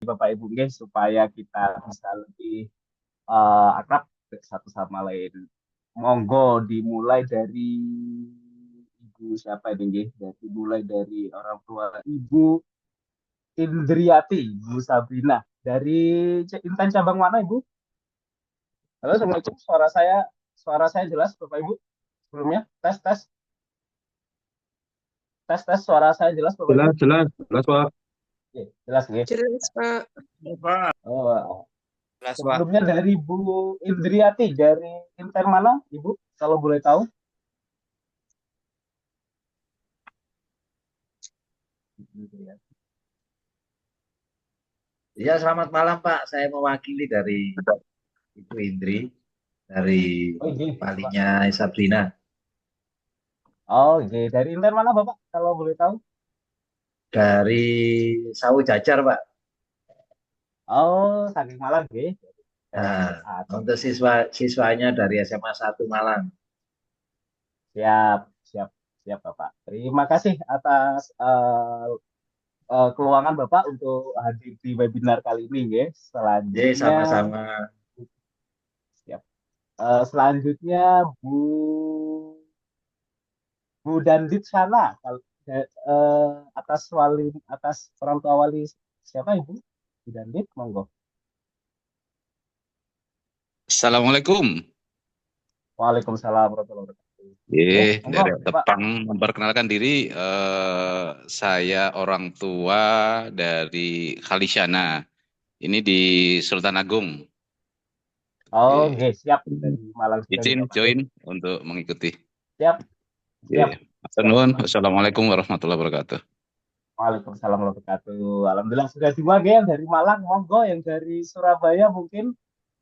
Bapak Ibu nggih, supaya kita bisa lebih akrab satu sama lain. Monggo dimulai dari Ibu siapa ini nggih? Dimulai dari orang tua Ibu Indriati, Ibu Sabrina. Dari Intan cabang mana Ibu? Halo, Assalamualaikum. Suara saya jelas Bapak Ibu sebelumnya. Tes tes tes tes suara saya jelas Bapak Ibu. Jelas, jelas, jelas, Pak. Oke, jelas nggih. Jelas, Pak. Ya, Pak. Oh, Jelas, Pak. sebelumnya dari Bu Indriati dari Intan mana Ibu? Kalau boleh tahu. Ya, selamat malam, Pak. Saya mewakili dari Ibu Indri, dari Oh, iya, Pak. walinya Sabrina. Oh, iya. Dari Intan mana Bapak? Kalau boleh tahu. Dari Sawu Jajar, Pak. Oh, saking Malang nggih. Nah, Aduh, untuk siswanya dari SMA 1 Malang. siap, siap, siap Bapak. Terima kasih atas keluangan Bapak untuk hadir di webinar kali ini ya. Jadi Selanjutnya, sama-sama. siap. Selanjutnya Bu Bu Dandit sana atas atas orang tua wali siapa Ibu? Bu Dandit, monggo. Assalamualaikum. Waalaikumsalam warahmatullahi wabarakatuh. Ya, monggo Dari Bapak. Tepang memperkenalkan diri, saya orang tua dari Khalisyana. Ini di Sultan Agung. Oh, Oke. oke, siap dari Malang juga nih Izin Bapak ya. join untuk mengikuti. Siap, siap, Oke. siap. Afternoon. Wassalamualaikum warahmatullahi wabarakatuh. Waalaikumsalam warahmatullahi wabarakatuh. Alhamdulillah sudah dua yang dari Malang, monggo yang dari Surabaya mungkin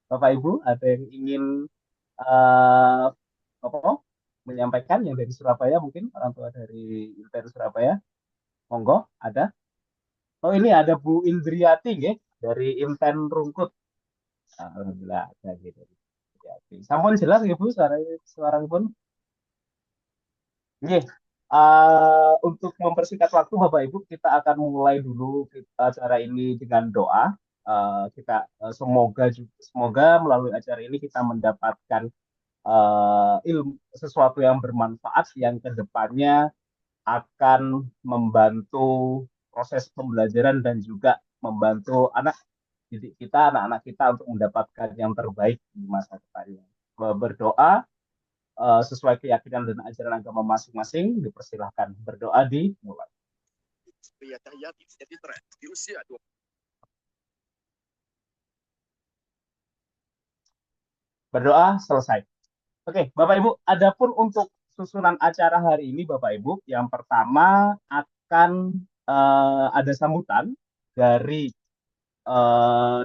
Bapak Ibu ada yang ingin eh apa menyampaikan yang dari Surabaya mungkin orang tua dari Surabaya, monggo ada. Oh ini ada Bu Indriati nggih dari Inten Rungkut. Alhamdulillah ada gitu. Indriati. Sampun jelas ya Bu suara pun. Nggih. Untuk mempersingkat waktu Bapak Ibu, kita akan mulai dulu acara ini dengan doa. Semoga melalui acara ini kita mendapatkan ilmu sesuatu yang bermanfaat yang kedepannya akan membantu proses pembelajaran dan juga membantu anak-anak kita untuk mendapatkan yang terbaik di masa depannya. Berdoa sesuai keyakinan dan ajaran agama masing-masing, dipersilahkan berdoa dimulai. Berdoa selesai. Oke, Bapak Ibu, adapun untuk susunan acara hari ini, Bapak Ibu, yang pertama akan ada sambutan dari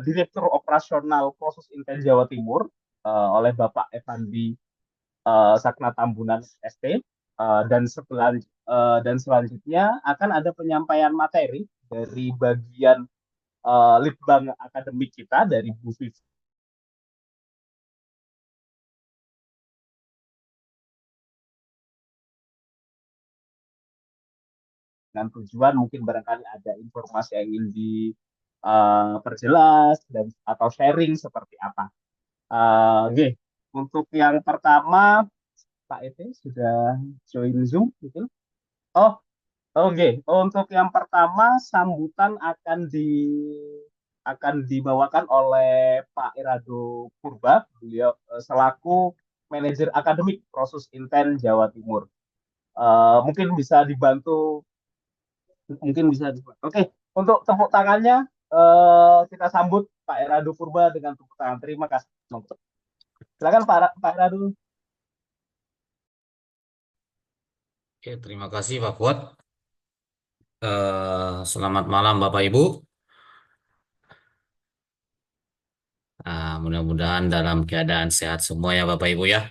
Direktur Operasional Proses Intel Jawa Timur oleh Bapak Evandi Sakna Tambunan ST dan selanjutnya akan ada penyampaian materi dari bagian Litbang Akademik kita dari Bu Vivi dengan tujuan mungkin barangkali ada informasi yang ingin diperjelas dan atau sharing seperti apa. Oke, untuk yang pertama Pak Ete sudah join Zoom gitu. Oh, oke. Untuk yang pertama sambutan akan dibawakan oleh Pak Irado Purba, beliau selaku manajer akademik Proses Inten Jawa Timur. Mungkin bisa dibantu Oke, untuk tepuk tangannya kita sambut Pak Erado Purba dengan tepuk tangan. Terima kasih. Silakan Pak Erado. Oke, terima kasih Pak Fuad. Selamat malam Bapak Ibu. Mudah-mudahan dalam keadaan sehat semua ya Bapak Ibu ya.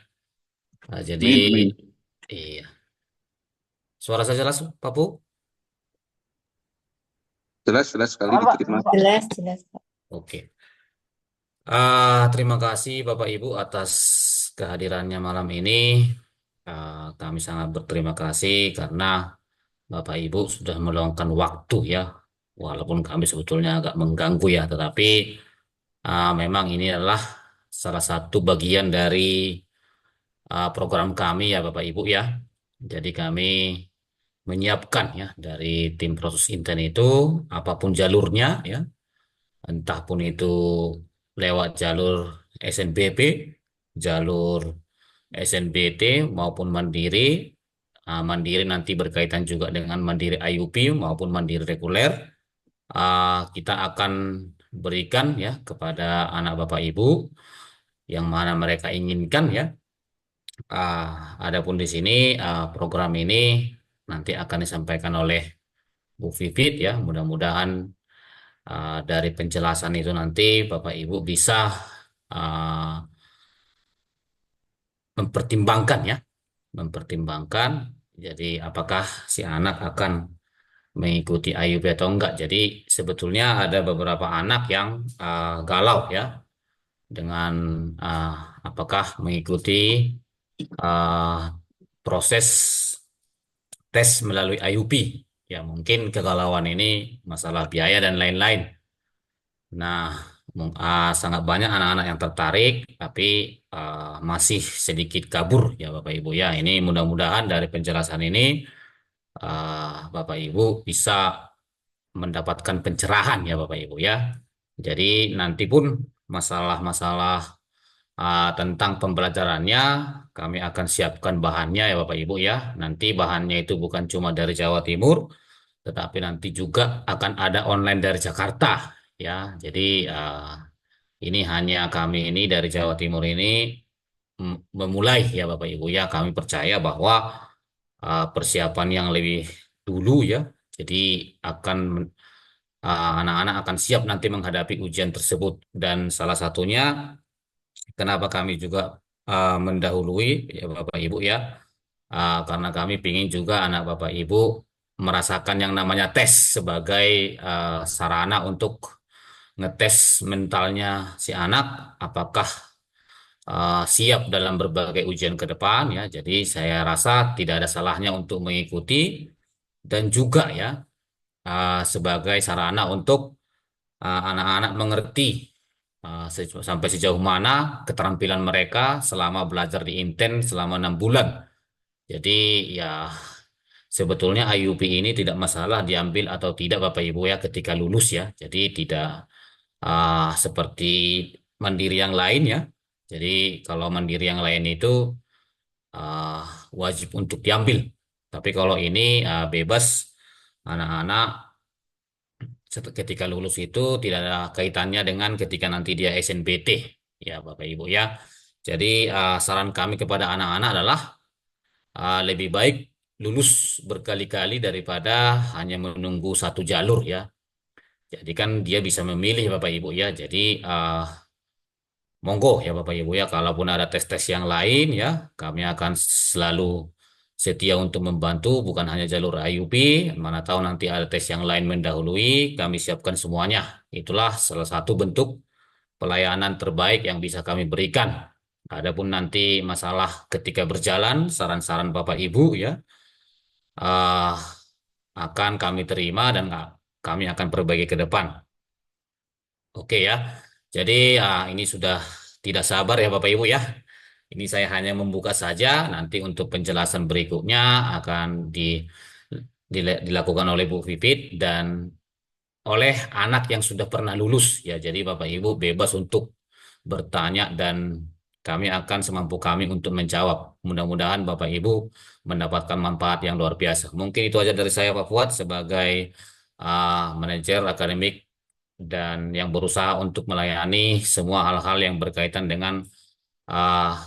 Jadi, Amin, amin. iya. Suara saya jelas Pak Pu? Jelas, jelas sekali Silakan Pak. diterima. Jelas, Pak. Jelas, jelas, Pak. Oke. Terima kasih Bapak Ibu atas kehadirannya malam ini. Kami sangat berterima kasih karena Bapak Ibu sudah meluangkan waktu ya walaupun kami sebetulnya agak mengganggu ya, tetapi memang ini adalah salah satu bagian dari program kami ya Bapak Ibu ya. Jadi kami menyiapkan ya dari tim proses intern itu apapun jalurnya ya, entah pun itu lewat jalur SNBP, jalur SNBT maupun Mandiri. Mandiri nanti berkaitan juga dengan Mandiri IUP maupun Mandiri reguler. Kita akan berikan ya kepada anak Bapak Ibu yang mana mereka inginkan ya. Adapun di sini program ini nanti akan disampaikan oleh Bu Vivit ya. Mudah-mudahan dari penjelasan itu nanti Bapak Ibu bisa uh, mempertimbangkan ya, mempertimbangkan. Jadi apakah si anak akan mengikuti IUP atau enggak. Jadi sebetulnya ada beberapa anak yang galau ya dengan uh, apakah mengikuti uh, proses tes melalui IUP. Ya mungkin kegalauan ini masalah biaya dan lain-lain. Nah, sangat banyak anak-anak yang tertarik, tapi masih sedikit kabur ya Bapak Ibu ya. Ini mudah-mudahan dari penjelasan ini Bapak Ibu bisa mendapatkan pencerahan ya Bapak Ibu ya. Jadi nanti pun masalah-masalah tentang pembelajarannya kami akan siapkan bahannya ya Bapak Ibu ya. Nanti bahannya itu bukan cuma dari Jawa Timur, tetapi nanti juga akan ada online dari Jakarta ya. Jadi ini hanya kami ini dari Jawa Timur ini memulai ya Bapak Ibu ya. Kami percaya bahwa persiapan yang lebih dulu ya. Jadi akan anak-anak akan siap nanti menghadapi ujian tersebut. Dan salah satunya kenapa kami juga mendahului ya Bapak Ibu ya. Karena kami ingin juga anak Bapak Ibu merasakan yang namanya tes sebagai sarana untuk ngetes mentalnya si anak apakah siap dalam berbagai ujian ke depan ya. Jadi saya rasa tidak ada salahnya untuk mengikuti dan juga ya sebagai sarana untuk anak-anak mengerti sampai sejauh mana keterampilan mereka selama belajar di Inten selama 6 bulan. Jadi ya sebetulnya IUP ini tidak masalah diambil atau tidak Bapak Ibu ya ketika lulus ya. Jadi tidak seperti mandiri yang lain ya. Jadi kalau mandiri yang lain itu ah, wajib untuk diambil. Tapi kalau ini bebas anak-anak ketika lulus itu tidak ada kaitannya dengan ketika nanti dia SNBT ya Bapak Ibu ya. Jadi saran kami kepada anak-anak adalah lebih baik lulus berkali-kali daripada hanya menunggu satu jalur ya. Jadi kan dia bisa memilih Bapak Ibu ya. Jadi monggo ya Bapak Ibu ya, kalaupun ada tes-tes yang lain ya, kami akan selalu setia untuk membantu, bukan hanya jalur IUP, mana tahu nanti ada tes yang lain mendahului, kami siapkan semuanya. Itulah salah satu bentuk pelayanan terbaik yang bisa kami berikan. Adapun nanti masalah ketika berjalan, saran-saran Bapak Ibu ya, eh, akan kami terima dan kami akan perbaiki ke depan. Oke ya, jadi ini sudah tidak sabar ya Bapak Ibu ya. Ini saya hanya membuka saja, nanti untuk penjelasan berikutnya akan dilakukan oleh Bu Vivit dan oleh anak yang sudah pernah lulus ya. Jadi Bapak Ibu bebas untuk bertanya dan kami akan semampu kami untuk menjawab. Mudah-mudahan Bapak Ibu mendapatkan manfaat yang luar biasa. Mungkin itu aja dari saya Pak Fuad sebagai manajer akademik dan yang berusaha untuk melayani semua hal-hal yang berkaitan dengan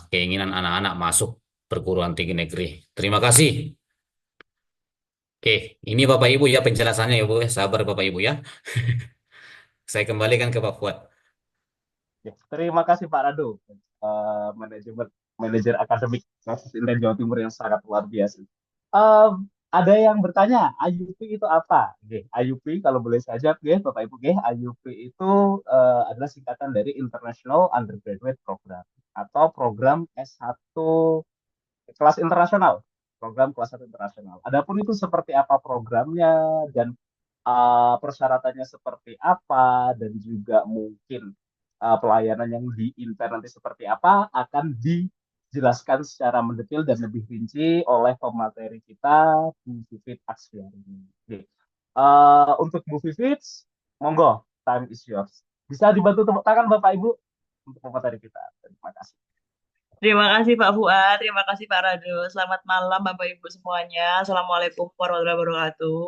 keinginan anak-anak masuk perguruan tinggi negeri. Terima kasih. Oke, ini Bapak Ibu ya penjelasannya ya Bu. Sabar Bapak Ibu ya. Saya kembalikan ke Pak Fuad. Ya, terima kasih Pak Rado, manajemen manajer akademik Proses Inten Jawa Timur yang sangat luar biasa. Eh, ada yang bertanya, IUP itu apa? Oke, IUP kalau boleh saja, oke, Bapak Ibu, oke, IUP itu adalah singkatan dari International Undergraduate Program atau program S1 kelas internasional, program kelas 1 internasional. Adapun itu seperti apa programnya dan persyaratannya seperti apa dan juga mungkin pelayanan yang di intern nanti seperti apa akan dijelaskan secara mendetail dan lebih rinci oleh pemateri kita Bu Vivit Asfiani. Oke. Untuk Bu Vivit, monggo, time is yours. Bisa dibantu tepuk tangan Bapak Ibu untuk pemateri kita. Terima kasih. Terima kasih Pak Fuad, terima kasih Pak Rado. Selamat malam Bapak Ibu semuanya. Assalamualaikum warahmatullahi wabarakatuh.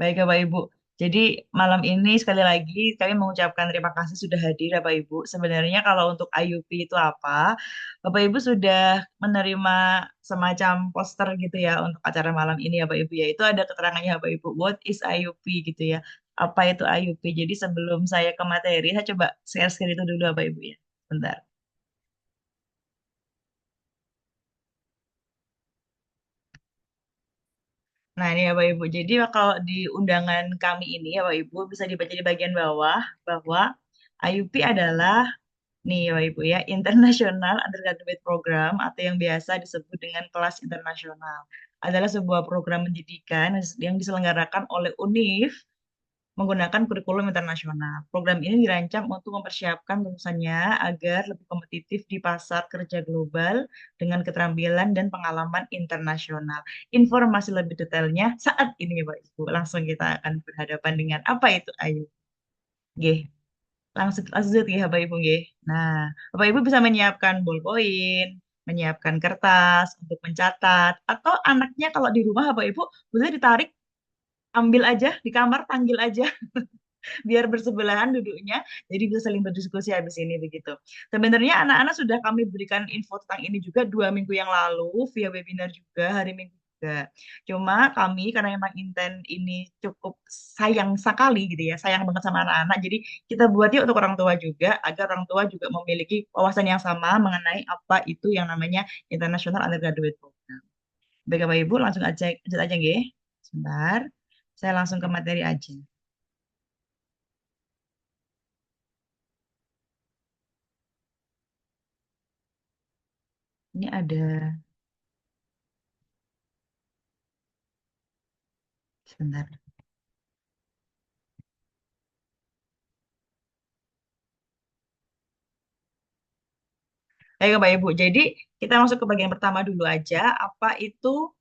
Baik Bapak Ibu. Jadi malam ini sekali lagi kami mengucapkan terima kasih sudah hadir Bapak Ibu. Sebenarnya kalau untuk IUP itu apa? Bapak Ibu sudah menerima semacam poster gitu ya untuk acara malam ini ya Bapak Ibu ya. Itu ada keterangannya Bapak Ibu. What is IUP gitu ya. Apa itu IUP? Jadi sebelum saya ke materi, saya coba share-share itu dulu Bapak Ibu ya. Bentar. Nah, ini ya Bapak Ibu. Jadi kalau di undangan kami ini ya Bapak Ibu bisa dibaca di bagian bawah bahwa IUP adalah nih ya Bapak Ibu ya International Undergraduate Program atau yang biasa disebut dengan kelas internasional. Adalah sebuah program pendidikan yang diselenggarakan oleh UNIF menggunakan kurikulum internasional. Program ini dirancang untuk mempersiapkan lulusannya agar lebih kompetitif di pasar kerja global dengan keterampilan dan pengalaman internasional. Informasi lebih detailnya saat ini ya Pak Ibu. Langsung kita akan berhadapan dengan apa itu Ayu. Nggih, langsung langsung saja ya Bapak Ibu nggih. Nah, Bapak Ibu bisa menyiapkan ballpoint, menyiapkan kertas untuk mencatat atau anaknya kalau di rumah Bapak Ibu boleh ditarik ambil aja di kamar panggil aja biar bersebelahan duduknya, jadi bisa saling berdiskusi habis ini begitu. Sebenarnya anak-anak sudah kami berikan info tentang ini juga 2 minggu yang lalu via webinar juga hari Minggu juga. Cuma kami karena memang intent ini cukup sayang sekali gitu ya, sayang banget sama anak-anak. Jadi kita buat yuk untuk orang tua juga agar orang tua juga memiliki wawasan yang sama mengenai apa itu yang namanya International Undergraduate Program. Baik Bapak Ibu langsung aja lanjut aja nggih. Sebentar. Saya langsung ke materi aja. Ini ada sebentar. Baik, Bapak Ibu. Jadi kita masuk ke bagian pertama dulu aja. Apa itu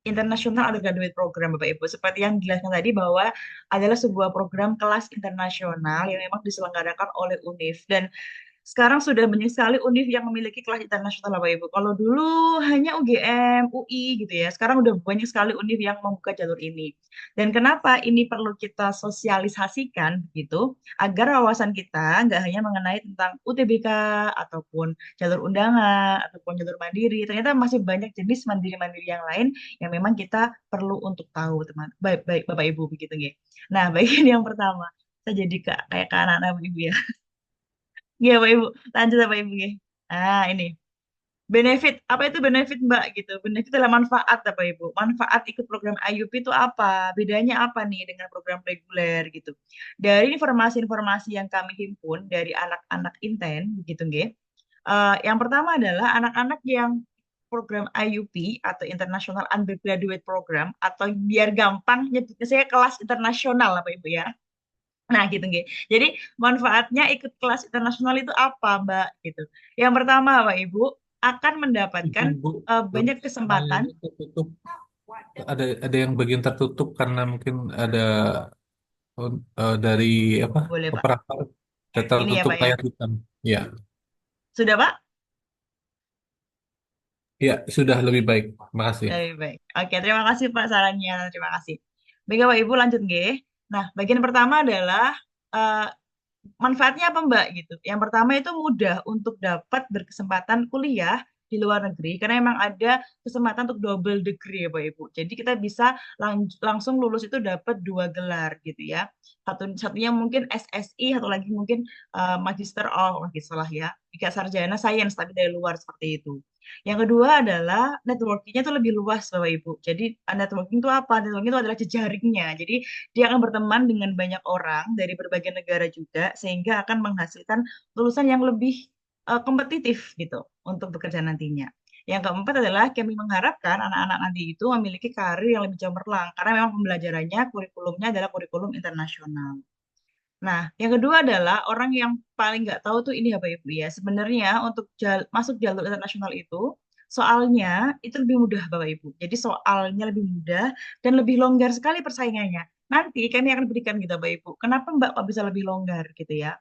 International Undergraduate Program, Bapak Ibu? Seperti yang dijelaskan tadi bahwa adalah sebuah program kelas internasional yang memang diselenggarakan oleh UNIF dan sekarang sudah banyak sekali univ yang memiliki kelas internasional Bapak Ibu. Kalau dulu hanya UGM, UI gitu ya. Sekarang udah banyak sekali univ yang membuka jalur ini. Dan kenapa ini perlu kita sosialisasikan gitu, agar wawasan kita nggak hanya mengenai tentang UTBK ataupun jalur undangan ataupun jalur mandiri. Ternyata masih banyak jenis mandiri-mandiri yang lain yang memang kita perlu untuk tahu, teman. Baik, baik Bapak Ibu begitu ya. Nah, bagian yang pertama, saya jadi kayak ke anak-anak Ibu ya. Iya, Pak Ibu. Lanjut, Pak Ibu. Ya. Nah, ini. Benefit. Apa itu benefit, Mbak? Gitu. Benefit adalah manfaat, Pak Ibu. Manfaat ikut program IUP itu apa? Bedanya apa nih dengan program reguler, gitu. Dari informasi-informasi yang kami himpun dari anak-anak inten, gitu, nggih. Yang pertama adalah anak-anak yang program IUP atau International Undergraduate Program, atau biar gampang nyebutnya saya kelas internasional, Pak Ibu ya. Nah, gitu nggih. Jadi manfaatnya ikut kelas internasional itu apa, Mbak? Gitu. Yang pertama, Pak Ibu akan mendapatkan Izin Bu, banyak kesempatan. layarnya tertutup. Ada yang bagian tertutup karena mungkin ada dari apa Boleh, Pak. operator Ini ya, tertutup Pak ya. layar hitam. Ya, Sudah, Pak? ya sudah lebih baik. Makasih. Lebih baik. Oke, terima kasih Pak sarannya. Terima kasih. Baik, Pak Ibu lanjut nggih. Nah, bagian pertama adalah eh, manfaatnya apa Mbak gitu. Yang pertama itu mudah untuk dapat berkesempatan kuliah di luar negeri karena memang ada kesempatan untuk double degree ya Pak Ibu. Jadi kita bisa langsung lulus itu dapat 2 gelar gitu ya. Satunya mungkin SSI, atau lagi mungkin Magister of Magister lah ya. Jika sarjana sains tapi dari luar seperti itu. Yang kedua adalah networkingnya itu lebih luas Bapak Ibu. Jadi networking itu apa? Networking itu adalah jejaringnya. Jadi dia akan berteman dengan banyak orang dari berbagai negara juga, sehingga akan menghasilkan lulusan yang lebih kompetitif gitu untuk bekerja nantinya. Yang keempat adalah kami mengharapkan anak-anak nanti itu memiliki karir yang lebih cemerlang karena memang pembelajarannya kurikulumnya adalah kurikulum internasional. Nah, yang kedua adalah orang yang paling nggak tahu tuh ini Bapak Ibu ya. Sebenarnya untuk masuk jalur internasional itu soalnya itu lebih mudah Bapak Ibu. Jadi soalnya lebih mudah dan lebih longgar sekali persaingannya. Nanti kami akan berikan gitu Bapak Ibu. Kenapa Mbak kok bisa lebih longgar gitu ya?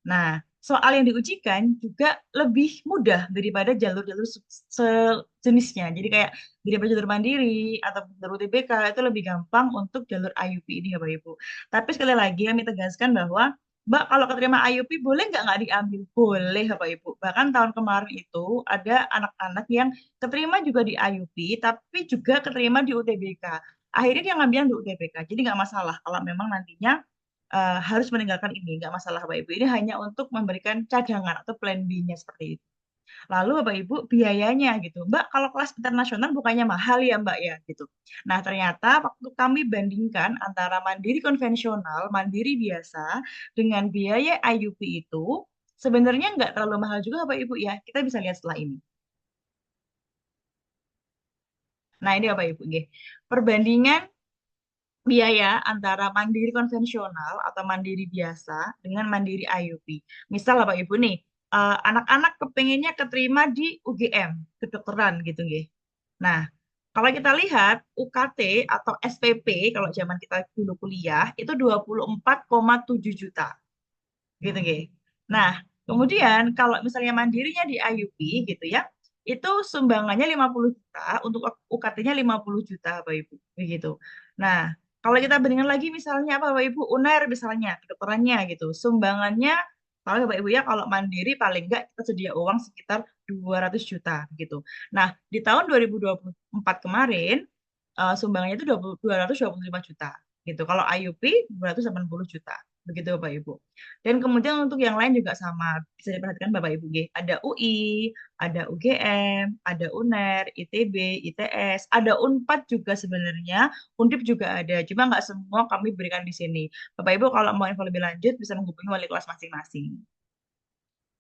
Nah, soal yang diujikan juga lebih mudah daripada jalur-jalur sejenisnya. Jadi kayak daripada jalur mandiri atau jalur UTBK itu lebih gampang untuk jalur IUP ini ya Bapak Ibu. Tapi sekali lagi kami tegaskan bahwa Mbak kalau keterima IUP boleh nggak diambil? Boleh Bapak Ibu. Bahkan tahun kemarin itu ada anak-anak yang keterima juga di IUP tapi juga keterima di UTBK. Akhirnya dia ngambil yang di UTBK. Jadi nggak masalah kalau memang nantinya harus meninggalkan ini, nggak masalah Bapak Ibu. Ini hanya untuk memberikan cadangan atau plan B-nya seperti itu. Lalu Bapak Ibu biayanya gitu, Mbak kalau kelas internasional bukannya mahal ya Mbak ya gitu. Nah ternyata waktu kami bandingkan antara mandiri konvensional, mandiri biasa dengan biaya IUP itu sebenarnya nggak terlalu mahal juga Bapak Ibu ya. Kita bisa lihat setelah ini. Nah ini Bapak Ibu, nggih. Perbandingan biaya antara mandiri konvensional atau mandiri biasa dengan mandiri IUP. Misal Bapak Ibu nih, anak-anak kepengennya keterima di UGM, kedokteran gitu nggih. Nah, kalau kita lihat UKT atau SPP kalau zaman kita dulu kuliah itu 24,7 juta gitu nggih. Nah, kemudian kalau misalnya mandirinya di IUP gitu ya, itu sumbangannya 50 juta, untuk UKT-nya 50 juta Bapak Ibu, begitu. Nah, kalau kita bandingkan lagi misalnya apa Bapak Ibu, UNER misalnya, kedokterannya gitu, sumbangannya kalau Bapak Ibu ya kalau mandiri paling enggak kita sedia uang sekitar 200 juta gitu. Nah, di tahun 2024 kemarin sumbangannya itu 225 juta gitu. Kalau IUP 280 juta. Begitu Bapak Ibu. Dan kemudian untuk yang lain juga sama. Bisa diperhatikan Bapak Ibu. Nggih. Ada UI, ada UGM, ada UNER, ITB, ITS, ada UNPAD juga sebenarnya. Undip juga ada. Cuma nggak semua kami berikan di sini. Bapak Ibu kalau mau info lebih lanjut bisa menghubungi wali kelas masing-masing.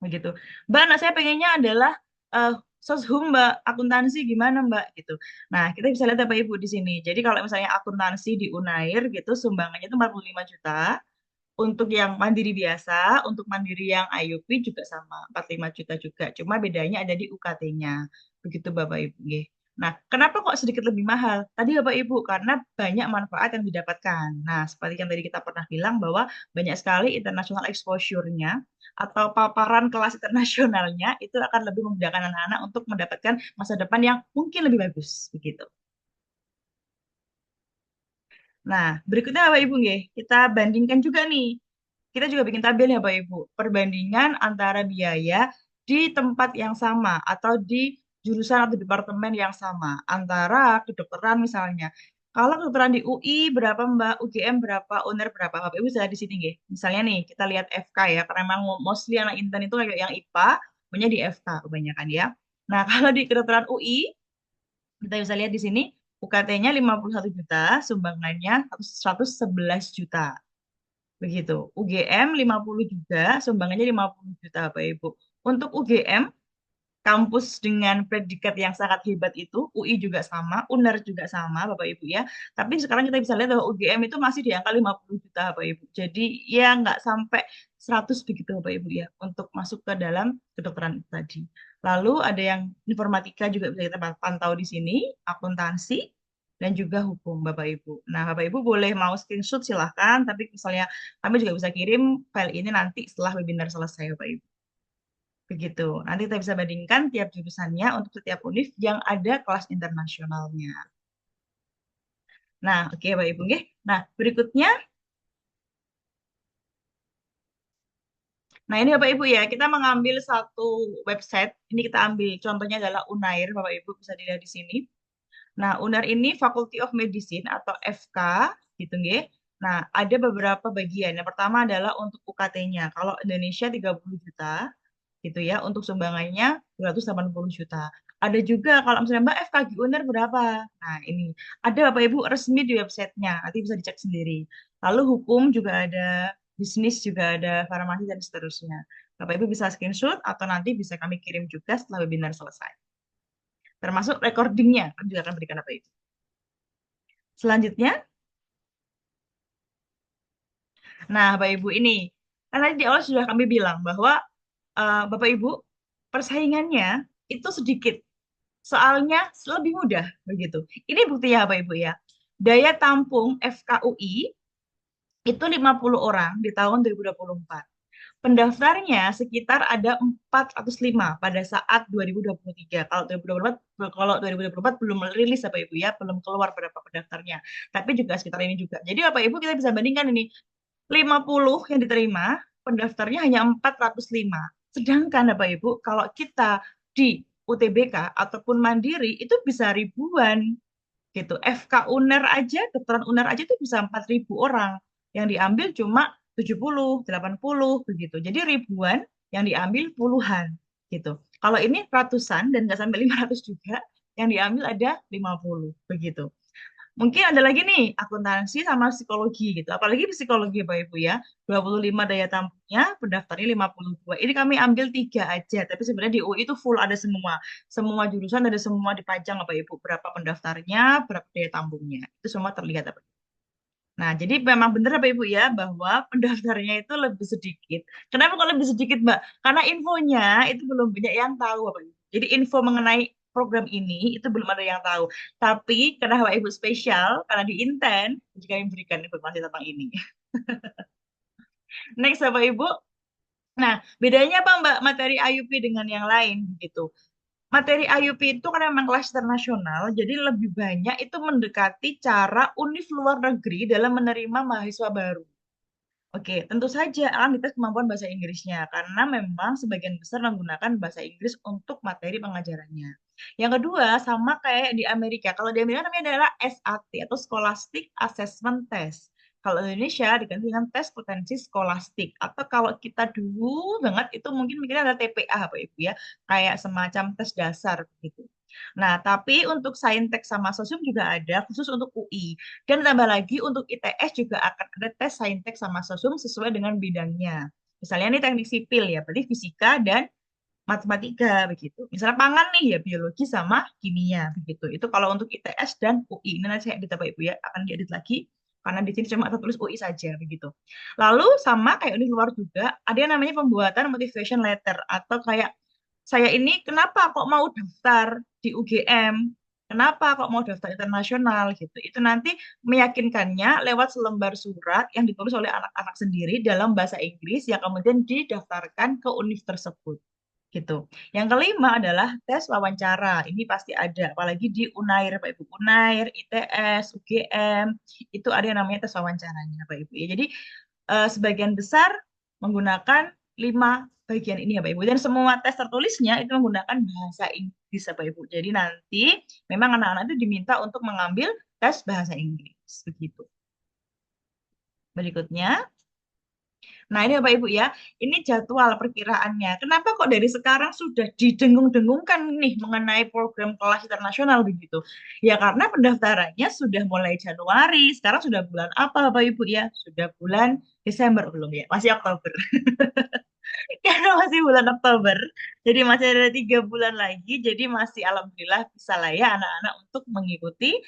Begitu. Mbak, anak saya pengennya adalah eh soshum Mbak, akuntansi gimana Mbak gitu. Nah, kita bisa lihat Bapak Ibu di sini. Jadi kalau misalnya akuntansi di Unair gitu sumbangannya itu 45 juta. Untuk yang mandiri biasa, untuk mandiri yang IUP juga sama, 45 juta juga. Cuma bedanya ada di UKT-nya. Begitu Bapak Ibu. Nggih. Nah, kenapa kok sedikit lebih mahal? Tadi Bapak Ibu, karena banyak manfaat yang didapatkan. Nah, seperti yang tadi kita pernah bilang bahwa banyak sekali international exposure-nya atau paparan kelas internasionalnya itu akan lebih memudahkan anak-anak untuk mendapatkan masa depan yang mungkin lebih bagus. Begitu. Nah, berikutnya Bapak Ibu nggih, kita bandingkan juga nih. Kita juga bikin tabel ya Bapak Ibu, perbandingan antara biaya di tempat yang sama atau di jurusan atau departemen yang sama antara kedokteran misalnya. Kalau kedokteran di UI berapa Mbak, UGM berapa, UNER berapa, Bapak Ibu bisa di sini nggih. Misalnya nih, kita lihat FK ya, karena memang mostly anak intern itu kayak yang IPA, punya di FK kebanyakan ya. Nah, kalau di kedokteran UI, kita bisa lihat di sini, UKT-nya 51 juta, sumbangannya 111 juta. Begitu. UGM 50 juga, sumbangannya 50 juta Bapak Ibu. Untuk UGM, kampus dengan predikat yang sangat hebat itu, UI juga sama, UNER juga sama Bapak Ibu ya. Tapi sekarang kita bisa lihat bahwa UGM itu masih di angka 50 juta Bapak Ibu. Jadi ya nggak sampai 100 begitu Bapak Ibu ya, untuk masuk ke dalam kedokteran itu tadi. Lalu ada yang informatika juga bisa kita pantau di sini, akuntansi, dan juga hukum Bapak Ibu. Nah, Bapak Ibu boleh mau screenshot silahkan, tapi misalnya kami juga bisa kirim file ini nanti setelah webinar selesai Bapak Ibu. Begitu. Nanti kita bisa bandingkan tiap jurusannya untuk setiap univ yang ada kelas internasionalnya. Nah, oke Bapak Ibu. Nggih. Nah, berikutnya. Nah, ini Bapak Ibu ya, kita mengambil satu website. Ini kita ambil contohnya adalah Unair, Bapak Ibu bisa dilihat di sini. Nah, UNER ini Faculty of Medicine atau FK gitu nggih. Nah, ada beberapa bagian. Yang pertama adalah untuk UKT-nya. Kalau Indonesia 30 juta gitu ya, untuk sumbangannya 280 juta. Ada juga kalau misalnya Mbak FKG UNER berapa? Nah, ini ada Bapak Ibu resmi di websitenya, nanti bisa dicek sendiri. Lalu hukum juga ada, bisnis juga ada, farmasi dan seterusnya. Bapak Ibu bisa screenshot atau nanti bisa kami kirim juga setelah webinar selesai. termasuk recordingnya kami juga akan berikan Bapak Ibu. Selanjutnya, nah Bapak Ibu ini, kan tadi di awal sudah kami bilang bahwa Bapak Ibu persaingannya itu sedikit, soalnya lebih mudah begitu. Ini buktinya Bapak Ibu ya. Daya tampung FKUI itu 50 orang di tahun 2024. Pendaftarnya sekitar ada 405 pada saat 2023. Kalau 2024 belum rilis Bapak Ibu ya, belum keluar berapa pendaftarnya. Tapi juga sekitar ini juga. Jadi Bapak Ibu kita bisa bandingkan ini 50 yang diterima, pendaftarnya hanya 405. Sedangkan Bapak Ibu kalau kita di UTBK ataupun Mandiri itu bisa ribuan gitu. FK UNER aja, kedokteran UNER aja itu bisa 4.000 orang. Yang diambil cuma 70, 80 begitu. Jadi ribuan, yang diambil puluhan gitu. Kalau ini ratusan dan nggak sampai 500 juga, yang diambil ada 50 begitu. Mungkin ada lagi nih, akuntansi sama psikologi gitu. Apalagi psikologi Bapak Ibu ya, 25 daya tampungnya, pendaftarnya 52. Ini kami ambil 3 aja, tapi sebenarnya di UI itu full ada semua. Semua jurusan ada semua dipajang Bapak Ibu. Berapa pendaftarnya, berapa daya tampungnya. Itu semua terlihat Bapak Ibu. Nah, jadi memang benar Bapak Ibu ya, bahwa pendaftarnya itu lebih sedikit. Kenapa kok lebih sedikit Mbak? Karena infonya itu belum banyak yang tahu Bapak Ibu. Jadi info mengenai program ini itu belum ada yang tahu. Tapi karena Bapak Ibu spesial, karena di Inten, jika memberikan informasi tentang ini. Next Bapak Ibu. Nah, bedanya apa Mbak materi IUP dengan yang lain gitu? Materi IUP itu karena memang kelas internasional, jadi lebih banyak itu mendekati cara univ luar negeri dalam menerima mahasiswa baru. Oke, tentu saja akan dites kemampuan bahasa Inggrisnya, karena memang sebagian besar menggunakan bahasa Inggris untuk materi pengajarannya. Yang kedua, sama kayak di Amerika. Kalau di Amerika namanya adalah SAT atau Scholastic Assessment Test. Kalau di Indonesia diganti dengan tes potensi skolastik. Atau kalau kita dulu banget itu mungkin mikirnya ada TPA, Bapak Ibu ya. Kayak semacam tes dasar begitu. Nah, tapi untuk Saintek sama Sosium juga ada khusus untuk UI. Dan tambah lagi untuk ITS juga akan ada tes Saintek sama Sosium sesuai dengan bidangnya. Misalnya ini teknik sipil ya, berarti fisika dan matematika begitu. Misalnya pangan nih ya biologi sama kimia begitu. Itu kalau untuk ITS dan UI. Ini nanti saya edit Bapak Ibu ya, akan diedit lagi karena di sini cuma tertulis UI saja begitu. Lalu sama kayak di luar juga ada yang namanya pembuatan motivation letter atau kayak saya ini kenapa kok mau daftar di UGM? Kenapa kok mau daftar internasional gitu? Itu nanti meyakinkannya lewat selembar surat yang ditulis oleh anak-anak sendiri dalam bahasa Inggris yang kemudian didaftarkan ke univ tersebut gitu. Yang kelima adalah tes wawancara. Ini pasti ada, apalagi di Unair, Pak Ibu. Unair, ITS, UGM, itu ada yang namanya tes wawancaranya, Pak Ibu. Ya, jadi sebagian besar menggunakan 5 bagian ini ya Pak Ibu. Dan semua tes tertulisnya itu menggunakan bahasa Inggris ya Pak Ibu. Jadi nanti memang anak-anak itu diminta untuk mengambil tes bahasa Inggris. Begitu. Berikutnya. Nah, ini Bapak Ibu ya, ini jadwal perkiraannya. Kenapa kok dari sekarang sudah didengung-dengungkan nih mengenai program kelas internasional begitu? Ya karena pendaftarannya sudah mulai Januari, sekarang sudah bulan apa Bapak Ibu ya? Sudah bulan Desember belum ya? Masih Oktober. Karena masih bulan Oktober, jadi masih ada 3 bulan lagi, jadi masih alhamdulillah bisa lah ya anak-anak untuk mengikuti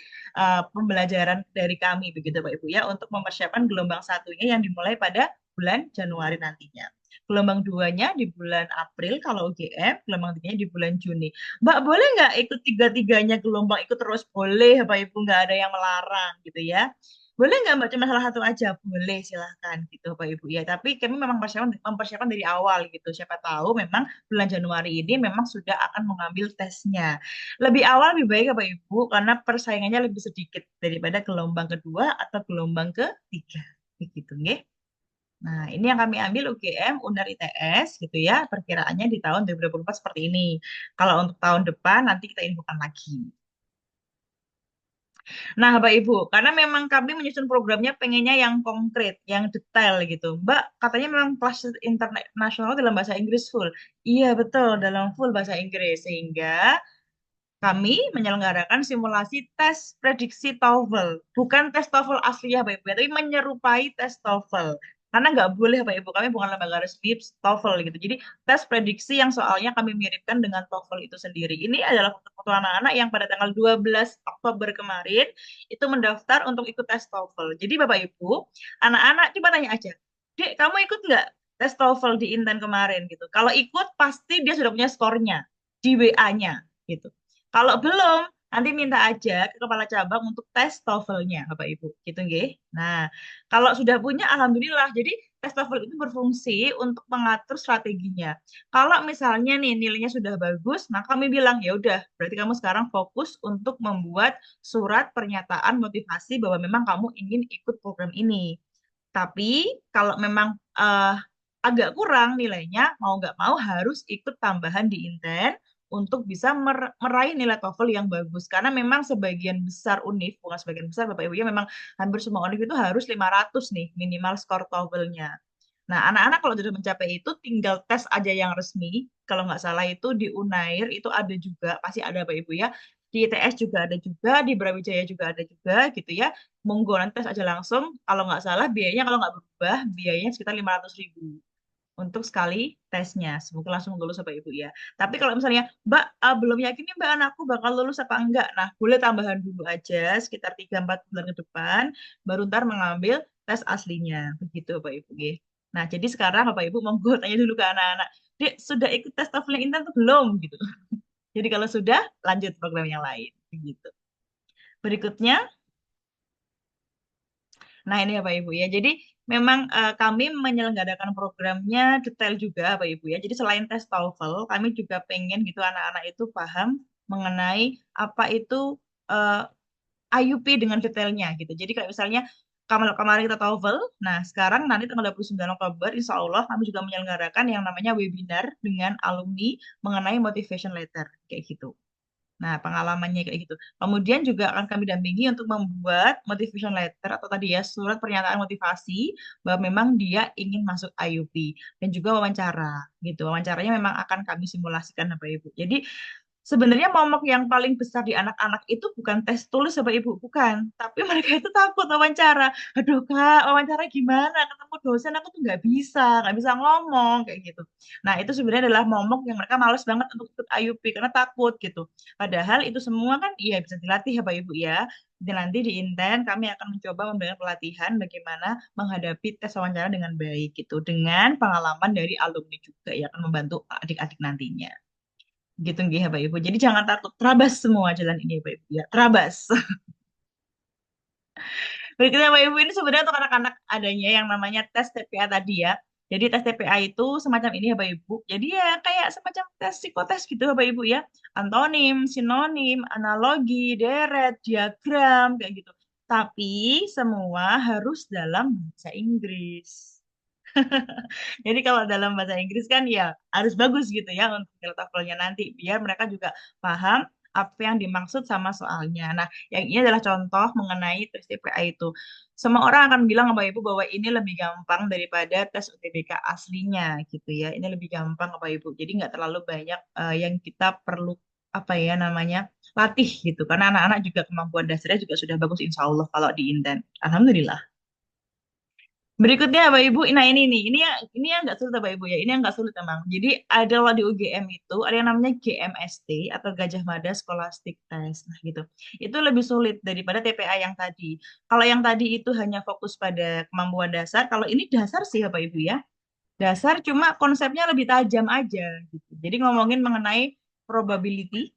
pembelajaran dari kami begitu Pak Ibu ya, untuk mempersiapkan gelombang satunya yang dimulai pada bulan Januari nantinya. Gelombang duanya di bulan April kalau UGM, gelombang tiganya di bulan Juni. Mbak boleh nggak ikut tiga-tiganya gelombang ikut terus? Boleh Bapak Ibu, nggak ada yang melarang gitu ya. Boleh nggak Mbak cuma salah satu aja? Boleh, silahkan gitu Pak Ibu ya. Tapi kami memang mempersiapkan dari awal gitu. Siapa tahu memang bulan Januari ini memang sudah akan mengambil tesnya. Lebih awal lebih baik ya Pak Ibu karena persaingannya lebih sedikit daripada gelombang kedua atau gelombang ketiga. Begitu nggih. Nah, ini yang kami ambil UGM, UNER ITS gitu ya. Perkiraannya di tahun 2024 seperti ini. Kalau untuk tahun depan nanti kita infokan lagi. Nah, Bapak Ibu, karena memang kami menyusun programnya pengennya yang konkret, yang detail gitu. Mbak, katanya memang kelas internasional dalam bahasa Inggris full. Iya, betul, dalam full bahasa Inggris. Sehingga kami menyelenggarakan simulasi tes prediksi TOEFL. Bukan tes TOEFL asli ya, Bapak Ibu, tapi menyerupai tes TOEFL. Karena nggak boleh Bapak Ibu, kami bukan lembaga resmi TOEFL gitu. Jadi tes prediksi yang soalnya kami miripkan dengan TOEFL itu sendiri. Ini adalah foto-foto anak-anak yang pada tanggal 12 Oktober kemarin itu mendaftar untuk ikut tes TOEFL. Jadi Bapak Ibu, anak-anak coba tanya aja, Dek, kamu ikut nggak tes TOEFL di Inten kemarin gitu? Kalau ikut, pasti dia sudah punya skornya di WA-nya gitu. Kalau belum, nanti minta aja ke kepala cabang untuk tes TOEFL-nya, Bapak Ibu. Gitu, nggih. Nah, kalau sudah punya, alhamdulillah. Jadi, tes TOEFL itu berfungsi untuk mengatur strateginya. Kalau misalnya nih nilainya sudah bagus, maka kami bilang, ya udah, berarti kamu sekarang fokus untuk membuat surat pernyataan motivasi bahwa memang kamu ingin ikut program ini. Tapi kalau memang agak kurang nilainya, mau nggak mau harus ikut tambahan di Inten untuk bisa meraih nilai TOEFL yang bagus. Karena memang sebagian besar univ, bukan sebagian besar Bapak Ibu ya, memang hampir semua univ itu harus 500 nih minimal skor TOEFL-nya. Nah, anak-anak kalau sudah mencapai itu tinggal tes aja yang resmi. Kalau nggak salah itu di Unair itu ada juga, pasti ada Bapak Ibu ya. Di ITS juga ada juga, di Brawijaya juga ada juga gitu ya. Monggo nanti tes aja langsung. Kalau nggak salah biayanya kalau nggak berubah, biayanya sekitar 500.000 untuk sekali tesnya. Semoga langsung lulus Bapak Ibu ya. Tapi kalau misalnya, Mbak, belum yakin nih Mbak anakku bakal lulus apa enggak. Nah, boleh tambahan dulu aja sekitar 3-4 bulan ke depan, baru ntar mengambil tes aslinya. Begitu Bapak Ibu. Ya. Nah, jadi sekarang Bapak Ibu monggo tanya dulu ke anak-anak. Dek, sudah ikut tes TOEFL yang Intan atau belum? Gitu. Jadi kalau sudah, lanjut program yang lain. Begitu. Berikutnya, nah, ini ya Pak Ibu ya. Jadi memang kami menyelenggarakan programnya detail juga Pak Ibu ya. Jadi selain tes TOEFL, kami juga pengen gitu anak-anak itu paham mengenai apa itu eh, IUP dengan detailnya gitu. Jadi kayak misalnya kemarin kita TOEFL, nah sekarang nanti tanggal 29 Oktober, insya Allah kami juga menyelenggarakan yang namanya webinar dengan alumni mengenai motivation letter kayak gitu. Nah, pengalamannya kayak gitu. Kemudian juga akan kami dampingi untuk membuat motivation letter atau tadi ya surat pernyataan motivasi bahwa memang dia ingin masuk IUP dan juga wawancara gitu. Wawancaranya memang akan kami simulasikan Bapak Ibu. Jadi sebenarnya momok yang paling besar di anak-anak itu bukan tes tulis Bapak Ibu, bukan. Tapi mereka itu takut wawancara. Aduh Kak, wawancara gimana? Ketemu dosen aku tuh nggak bisa ngomong kayak gitu. Nah itu sebenarnya adalah momok yang mereka males banget untuk ikut IUP karena takut gitu. Padahal itu semua kan iya bisa dilatih ya Bapak Ibu ya. Dan nanti di Inten kami akan mencoba memberikan pelatihan bagaimana menghadapi tes wawancara dengan baik gitu. Dengan pengalaman dari alumni juga yang akan membantu adik-adik nantinya. Gitu nggih ya Bapak Ibu. Jadi jangan takut, terabas semua jalan ini ya Bapak Ibu ya. Terabas. Berikutnya Bapak Ibu ini sebenarnya untuk anak-anak adanya yang namanya tes TPA tadi ya. Jadi tes TPA itu semacam ini ya Bapak Ibu. Jadi ya kayak semacam tes psikotes gitu Bapak Ibu ya. Antonim, sinonim, analogi, deret, diagram kayak gitu. Tapi semua harus dalam bahasa Inggris. Jadi kalau dalam bahasa Inggris kan ya harus bagus gitu ya untuk nilai TOEFL-nya nanti biar mereka juga paham apa yang dimaksud sama soalnya. Nah, yang ini adalah contoh mengenai tes TPA itu. Semua orang akan bilang Bapak Ibu bahwa ini lebih gampang daripada tes UTBK aslinya gitu ya. Ini lebih gampang Bapak Ibu. Jadi nggak terlalu banyak yang kita perlu apa ya namanya latih gitu. Karena anak-anak juga kemampuan dasarnya juga sudah bagus insya Allah kalau di Inten. Alhamdulillah. Berikutnya Bapak Ibu, nah ini nih, ini yang nggak sulit Bapak Ibu ya, ini yang nggak sulit emang. Jadi ada kalau di UGM itu ada yang namanya GMST atau Gajah Mada Scholastic Test, nah gitu. Itu lebih sulit daripada TPA yang tadi. Kalau yang tadi itu hanya fokus pada kemampuan dasar, kalau ini dasar sih Bapak Ibu ya, dasar cuma konsepnya lebih tajam aja gitu. Jadi ngomongin mengenai probability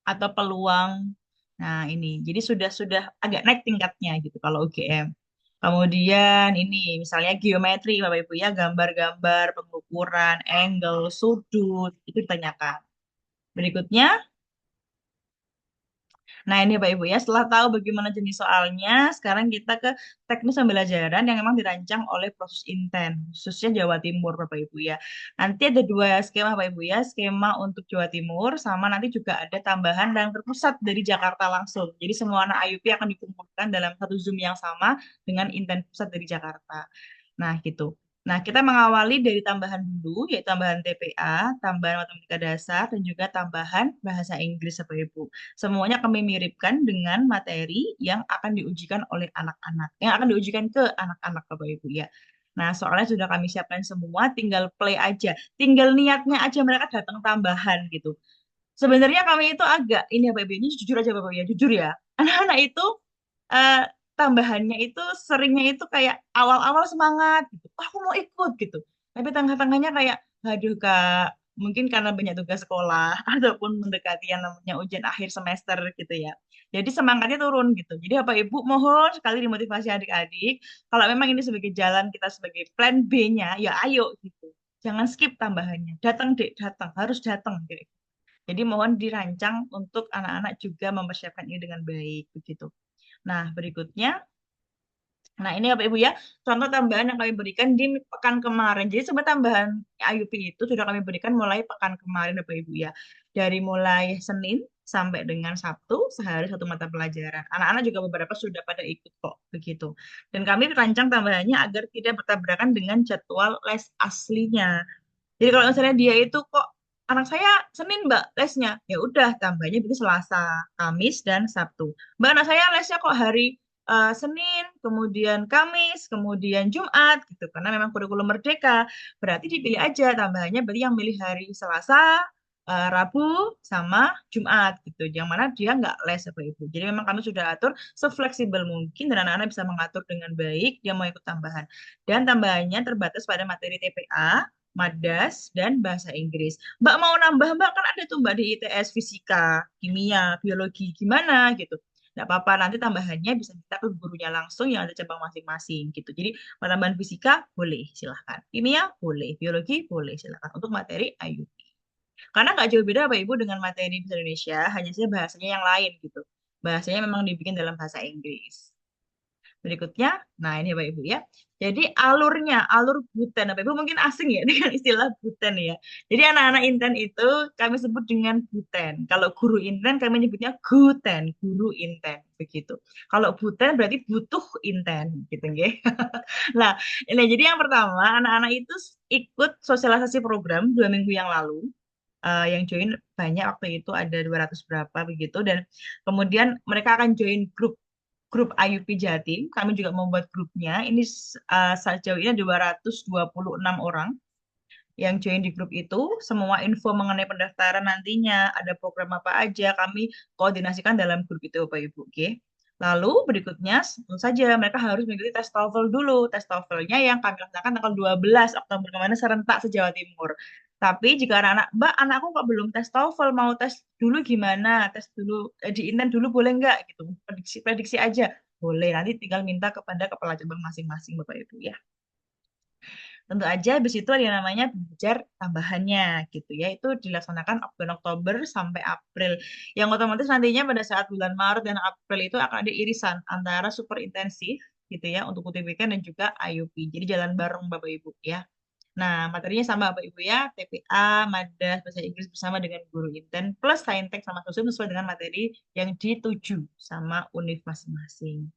atau peluang. Nah, ini. Jadi sudah agak naik tingkatnya gitu kalau UGM. Kemudian ini misalnya geometri Bapak Ibu ya, gambar-gambar, pengukuran, angle, sudut, itu ditanyakan. Berikutnya nah, ini Pak Ibu ya, setelah tahu bagaimana jenis soalnya, sekarang kita ke teknis pembelajaran yang memang dirancang oleh proses Inten, khususnya Jawa Timur Bapak Ibu ya. Nanti ada dua skema Pak Ibu ya, skema untuk Jawa Timur, sama nanti juga ada tambahan dan terpusat dari Jakarta langsung. Jadi semua anak IUP akan dikumpulkan dalam satu Zoom yang sama dengan Inten pusat dari Jakarta. Nah, gitu. Nah, kita mengawali dari tambahan dulu, yaitu tambahan TPA, tambahan matematika dasar, dan juga tambahan bahasa Inggris, Bapak Ibu. Semuanya kami miripkan dengan materi yang akan diujikan oleh anak-anak, yang akan diujikan ke anak-anak Bapak Ibu ya. Nah, soalnya sudah kami siapkan semua, tinggal play aja. Tinggal niatnya aja mereka datang tambahan gitu. Sebenarnya kami itu agak, ini ya Bapak Ibu, ini jujur aja Bapak Ibu ya, jujur ya. Anak-anak itu eh, tambahannya itu seringnya itu kayak awal-awal semangat gitu. "Oh, aku mau ikut gitu. Tapi tengah-tengahnya kayak, aduh Kak, mungkin karena banyak tugas sekolah ataupun mendekati yang namanya ujian akhir semester gitu ya. Jadi semangatnya turun gitu. Jadi Bapak Ibu mohon sekali dimotivasi adik-adik. Kalau memang ini sebagai jalan kita sebagai plan B-nya, ya ayo gitu. Jangan skip tambahannya. Datang dek, datang. Harus datang. Gitu. Jadi mohon dirancang untuk anak-anak juga mempersiapkan ini dengan baik begitu. Nah, berikutnya, nah ini Bapak Ibu ya, contoh tambahan yang kami berikan di pekan kemarin. Jadi sebenarnya tambahan IUP itu sudah kami berikan mulai pekan kemarin Bapak Ibu ya. Dari mulai Senin sampai dengan Sabtu, sehari satu mata pelajaran. Anak-anak juga beberapa sudah pada ikut kok, begitu. Dan kami rancang tambahannya agar tidak bertabrakan dengan jadwal les aslinya. Jadi kalau misalnya dia itu kok anak saya Senin Mbak lesnya, ya udah tambahnya berarti Selasa, Kamis dan Sabtu. Mbak anak saya lesnya kok hari Senin, kemudian Kamis, kemudian Jumat gitu. Karena memang kurikulum merdeka. Berarti dipilih aja tambahannya berarti yang milih hari Selasa, Rabu sama Jumat gitu. Yang mana dia nggak les Bapak Ibu. Jadi memang kami sudah atur sefleksibel mungkin dan anak-anak bisa mengatur dengan baik dia mau ikut tambahan. Dan tambahannya terbatas pada materi TPA, Madas, dan bahasa Inggris. Mbak mau nambah, Mbak kan ada tuh Mbak di ITS fisika, kimia, biologi, gimana gitu. Nggak apa-apa, nanti tambahannya bisa kita ke gurunya langsung yang ada cabang masing-masing gitu. Jadi tambahan fisika boleh, silahkan. Kimia boleh, biologi boleh, silahkan. Untuk materi IUP. Karena nggak jauh beda Bapak Ibu dengan materi bahasa Indonesia, hanya saja bahasanya yang lain gitu. Bahasanya memang dibikin dalam bahasa Inggris. Berikutnya, nah ini Bapak Ibu ya. Jadi alurnya, alur Buten. Bapak Ibu mungkin asing ya dengan istilah Buten ya. Jadi anak-anak Inten itu kami sebut dengan Buten. Kalau guru Inten kami menyebutnya Guten, guru Inten begitu. Kalau Buten berarti butuh Inten gitu ya. Nah, ini jadi yang pertama anak-anak itu ikut sosialisasi program 2 minggu yang lalu. Yang join banyak waktu itu ada 200 berapa begitu dan kemudian mereka akan join grup IUP Jatim. Kami juga membuat grupnya. Ini sejauh ini 226 orang yang join di grup itu. Semua info mengenai pendaftaran nantinya, ada program apa aja, kami koordinasikan dalam grup itu Bapak Ibu. Oke. Lalu berikutnya, tentu saja mereka harus mengikuti tes TOEFL dulu. Tes TOEFL-nya yang kami laksanakan tanggal 12 Oktober kemarin serentak se-Jawa Timur. Tapi jika anak-anak, Mbak, anakku kok belum tes TOEFL, mau tes dulu gimana? Tes dulu, di Inten dulu boleh nggak? Gitu. Prediksi aja. Boleh, nanti tinggal minta kepada kepala cabang masing-masing Bapak Ibu ya. Tentu aja habis itu ada yang namanya belajar tambahannya gitu ya. Itu dilaksanakan bulan Oktober sampai April. Yang otomatis nantinya pada saat bulan Maret dan April itu akan ada irisan antara super intensif gitu ya untuk UTBK dan juga IUP. Jadi jalan bareng Bapak Ibu ya. Nah, materinya sama Bapak Ibu ya, TPA, Madas, Bahasa Inggris bersama dengan guru Inten, plus Saintek sama Sosum sesuai dengan materi yang dituju sama univ masing-masing.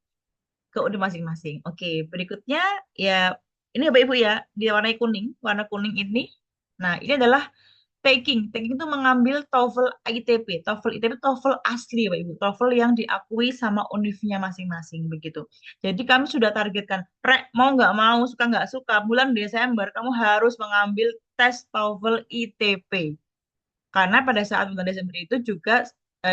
Ke univ masing-masing. Oke, berikutnya ya ini Bapak Ibu ya, diwarnai kuning. Warna kuning ini, nah ini adalah taking. Taking itu mengambil TOEFL ITP. TOEFL ITP TOEFL asli Bapak Ibu. TOEFL yang diakui sama univnya masing-masing begitu. Jadi kami sudah targetkan, Rek, mau nggak mau, suka nggak suka, bulan Desember kamu harus mengambil tes TOEFL ITP. Karena pada saat bulan Desember itu juga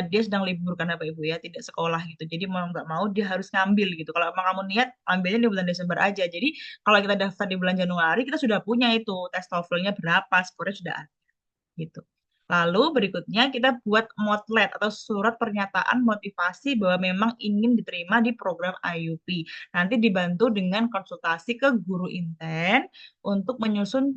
dia sedang libur kan Bapak Ibu ya, tidak sekolah gitu. Jadi mau nggak mau dia harus ngambil gitu. Kalau emang kamu niat, ambilnya di bulan Desember aja. Jadi kalau kita daftar di bulan Januari, kita sudah punya itu tes TOEFL-nya berapa, skornya sudah ada gitu. Lalu berikutnya kita buat motlet atau surat pernyataan motivasi bahwa memang ingin diterima di program IUP. Nanti dibantu dengan konsultasi ke guru Inten untuk menyusun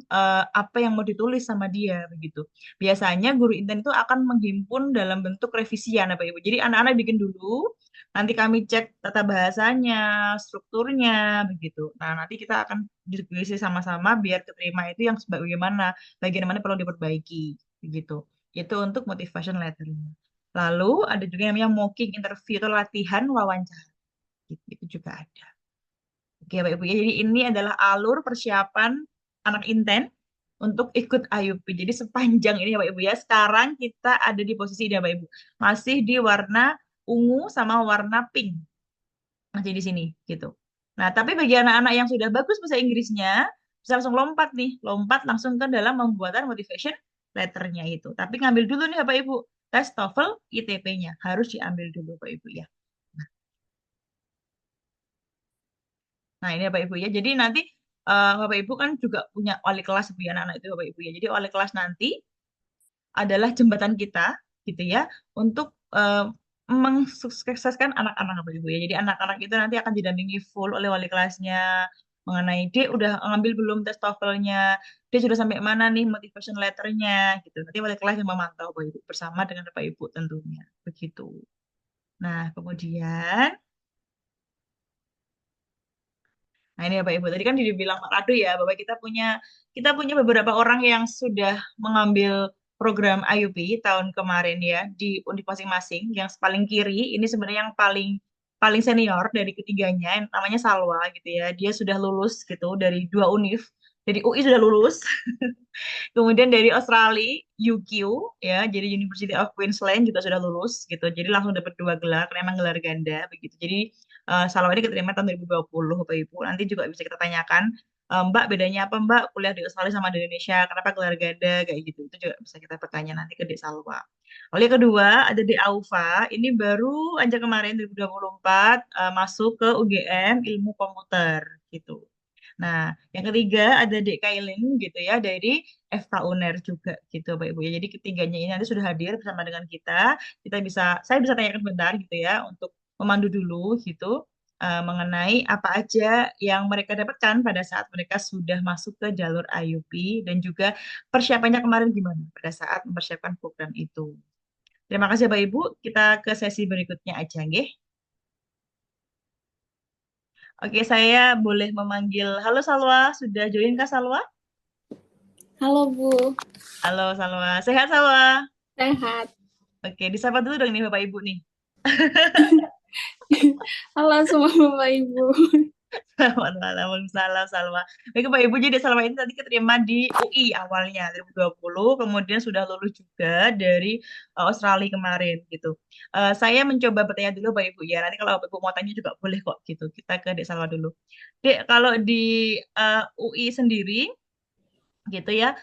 apa yang mau ditulis sama dia begitu. Biasanya guru Inten itu akan menghimpun dalam bentuk revisian Bapak Ibu. Jadi anak-anak bikin dulu, nanti kami cek tata bahasanya, strukturnya begitu. Nah, nanti kita akan diskusi sama-sama biar keterima itu yang bagaimana, bagian mana perlu diperbaiki begitu. Itu untuk motivation letternya. Lalu ada juga yang namanya mocking interview atau latihan wawancara. Gitu, itu juga ada. Oke, Bapak Ibu ya. Jadi ini adalah alur persiapan anak Inten untuk ikut IUP. Jadi sepanjang ini ya Bapak Ibu ya. Sekarang kita ada di posisi ini ya Bapak Ibu. Masih di warna ungu sama warna pink. Masih di sini gitu. Nah, tapi bagi anak-anak yang sudah bagus bahasa Inggrisnya, bisa langsung lompat nih, lompat langsung ke dalam pembuatan motivation letternya itu. Tapi ngambil dulu nih Bapak Ibu, tes TOEFL ITP-nya harus diambil dulu Bapak Ibu ya. Nah, ini Bapak Ibu ya. Jadi nanti Bapak Ibu kan juga punya wali kelas bagi anak-anak itu Bapak Ibu ya. Jadi wali kelas nanti adalah jembatan kita gitu ya untuk mensukseskan anak-anak Bapak Ibu ya. Jadi anak-anak itu nanti akan didampingi full oleh wali kelasnya mengenai dia udah ngambil belum tes TOEFL-nya, dia sudah sampai mana nih motivation letter-nya gitu. Nanti wali kelas yang memantau Bapak Ibu bersama dengan Bapak Ibu tentunya. Begitu. Nah, kemudian nah ini ya Bapak Ibu, tadi kan dibilang Pak Radu ya bahwa kita punya beberapa orang yang sudah mengambil program IUP tahun kemarin ya di univ masing-masing. Yang paling kiri ini sebenarnya yang paling paling senior dari ketiganya, yang namanya Salwa gitu ya. Dia sudah lulus gitu dari dua univ. Dari UI sudah lulus. Kemudian dari Australia, UQ ya, jadi University of Queensland juga sudah lulus gitu. Jadi langsung dapat dua gelar, karena emang gelar ganda begitu. Jadi Salwa ini keterima tahun 2020, Bapak Ibu. Nanti juga bisa kita tanyakan, Mbak bedanya apa Mbak kuliah di Australia sama di Indonesia? Kenapa gelar ganda kayak gitu? Itu juga bisa kita bertanya nanti ke Dek Salwa. Lalu yang kedua ada Dek Aufa, ini baru aja kemarin 2024 masuk ke UGM Ilmu Komputer gitu. Nah, yang ketiga ada Dek Kailin gitu ya dari FK UNER juga gitu Bapak Ibu ya. Jadi ketiganya ini nanti sudah hadir bersama dengan kita. Saya bisa tanyakan bentar gitu ya untuk memandu dulu gitu mengenai apa aja yang mereka dapatkan pada saat mereka sudah masuk ke jalur IUP dan juga persiapannya kemarin gimana pada saat mempersiapkan program itu. Terima kasih Bapak Ibu. Kita ke sesi berikutnya aja nggih. Oke, saya boleh memanggil. Halo Salwa, sudah join Kak Salwa? Halo Bu, Halo Salwa, sehat Salwa? sehat. Oke, disapa dulu dong nih Bapak Ibu nih. Halo semua Bapak Ibu. Selamat malam, salam Salwa. Baik Bapak Ibu, jadi Salwa ini tadi keterima di UI awalnya 2020, kemudian sudah lulus juga dari Australia kemarin gitu. Saya mencoba bertanya dulu Bapak Ibu ya, nanti kalau Bapak Ibu mau tanya juga boleh kok gitu. Kita ke Dek Salwa dulu. Dek, kalau di UI sendiri gitu ya,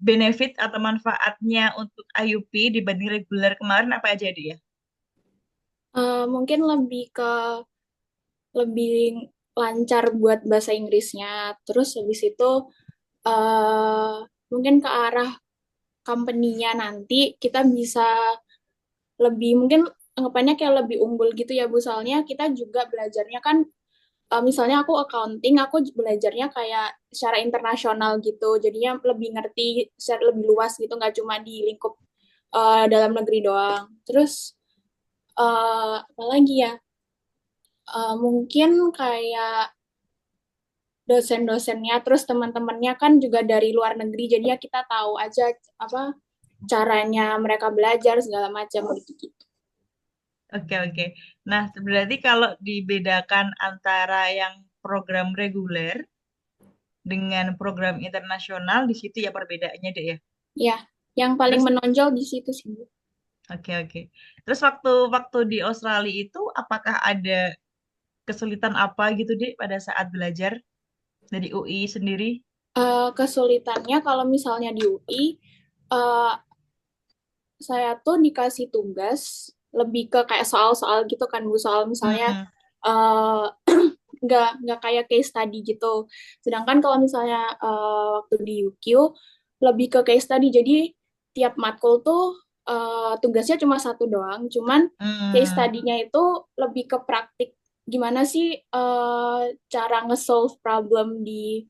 benefit atau manfaatnya untuk IUP dibanding reguler kemarin apa aja dia? Mungkin lebih lancar buat bahasa Inggrisnya. Terus habis itu eh, mungkin ke arah company-nya nanti kita bisa mungkin anggapannya kayak lebih unggul gitu ya Bu. Soalnya kita juga belajarnya kan misalnya aku accounting, aku belajarnya kayak secara internasional gitu. Jadinya lebih ngerti secara lebih luas gitu, nggak cuma di lingkup dalam negeri doang. Terus apa lagi ya? Mungkin kayak dosen-dosennya, terus teman-temannya kan juga dari luar negeri, jadinya kita tahu aja apa caranya mereka belajar segala macam gitu. Oke, oke. Nah, berarti kalau dibedakan antara yang program reguler dengan program internasional, di situ ya perbedaannya deh ya. Ya, yang paling Terus, menonjol di situ sih Bu. oke, oke. Terus waktu di Australia itu, apakah ada kesulitan apa gitu deh pada saat belajar dari UI sendiri? Kesulitannya kalau misalnya di UI, eh, saya tuh dikasih tugas lebih ke kayak soal-soal gitu kan Bu, soal misalnya Hmm, eh, nggak kayak case study gitu. Sedangkan kalau misalnya waktu di UQ lebih ke case study, jadi tiap matkul tuh tugasnya cuma satu doang, cuman case hmm, study-nya itu lebih ke praktik gimana sih cara nge-solve problem di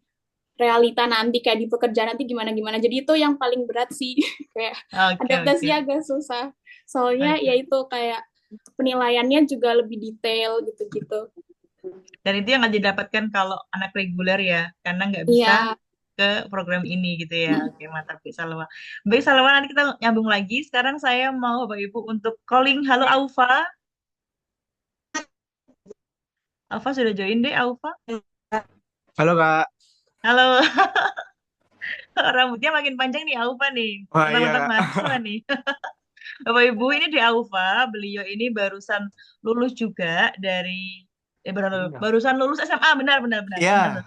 realita nanti kayak di pekerjaan nanti gimana-gimana. Jadi itu yang paling berat sih. Kayak oke, oke, adaptasinya agak susah. Soalnya ya oke. itu kayak penilaiannya juga lebih detail gitu-gitu. Dan itu yang nggak didapatkan kalau anak reguler ya, karena nggak bisa Iya. ke program ini gitu ya. Oke, mantap Baik Salwa. Baik Salwa, nanti kita nyambung lagi. Sekarang saya mau Bapak Ibu untuk calling. Halo Aufa. Aufa sudah join deh, Aufa. Halo Kak. Halo. Rambutnya makin panjang nih Aufa nih. Wah iya Mantap-mantap Kak. mahasiswa nih. Bapak Ibu, ini di Aufa. Beliau ini barusan lulus juga dari barusan lulus SMA, benar benar benar Iya, benar.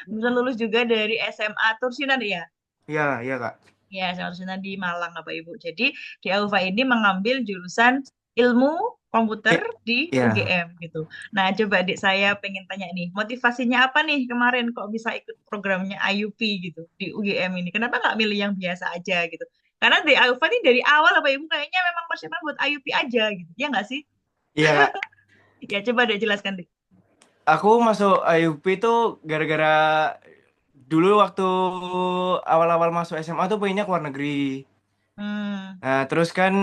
Barusan lulus juga dari SMA Tursinan ya. iya Kak. Ya, SMA Tursinan di Malang Bapak Ibu. Jadi di AUFA ini mengambil jurusan ilmu komputer Eh, di iya. UGM gitu. Nah, coba Dek saya pengen tanya nih, motivasinya apa nih kemarin kok bisa ikut programnya IUP gitu di UGM ini? Kenapa nggak milih yang biasa aja gitu? Karena di AUFA ini dari awal Bapak Ibu kayaknya memang persiapan buat IUP aja gitu. Ya nggak sih? Iya Kak. Ya, coba Dek jelaskan Dek. Aku masuk IUP itu gara-gara dulu waktu awal-awal masuk SMA tuh pengennya ke luar negeri. Hmm, Nah, terus kan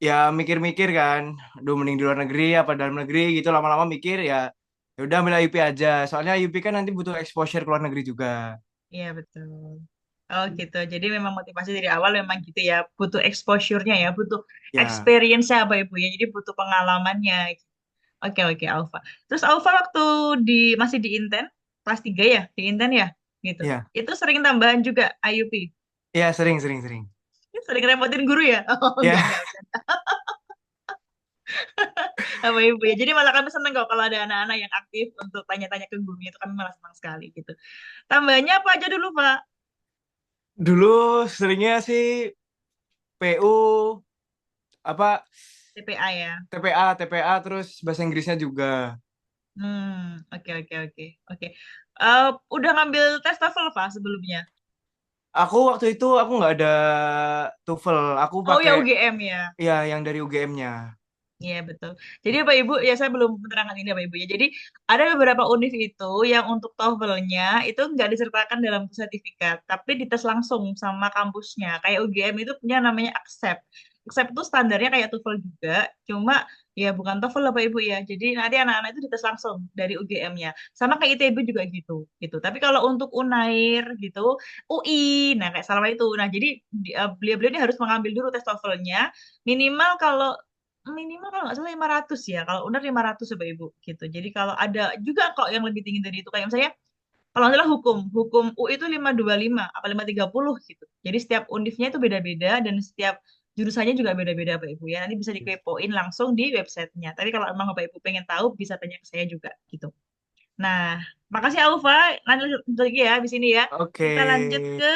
ya mikir-mikir kan, aduh mending di luar negeri apa dalam negeri gitu, lama-lama mikir ya ya udah ambil IUP aja. Soalnya IUP kan nanti butuh exposure ke luar negeri juga. iya betul. Oh gitu. Jadi memang motivasi dari awal memang gitu ya. Butuh exposure-nya ya, butuh Ya, experience-nya apa Ibu ya. Jadi butuh pengalamannya. Oke oke Alfa. Terus Alfa waktu di masih di Inten kelas 3 ya, di Inten ya, gitu. iya. Itu sering tambahan juga IUP. Iya, sering. Sering repotin guru ya? Oh Ya, enggak. Apa Ibu ya. Jadi malah kami seneng kok kalau ada anak-anak yang aktif untuk tanya-tanya ke gurunya itu kami malah senang sekali gitu. Tambahnya apa aja dulu, Pak? dulu seringnya sih PU apa TPA ya. TPA terus bahasa Inggrisnya juga. Oke oke oke oke. Udah ngambil tes TOEFL Pak sebelumnya? Aku waktu itu aku nggak ada TOEFL, aku Oh pakai ya UGM ya. ya yang dari UGM-nya. Iya betul. Jadi Bapak Ibu, ya saya belum menerangkan ini Bapak Ibu ya. Jadi ada beberapa univ itu yang untuk TOEFL-nya itu nggak disertakan dalam sertifikat, tapi dites langsung sama kampusnya. Kayak UGM itu punya namanya Accept. Accept itu standarnya kayak TOEFL juga, cuma ya bukan TOEFL Bapak Ibu ya. Jadi nanti anak-anak itu dites langsung dari UGM-nya. Sama kayak ITB juga gitu, gitu. Tapi kalau untuk Unair gitu, UI, nah kayak sama itu. Nah jadi beliau-beliau ini harus mengambil dulu tes TOEFL-nya minimal kalau nggak salah 500 ya. Kalau UNER 500 ya Bapak Ibu gitu. Jadi kalau ada juga kok yang lebih tinggi dari itu kayak misalnya kalau nggak salah hukum UI itu 525 apa 530 gitu. Jadi setiap univnya itu beda-beda dan setiap jurusannya juga beda-beda Bapak Ibu ya. Nanti bisa dikepoin langsung di websitenya. Tapi kalau emang Bapak Ibu pengen tahu bisa tanya ke saya juga gitu. Nah, makasih Aufa. Lanjut lagi ya di sini ya. Oke. Kita lanjut ke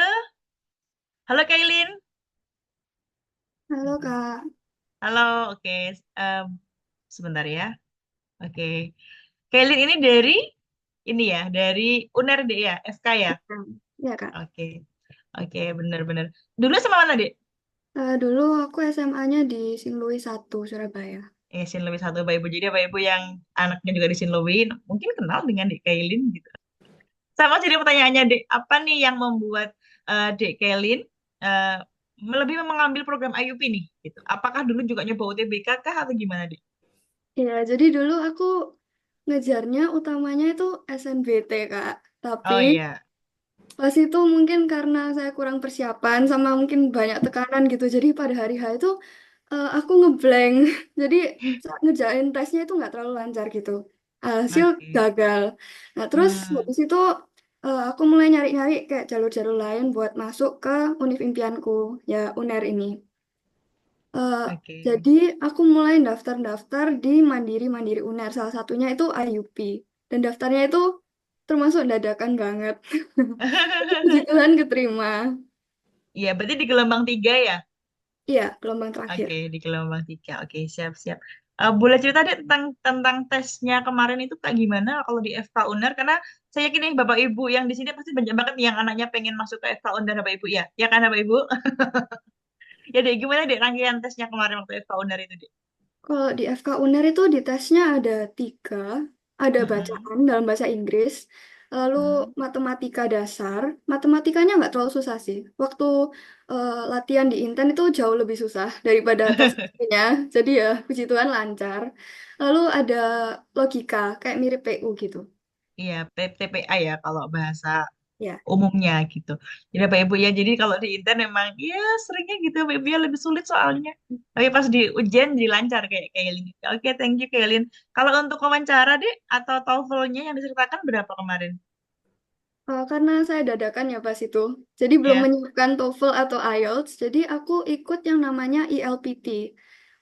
Halo Kailin. Halo Kak. Halo, oke. Em, Sebentar ya. Oke. Kailin ini dari ini ya, dari UNER deh ya, FK ya. Ya Kak. Oke. Oke, benar-benar. Dulu sama mana, Dek? Dulu aku SMA-nya di Sinlui 1, Surabaya. Sinlui satu Bapak Ibu. Jadi Bapak Ibu yang anaknya juga di Sinlui, mungkin kenal dengan Dek Kailin gitu. Sama jadi pertanyaannya, Dek, apa nih yang membuat Dek Kailin eh, lebih mengambil program IUP nih gitu. Apakah dulu juga nyoba UTBK kah atau gimana, Dek? Ya, jadi dulu aku ngejarnya utamanya itu SNBT Kak. Tapi Oh iya. pas itu mungkin karena saya kurang persiapan sama mungkin banyak tekanan gitu. Jadi pada hari H itu aku ngeblank. Jadi saat ngerjain tesnya itu nggak terlalu lancar gitu. Hasil Oke. gagal. Nah terus Hmm, habis itu aku mulai nyari-nyari kayak jalur-jalur lain buat masuk ke univ impianku, ya UNER ini. Eh, oke. jadi aku mulai daftar-daftar di Mandiri Mandiri UNER. Salah satunya itu IUP. Dan daftarnya itu termasuk dadakan banget. Puji Tuhan keterima. Iya, berarti di gelombang 3 ya? Iya, gelombang terakhir. Oke, di gelombang 3. Oke, siap-siap. Boleh cerita deh tentang tesnya kemarin itu kayak gimana kalau di FK Uner? Karena saya yakin nih Bapak Ibu yang di sini pasti banyak banget nih yang anaknya pengen masuk ke FK Uner Bapak Ibu ya. Ya kan Bapak Ibu? Ya deh, gimana deh rangkaian tesnya kemarin waktu FK Uner itu deh? Kalau di FK UNER itu di tesnya ada 3, ada Mm-mm. bacaan dalam bahasa Inggris, lalu Mm. matematika dasar. Matematikanya nggak terlalu susah sih. Waktu latihan di Inten itu jauh lebih susah daripada tesnya. Jadi ya puji Tuhan lancar. Lalu ada logika, kayak mirip PU gitu. Iya, TPA ya kalau bahasa Ya. umumnya gitu. Jadi Bapak Ibu ya, jadi kalau di intern memang ya seringnya gitu Bapak Ibu ya lebih sulit soalnya. Tapi pas di ujian jadi lancar kayak Kailin. Oke, thank you Kailin. Kalau untuk wawancara deh atau TOEFL-nya yang disertakan berapa kemarin? Karena saya dadakan ya pas itu. Jadi belum Ya. menyiapkan TOEFL atau IELTS, jadi aku ikut yang namanya ELPT.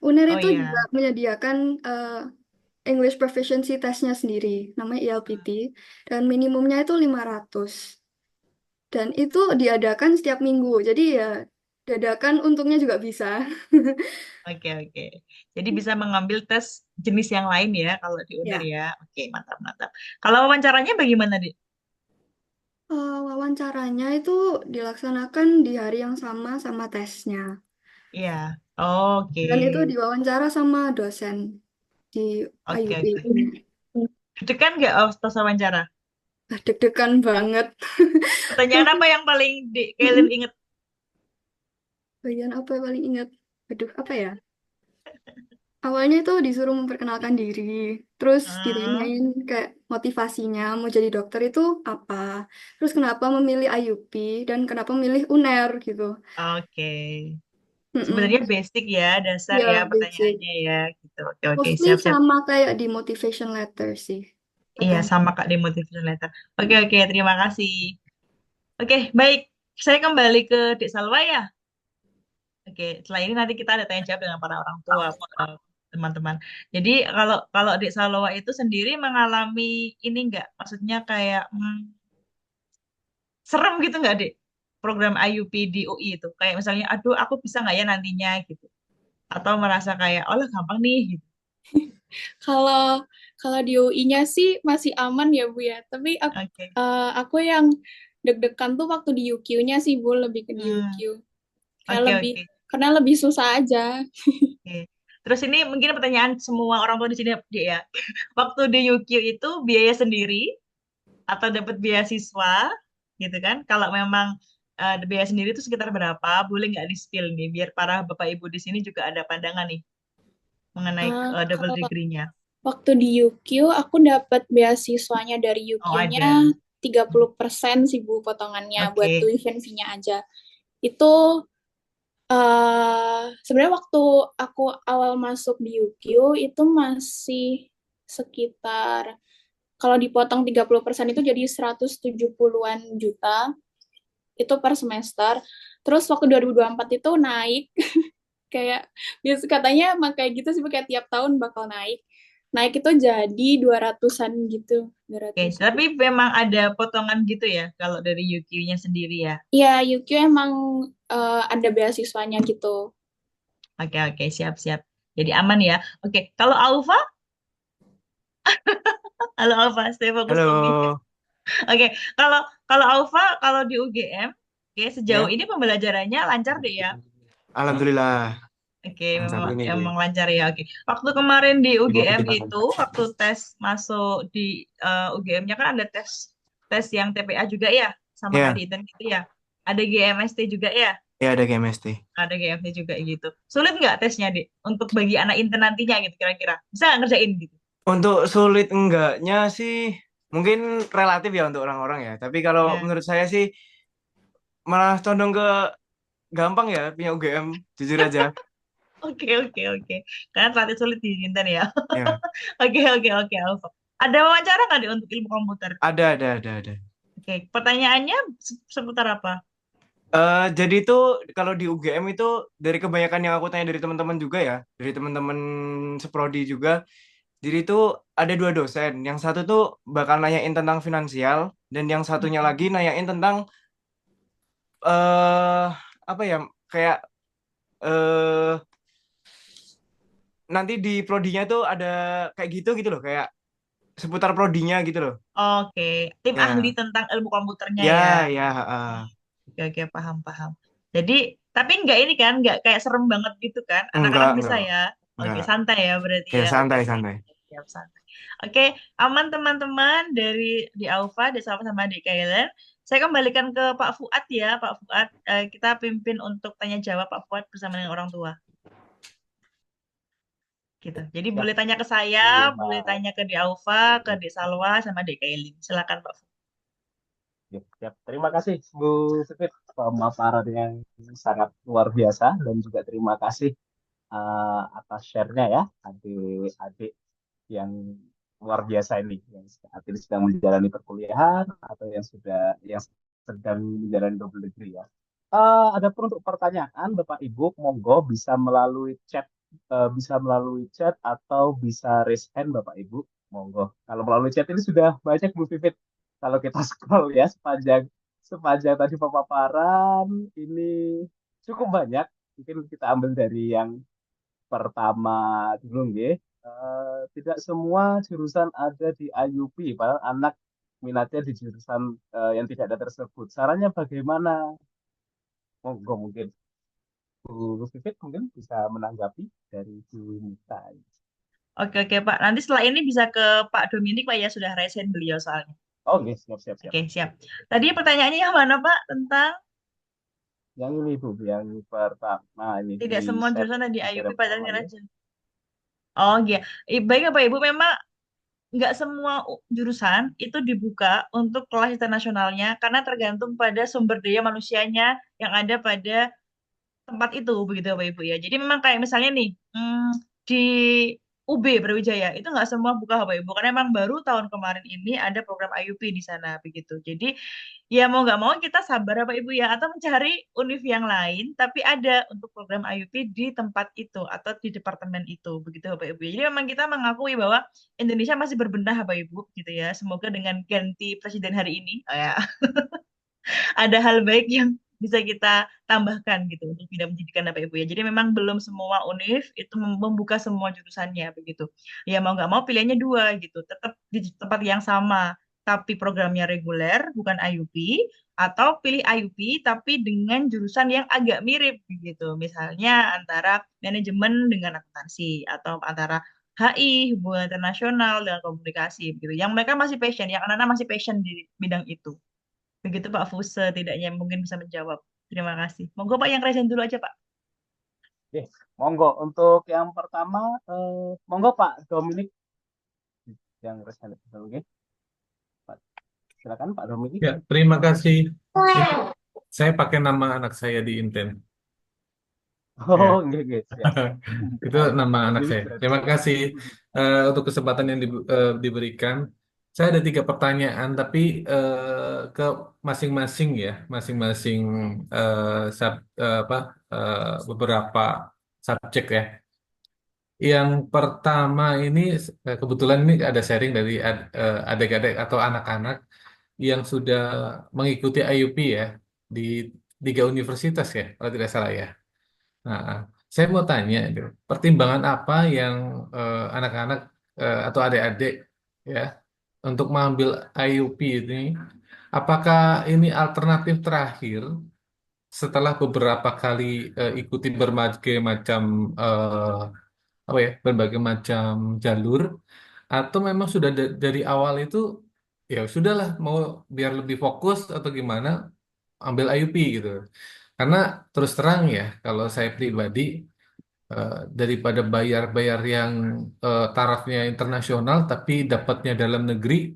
UNER Oh itu juga iya. menyediakan English Proficiency Testnya sendiri, namanya ELPT, dan minimumnya itu 500. Dan itu diadakan setiap minggu, jadi ya dadakan untungnya juga bisa. Oke, oke. Jadi bisa mengambil tes jenis yang lain ya kalau di UNER Ya, ya. Oke, mantap, mantap. Kalau wawancaranya bagaimana, Dik? wawancaranya itu dilaksanakan di hari yang sama sama tesnya. Iya. Oke. Dan itu diwawancara sama dosen di Oke, IUP. oke. Deg-degan nggak tes wawancara? Deg-degan banget. Pertanyaan apa yang paling Dik Kalian inget? Bagian apa yang paling ingat? Aduh, apa ya? Awalnya itu disuruh memperkenalkan diri, terus Hmm, ditanyain kayak motivasinya mau jadi dokter itu apa, terus kenapa memilih IUP dan kenapa memilih UNER gitu. oke. Sebenarnya Mm-mm. basic ya, dasar ya Ya, basic. pertanyaannya ya gitu. Oke, oke, Mostly siap-siap. sama kayak di motivation letter sih. Iya, Atau sama Kak di motivation letter. Oke, oke, terima kasih. Oke, baik. Saya kembali ke Dek Salwa ya. Oke, setelah ini nanti kita ada tanya jawab dengan para orang tua, eh, teman-teman. Jadi kalau kalau Dek Salwa itu sendiri mengalami ini enggak? Maksudnya kayak serem gitu nggak, Dek? Program IUP di UI itu. Kayak misalnya, aduh aku bisa nggak ya nantinya gitu. Atau merasa kayak, oh lah gampang nih gitu. Kalau kalau di UI-nya sih masih aman ya Bu ya. Tapi Oke. aku yang deg-degan tuh waktu di UQ-nya sih Bu, lebih ke di UQ. Hmm, Kayak oke, lebih oke. karena lebih susah aja. Oke. Terus ini mungkin pertanyaan semua orang tua di sini, Dek, ya. Waktu di UQ itu biaya sendiri atau dapat beasiswa gitu kan? Kalau memang biaya sendiri itu sekitar berapa? Boleh nggak di-spill nih biar para Bapak Ibu di sini juga ada pandangan nih mengenai double Kalau degree-nya. waktu di UQ aku dapat beasiswanya dari Oh, UQ-nya ada. 30% sih Bu potongannya buat Oke. tuition fee-nya aja. Itu sebenarnya waktu aku awal masuk di UQ itu masih sekitar kalau dipotong 30% itu jadi 170-an juta itu per semester. Terus waktu 2024 itu naik kayak biasa katanya emang kayak gitu sih kayak tiap tahun bakal naik. Naik itu jadi 200-an gitu, Oke, 200. tapi memang ada potongan gitu ya kalau dari UQ-nya sendiri ya. Iya, UQ emang ada beasiswanya gitu. Oke, oke, siap-siap. Jadi aman ya. Oke, kalau Alfa, halo Alfa, stay fokus ke me. Halo, Oke, kalau kalau Alfa, kalau di UGM, oke, sejauh ya. ini pembelajarannya lancar deh ya. Alhamdulillah. Oke, Lancar memang ini gue. emang lancar ya. Oke, waktu kemarin di UGM itu, waktu tes masuk di UGM-nya kan ada tes tes yang TPA juga ya, sama kayak di Ya, ITEN gitu ya. Ada GMST juga ya. ya ada KMST. Ada GMT juga gitu. Sulit nggak tesnya, Dik? Untuk bagi anak intern nantinya gitu kira-kira. Bisa nggak ngerjain gitu? Untuk sulit enggaknya sih mungkin relatif ya untuk orang-orang ya. Tapi kalau Ya. menurut saya sih malah condong ke gampang ya punya UGM, jujur aja. Oke, oke, oke. Karena terlatih sulit di intern ya. Ya, Oke, oke, oke, Alfa. Ada wawancara nggak, Dik, untuk ilmu komputer? ada. Oke, pertanyaannya seputar apa? Jadi itu kalau di UGM itu dari kebanyakan yang aku tanya dari teman-teman juga ya, dari teman-teman seprodi juga. Jadi itu ada dua dosen. Yang satu tuh bakal nanyain tentang finansial dan yang satunya Hmm. lagi nanyain tentang eh apa ya kayak eh nanti di prodinya tuh ada kayak gitu gitu loh, kayak seputar prodinya gitu loh. Oke, tim ahli Ya, tentang ilmu komputernya ya. ya. Oke, oke, paham, paham. Jadi, tapi nggak ini kan, nggak kayak serem banget gitu kan? Anak-anak bisa Enggak, ya. Oke, enggak. santai ya berarti Ya ya. Oke, santai oke, santai. siap santai. Oke, aman teman-teman dari di Alfa, di sama-sama di Kailen. Saya kembalikan ke Pak Fuad ya, Pak Fuad. Kita pimpin untuk tanya jawab Pak Fuad bersama dengan orang tua. Gitu. Jadi Ya, boleh tanya ke saya, boleh terima tanya ke di Alfa, ke di Salwa, sama di Kailin. Silakan Pak Fuad. Ya, terima kasih Bu Sufit pemaparan yang sangat luar biasa dan juga terima kasih atas share-nya ya adik-adik yang luar biasa ini yang saat ini sedang menjalani perkuliahan atau yang sedang menjalani double degree ya. Ada pun untuk pertanyaan Bapak Ibu monggo bisa melalui chat bisa melalui chat atau bisa raise hand Bapak Ibu. Monggo. Kalau melalui chat ini sudah banyak Bu Vivit. Kalau kita scroll ya sepanjang sepanjang tadi pemaparan ini cukup banyak. Mungkin kita ambil dari yang pertama dulu nggih. Tidak semua jurusan ada di IUP, padahal anak minatnya di jurusan yang tidak ada tersebut. Sarannya bagaimana? Monggo mungkin Bu Vivit mungkin bisa menanggapi dari Bu Nita. Oke, oke, Pak. Nanti setelah ini bisa ke Pak Dominik, Pak, ya. Sudah resen beliau soalnya. Oh, oke, siap, siap, siap. Oke, siap. Tadi pertanyaannya yang mana, Pak? Tentang Yang ini Bu, yang pertama ini di tidak semua set jurusan ada di di share IUP, yang padahal pertama ya. aja. Oh, iya. Baik, Bapak Ibu, memang nggak semua jurusan itu dibuka untuk kelas internasionalnya karena tergantung pada sumber daya manusianya yang ada pada tempat itu begitu Bapak Ibu ya. Jadi memang kayak misalnya nih di UB Brawijaya itu nggak semua buka Bapak Ibu karena memang baru tahun kemarin ini ada program IUP di sana begitu. Jadi ya mau nggak mau kita sabar Bapak Ibu ya atau mencari univ yang lain tapi ada untuk program IUP di tempat itu atau di departemen itu begitu Bapak Ibu. Jadi memang kita mengakui bahwa Indonesia masih berbenah Bapak Ibu gitu ya. Semoga dengan ganti presiden hari ini ya ada hal baik yang bisa kita tambahkan gitu untuk bidang pendidikan Bapak Ibu ya. Jadi memang belum semua univ itu membuka semua jurusannya begitu. Ya mau nggak mau pilihannya dua gitu. Tetap di tempat yang sama tapi programnya reguler bukan IUP atau pilih IUP tapi dengan jurusan yang agak mirip begitu. Misalnya antara manajemen dengan akuntansi atau antara HI, hubungan internasional dengan komunikasi gitu. Yang mereka masih passion, yang anak-anak masih passion di bidang itu. Begitu Pak Fuse, tidaknya mungkin bisa menjawab. Terima kasih. Monggo Pak yang resen dulu aja Pak. Oke, monggo untuk yang pertama, monggo Pak Dominik yang resmi dulu, oke? Pak, silakan Pak Dominik. Ya, terima kasih. Ini saya pakai nama anak saya di Inten. Oh, enggak, siap. Itu nama anak Dominik saya. berarti. Terima kasih untuk kesempatan yang diberikan. Saya ada 3 pertanyaan, tapi ke masing-masing ya, masing-masing beberapa subjek ya. Yang pertama ini kebetulan ini ada sharing dari adik-adik atau anak-anak yang sudah mengikuti IUP ya di 3 universitas ya, kalau tidak salah ya. Nah, saya mau tanya, itu, pertimbangan apa yang anak-anak atau adik-adik ya untuk mengambil IUP ini? Apakah ini alternatif terakhir setelah beberapa kali ikuti berbagai macam berbagai macam jalur, atau memang sudah dari awal itu ya sudahlah mau biar lebih fokus atau gimana ambil IUP gitu. Karena terus terang ya, kalau saya pribadi daripada bayar-bayar yang tarafnya internasional tapi dapatnya dalam negeri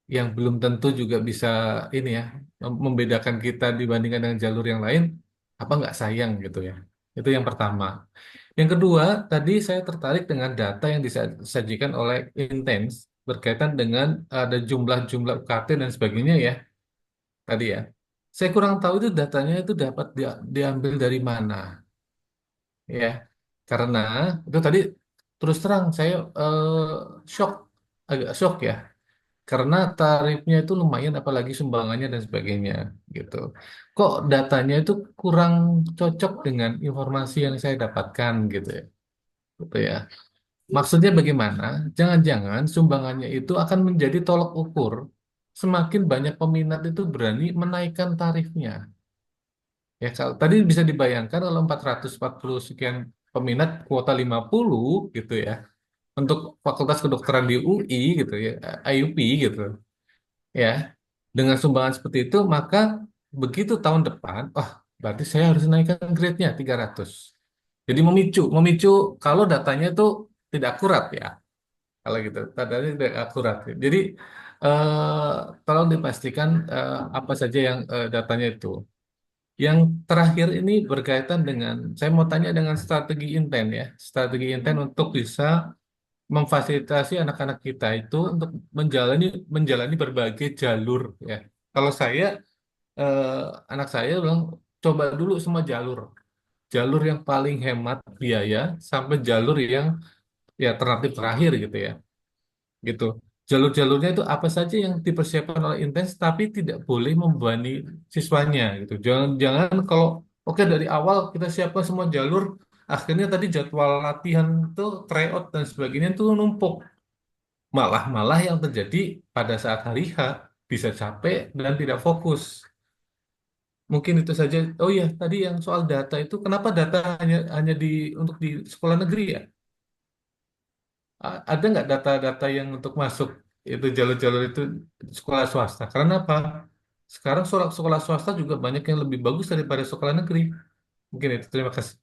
yang belum tentu juga bisa ini ya membedakan kita dibandingkan dengan jalur yang lain, apa nggak sayang gitu ya. Itu yang pertama. Yang kedua, tadi saya tertarik dengan data yang disajikan oleh Intens berkaitan dengan ada jumlah-jumlah UKT dan sebagainya ya tadi ya. Saya kurang tahu itu datanya itu dapat diambil dari mana ya. Karena itu tadi terus terang saya shock agak shock ya. Karena tarifnya itu lumayan apalagi sumbangannya dan sebagainya gitu. Kok datanya itu kurang cocok dengan informasi yang saya dapatkan gitu ya. Gitu ya. Maksudnya bagaimana? Jangan-jangan sumbangannya itu akan menjadi tolok ukur. Semakin banyak peminat itu berani menaikkan tarifnya. Ya, kalau tadi bisa dibayangkan kalau 440 sekian peminat kuota 50 gitu ya. Untuk Fakultas Kedokteran di UI gitu ya, IUP gitu. Ya, dengan sumbangan seperti itu maka begitu tahun depan, berarti saya harus naikkan grade-nya 300. Jadi memicu, memicu kalau datanya itu tidak akurat ya. Kalau gitu, tandanya tidak akurat. Jadi tolong dipastikan apa saja yang datanya itu. Yang terakhir ini berkaitan dengan, saya mau tanya dengan strategi Inten ya, strategi Inten untuk bisa memfasilitasi anak-anak kita itu untuk menjalani menjalani berbagai jalur ya. Kalau saya, eh, anak saya bilang coba dulu semua jalur. jalur yang paling hemat biaya sampai jalur yang ya alternatif terakhir gitu ya. Gitu. Jalur-jalurnya itu apa saja yang dipersiapkan oleh Intens tapi tidak boleh membebani siswanya gitu. Jangan kalau oke dari awal kita siapkan semua jalur, akhirnya tadi jadwal latihan itu tryout dan sebagainya itu numpuk. Malah yang terjadi pada saat hari H bisa capek dan tidak fokus. Mungkin itu saja. Oh iya, tadi yang soal data itu kenapa data hanya untuk di sekolah negeri ya? Ada nggak data-data yang untuk masuk itu jalur-jalur itu sekolah swasta? Karena apa? Sekarang sekolah swasta juga banyak yang lebih bagus daripada sekolah negeri. Mungkin itu. Terima kasih.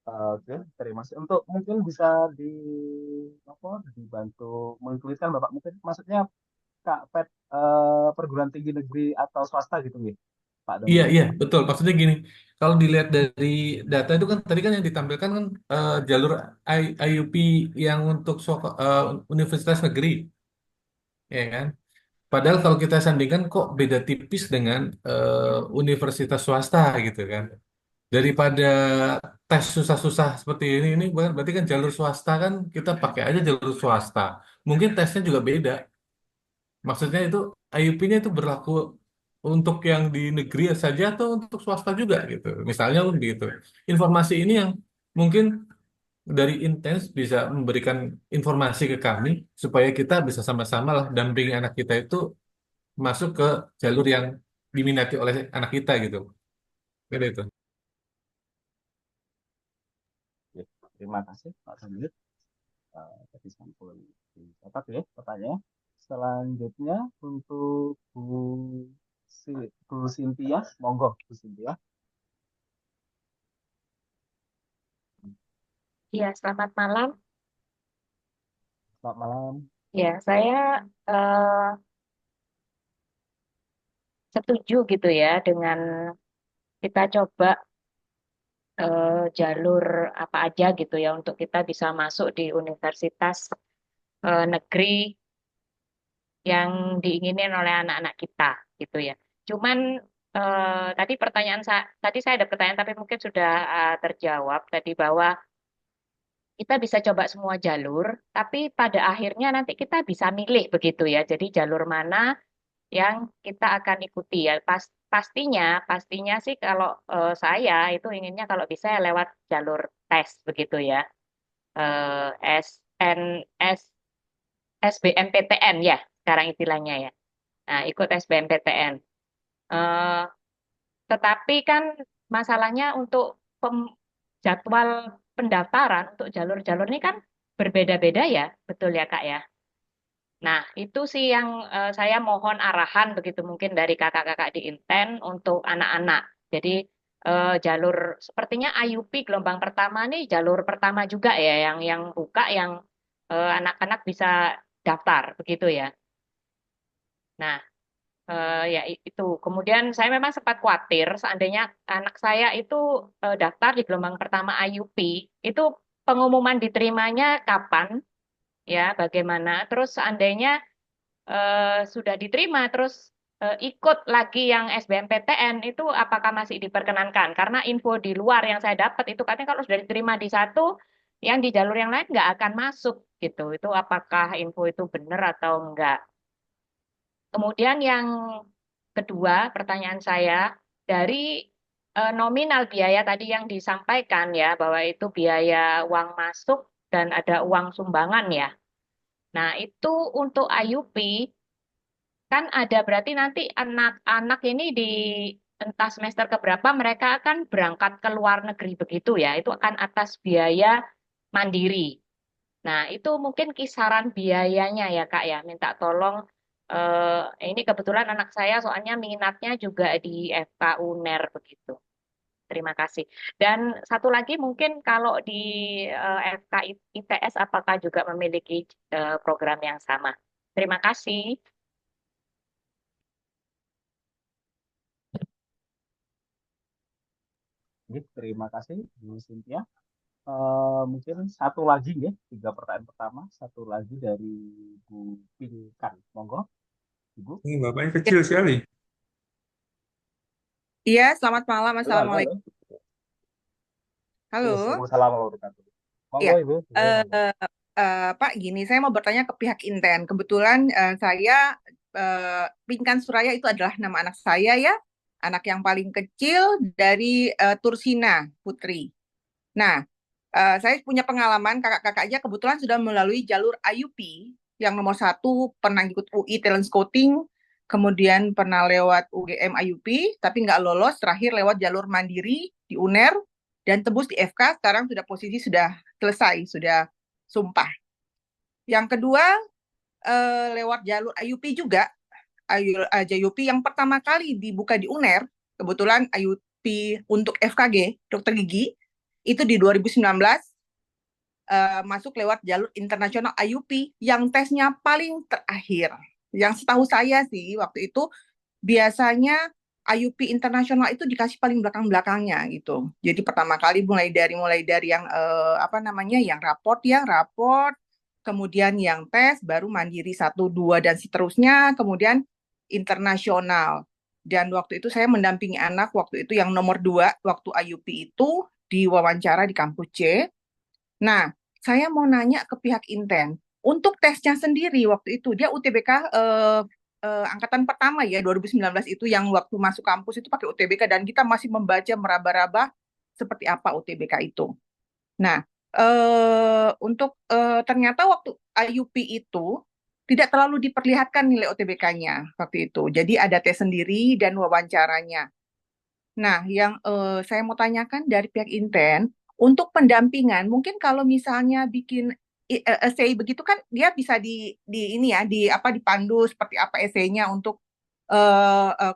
Oke, terima kasih. Untuk mungkin bisa di apa dibantu mengklirkan Bapak, mungkin maksudnya Kak Pet perguruan tinggi negeri atau swasta gitu nih, Pak Iya, Doni. iya, betul. Maksudnya gini, kalau dilihat dari data itu kan tadi kan yang ditampilkan kan jalur IUP yang untuk universitas negeri, ya kan? Padahal kalau kita sandingkan kok beda tipis dengan universitas swasta gitu kan. Daripada tes susah-susah seperti ini berarti kan jalur swasta kan kita pakai aja jalur swasta. Mungkin tesnya juga beda. Maksudnya itu IUP-nya itu berlaku untuk yang di negeri saja atau untuk swasta juga gitu. Misalnya begitu. Informasi ini yang mungkin dari Intens bisa memberikan informasi ke kami supaya kita bisa sama-sama lah dampingi anak kita itu masuk ke jalur yang diminati oleh anak kita gitu. Gitu itu. Oke, terima kasih Pak Doni. Tadi sampul dicatat ya pertanyaan. Selanjutnya untuk Bu Cynthia, monggo Bu Cynthia. Ya, selamat malam. Selamat malam. Ya, saya eh, setuju gitu ya dengan kita coba jalur apa aja gitu ya untuk kita bisa masuk di universitas negeri yang diinginin oleh anak-anak kita gitu ya. Cuman tadi saya ada pertanyaan tapi mungkin sudah terjawab tadi bahwa kita bisa coba semua jalur, tapi pada akhirnya nanti kita bisa milih begitu ya. Jadi jalur mana yang kita akan ikuti ya. Pastinya sih kalau saya itu inginnya kalau bisa ya lewat jalur tes begitu ya. SNS SBMPTN ya sekarang istilahnya ya. Nah, ikut SBMPTN. Eh, tetapi kan masalahnya untuk jadwal pendaftaran untuk jalur-jalur ini kan berbeda-beda ya, betul ya Kak ya. Nah, itu sih yang saya mohon arahan begitu mungkin dari kakak-kakak di Inten untuk anak-anak. Jadi jalur sepertinya IUP gelombang pertama nih jalur pertama juga ya yang buka yang anak-anak bisa daftar begitu ya. Nah, ya itu. Kemudian saya memang sempat khawatir seandainya anak saya itu daftar di gelombang pertama IUP, itu pengumuman diterimanya kapan ya, bagaimana? Terus seandainya sudah diterima terus ikut lagi yang SBMPTN itu apakah masih diperkenankan? Karena info di luar yang saya dapat itu katanya kalau sudah diterima di satu, yang di jalur yang lain nggak akan masuk gitu. Itu apakah info itu benar atau enggak? Kemudian yang kedua, pertanyaan saya dari nominal biaya tadi yang disampaikan ya bahwa itu biaya uang masuk dan ada uang sumbangan ya. Nah, itu untuk IUP kan ada berarti nanti anak-anak ini di entah semester keberapa mereka akan berangkat ke luar negeri begitu ya. Itu akan atas biaya mandiri. Nah, itu mungkin kisaran biayanya ya Kak ya. Minta tolong ini kebetulan anak saya soalnya minatnya juga di FK UNER begitu. Terima kasih. Dan satu lagi mungkin kalau di FK ITS apakah juga memiliki program yang sama? Terima kasih. Oke, terima kasih Bu Cynthia. Mungkin satu lagi ya, tiga pertanyaan pertama, satu lagi dari Bu Pinkan. Monggo, Ibu. Ini bapaknya kecil sekali. Iya, selamat malam. Halo, halo, halo. Assalamualaikum. Halo. Yes, Waalaikumsalam warahmatullahi wabarakatuh. Iya. Monggo Ibu, boleh Eh, monggo. Pak, gini, saya mau bertanya ke pihak Inten. Kebetulan saya Pinkan Suraya itu adalah nama anak saya ya, anak yang paling kecil dari Tursina Putri. Nah, saya punya pengalaman kakak-kakaknya kebetulan sudah melalui jalur IUP yang nomor satu pernah ikut UI Talent Scouting, kemudian pernah lewat UGM IUP, tapi nggak lolos, terakhir lewat jalur mandiri di UNER, dan tembus di FK, sekarang sudah posisi sudah selesai, sudah sumpah. Yang kedua, lewat jalur IUP juga, IUP yang pertama kali dibuka di UNER, kebetulan IUP untuk FKG, dokter gigi, itu di 2019, masuk lewat jalur internasional IUP yang tesnya paling terakhir. Yang setahu saya sih waktu itu biasanya IUP internasional itu dikasih paling belakang-belakangnya gitu. Jadi pertama kali mulai dari yang apa namanya yang raport, kemudian yang tes, baru mandiri 1, 2 dan seterusnya, kemudian internasional. Dan waktu itu saya mendampingi anak waktu itu yang nomor 2 waktu IUP itu diwawancara di kampus C. Nah, saya mau nanya ke pihak Inten. Untuk tesnya sendiri waktu itu, dia UTBK angkatan pertama ya, 2019 itu yang waktu masuk kampus itu pakai UTBK dan kita masih membaca meraba-raba seperti apa UTBK itu. Nah, untuk ternyata waktu IUP itu tidak terlalu diperlihatkan nilai UTBK-nya waktu itu. Jadi ada tes sendiri dan wawancaranya. Nah, yang saya mau tanyakan dari pihak Inten, untuk pendampingan, mungkin kalau misalnya bikin essay begitu kan dia bisa di ini ya, di apa dipandu seperti apa essay-nya untuk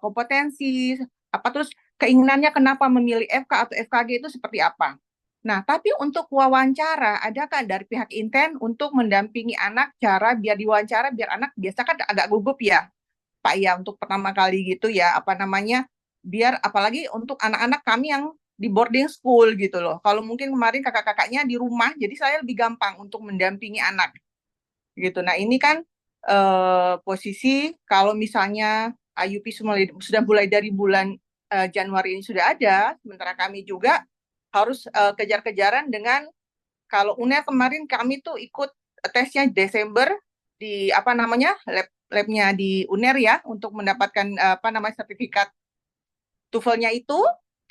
kompetensi, apa terus keinginannya kenapa memilih FK atau FKG itu seperti apa. Nah, tapi untuk wawancara, adakah dari pihak Inten untuk mendampingi anak cara biar diwawancara, biar anak biasa kan agak gugup ya, Pak ya, untuk pertama kali gitu ya, apa namanya, biar apalagi untuk anak-anak kami yang di boarding school gitu loh. Kalau mungkin kemarin kakak-kakaknya di rumah, jadi saya lebih gampang untuk mendampingi anak gitu. Nah ini kan posisi kalau misalnya IUP sudah mulai dari bulan Januari ini sudah ada, sementara kami juga harus kejar-kejaran dengan kalau UNER kemarin kami tuh ikut tesnya Desember di apa namanya labnya di UNER ya untuk mendapatkan apa namanya sertifikat TOEFL-nya itu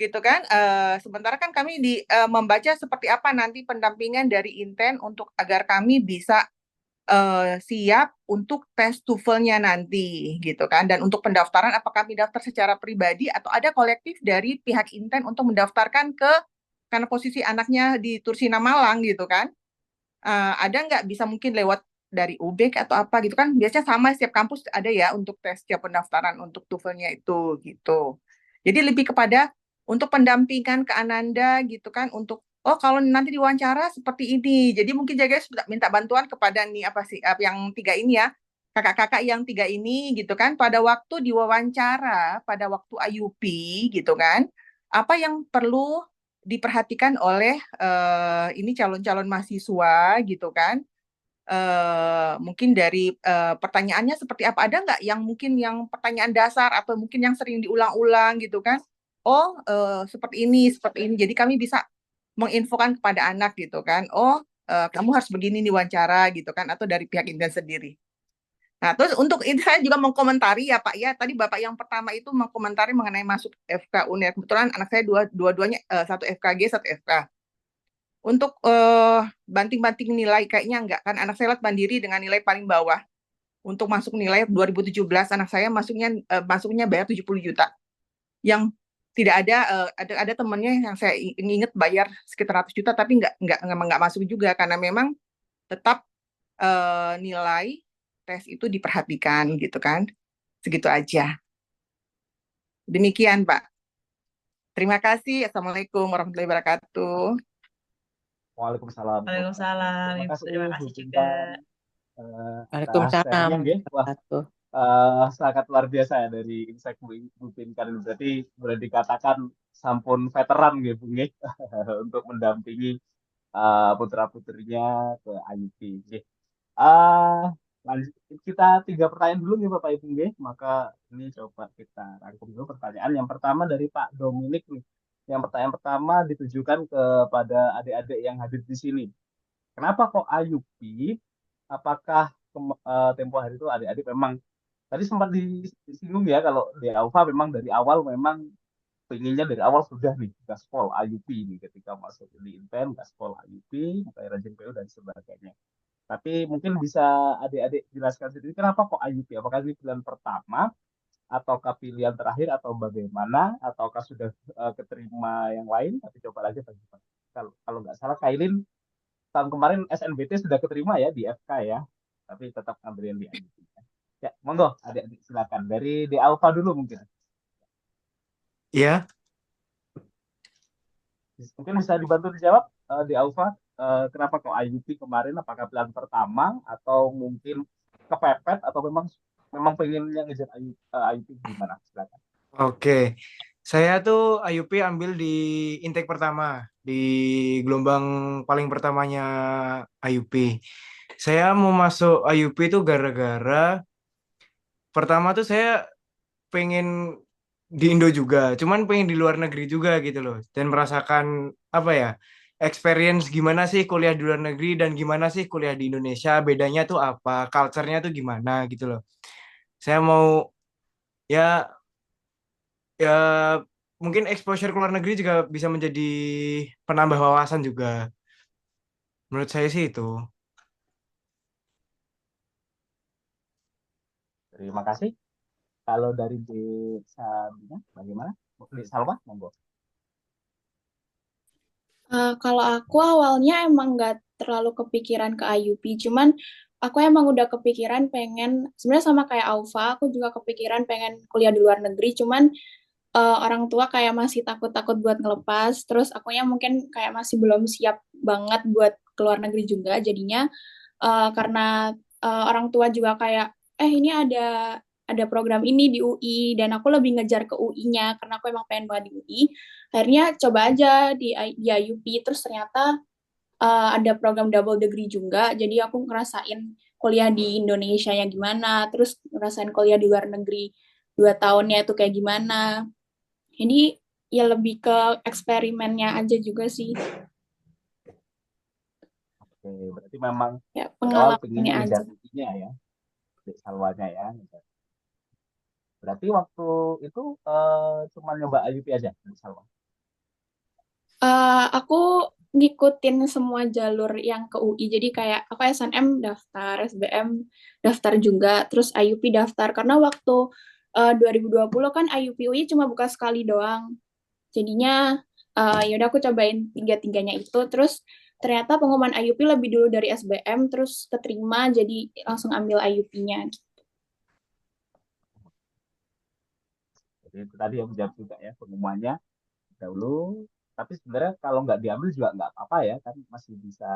gitu kan. Sementara kan kami membaca seperti apa nanti pendampingan dari Inten untuk agar kami bisa siap untuk tes TOEFL-nya nanti gitu kan. Dan untuk pendaftaran apakah kami daftar secara pribadi atau ada kolektif dari pihak Inten untuk mendaftarkan karena posisi anaknya di Tursina Malang gitu kan. Ada nggak bisa mungkin lewat dari UBEK atau apa gitu kan biasanya sama setiap kampus ada ya untuk tes setiap pendaftaran untuk TOEFL-nya itu gitu. Jadi lebih kepada untuk pendampingan ke Ananda gitu kan untuk oh kalau nanti diwawancara seperti ini. Jadi mungkin jaga minta bantuan kepada nih apa sih yang 3 ini ya. Kakak-kakak yang 3 ini gitu kan pada waktu diwawancara pada waktu IUP gitu kan. Apa yang perlu diperhatikan oleh ini calon-calon mahasiswa gitu kan. Mungkin dari pertanyaannya seperti apa ada nggak yang mungkin yang pertanyaan dasar atau mungkin yang sering diulang-ulang gitu kan. Oh, seperti ini, seperti ini. Jadi kami bisa menginfokan kepada anak gitu kan. Oh, kamu harus begini nih wawancara gitu kan atau dari pihak Indan sendiri. Nah, terus untuk ini saya juga mengkomentari ya Pak ya. Tadi Bapak yang pertama itu mengkomentari mengenai masuk FK UNER. Kebetulan anak saya dua-duanya satu FKG, satu FK. Untuk banting-banting nilai kayaknya enggak kan anak saya lihat mandiri dengan nilai paling bawah. Untuk masuk nilai 2017 anak saya masuknya bayar 70 juta. Yang tidak ada temannya yang saya ingat bayar sekitar 100 juta tapi enggak masuk juga karena memang tetap nilai tes itu diperhatikan gitu kan. Segitu aja. Demikian, Pak. Terima kasih. Assalamualaikum warahmatullahi wabarakatuh. Waalaikumsalam. Waalaikumsalam, Terima Ibu. kasih Terima Bu kasih juga. Pinkan atas Waalaikumsalam sharingnya nggih. Wah, wabarakatuh. sangat luar biasa ya dari insight Bu Pinkan. Berarti boleh dikatakan sampun veteran nggih Bu nggih untuk mendampingi putra-putrinya ke IUP nggih. Ah, lanjut kita 3 pertanyaan dulu nih Bapak Ibu nggih. Maka ini coba kita rangkum dulu pertanyaan. Yang pertama dari Pak Dominik nih. Yang pertanyaan pertama ditujukan kepada adik-adik yang hadir di sini. Kenapa kok IUP? Apakah tempo hari itu adik-adik memang tadi sempat disinggung ya kalau di Alfa memang dari awal memang pengennya dari awal sudah nih gaspol IUP ini ketika masuk di Inten gaspol IUP, mulai rajin PU dan sebagainya. Tapi mungkin bisa adik-adik jelaskan sendiri kenapa kok IUP? Apakah ini pilihan pertama ataukah pilihan terakhir atau bagaimana? Ataukah sudah keterima yang lain? Tapi coba aja bagaimana. Kalau nggak salah Kailin tahun kemarin SNBT sudah keterima ya di FK ya, tapi tetap ngambilin di IUP. Ya, monggo adik-adik silakan dari di Alfa dulu mungkin. Ya, Mungkin bisa dibantu dijawab di Alfa kenapa kok IUP kemarin? Apakah pilihan pertama atau mungkin kepepet atau memang pengennya ngejar IUP gimana? Silakan. oke. Saya tuh IUP ambil di intake pertama, di gelombang paling pertamanya IUP. Saya mau masuk IUP itu gara-gara pertama tuh saya pengen di Indo juga, cuman pengen di luar negeri juga gitu loh, dan merasakan apa ya, experience gimana sih kuliah di luar negeri dan gimana sih kuliah di Indonesia, bedanya tuh apa, culture-nya tuh gimana gitu loh. Saya mau ya ya mungkin exposure ke luar negeri juga bisa menjadi penambah wawasan juga. Menurut saya sih itu. Terima kasih. Kalau dari di Sabina bagaimana? Di Salwa, monggo. Kalau aku awalnya emang nggak terlalu kepikiran ke IUP, cuman aku emang udah kepikiran pengen, sebenarnya sama kayak Aufa, aku juga kepikiran pengen kuliah di luar negeri, cuman orang tua kayak masih takut-takut buat ngelepas, terus akunya mungkin kayak masih belum siap banget buat ke luar negeri juga, jadinya karena orang tua juga kayak, ini ada program ini di UI, dan aku lebih ngejar ke UI-nya, karena aku emang pengen banget di UI, akhirnya coba aja di IUP, terus ternyata ada program double degree juga, jadi aku ngerasain kuliah di Indonesia yang gimana, terus ngerasain kuliah di luar negeri 2 tahunnya itu kayak gimana. Jadi ya lebih ke eksperimennya aja juga sih, Oke, berarti memang ya dari awal pengalamannya pengennya aja. ngejar UI-nya ya, di Salwanya ya. Berarti waktu itu cuma nyoba IUP aja di Salwa. Aku ngikutin semua jalur yang ke UI, jadi kayak aku SNM daftar, SBM daftar juga, terus IUP daftar, karena waktu 2020 kan IUP UI cuma buka sekali doang, jadinya yaudah aku cobain tiga-tiganya itu, terus ternyata pengumuman IUP lebih dulu dari SBM, terus keterima, jadi langsung ambil IUP-nya. Jadi itu tadi yang menjawab juga ya pengumumannya dahulu. Tapi sebenarnya kalau nggak diambil juga nggak apa-apa ya, kan masih bisa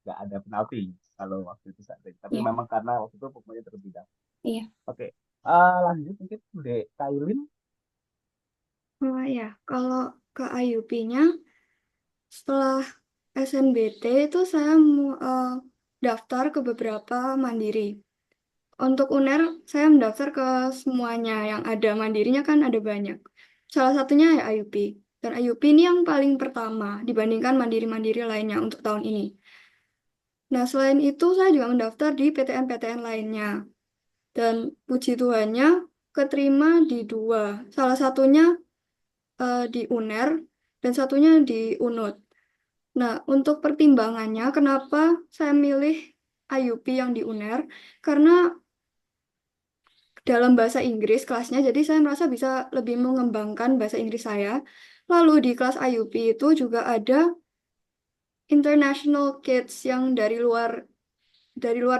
nggak ada penalti kalau waktu itu saat itu. Tapi Iya, memang karena waktu itu pokoknya terlebih dahulu. iya. Oke, lanjut mungkin Dek Kailin. Ya, kalau ke IUP-nya setelah SNBT itu saya daftar ke beberapa mandiri. Untuk UNER saya mendaftar ke semuanya yang ada, mandirinya kan ada banyak. Salah satunya ya IUP. Dan IUP ini yang paling pertama dibandingkan mandiri-mandiri lainnya untuk tahun ini. Nah, selain itu saya juga mendaftar di PTN-PTN lainnya. Dan puji Tuhannya keterima di 2. Salah satunya di UNER dan satunya di UNUD. Nah, untuk pertimbangannya kenapa saya milih IUP yang di UNER, karena dalam bahasa Inggris kelasnya, jadi saya merasa bisa lebih mengembangkan bahasa Inggris saya. Lalu di kelas IUP itu juga ada international kids yang dari luar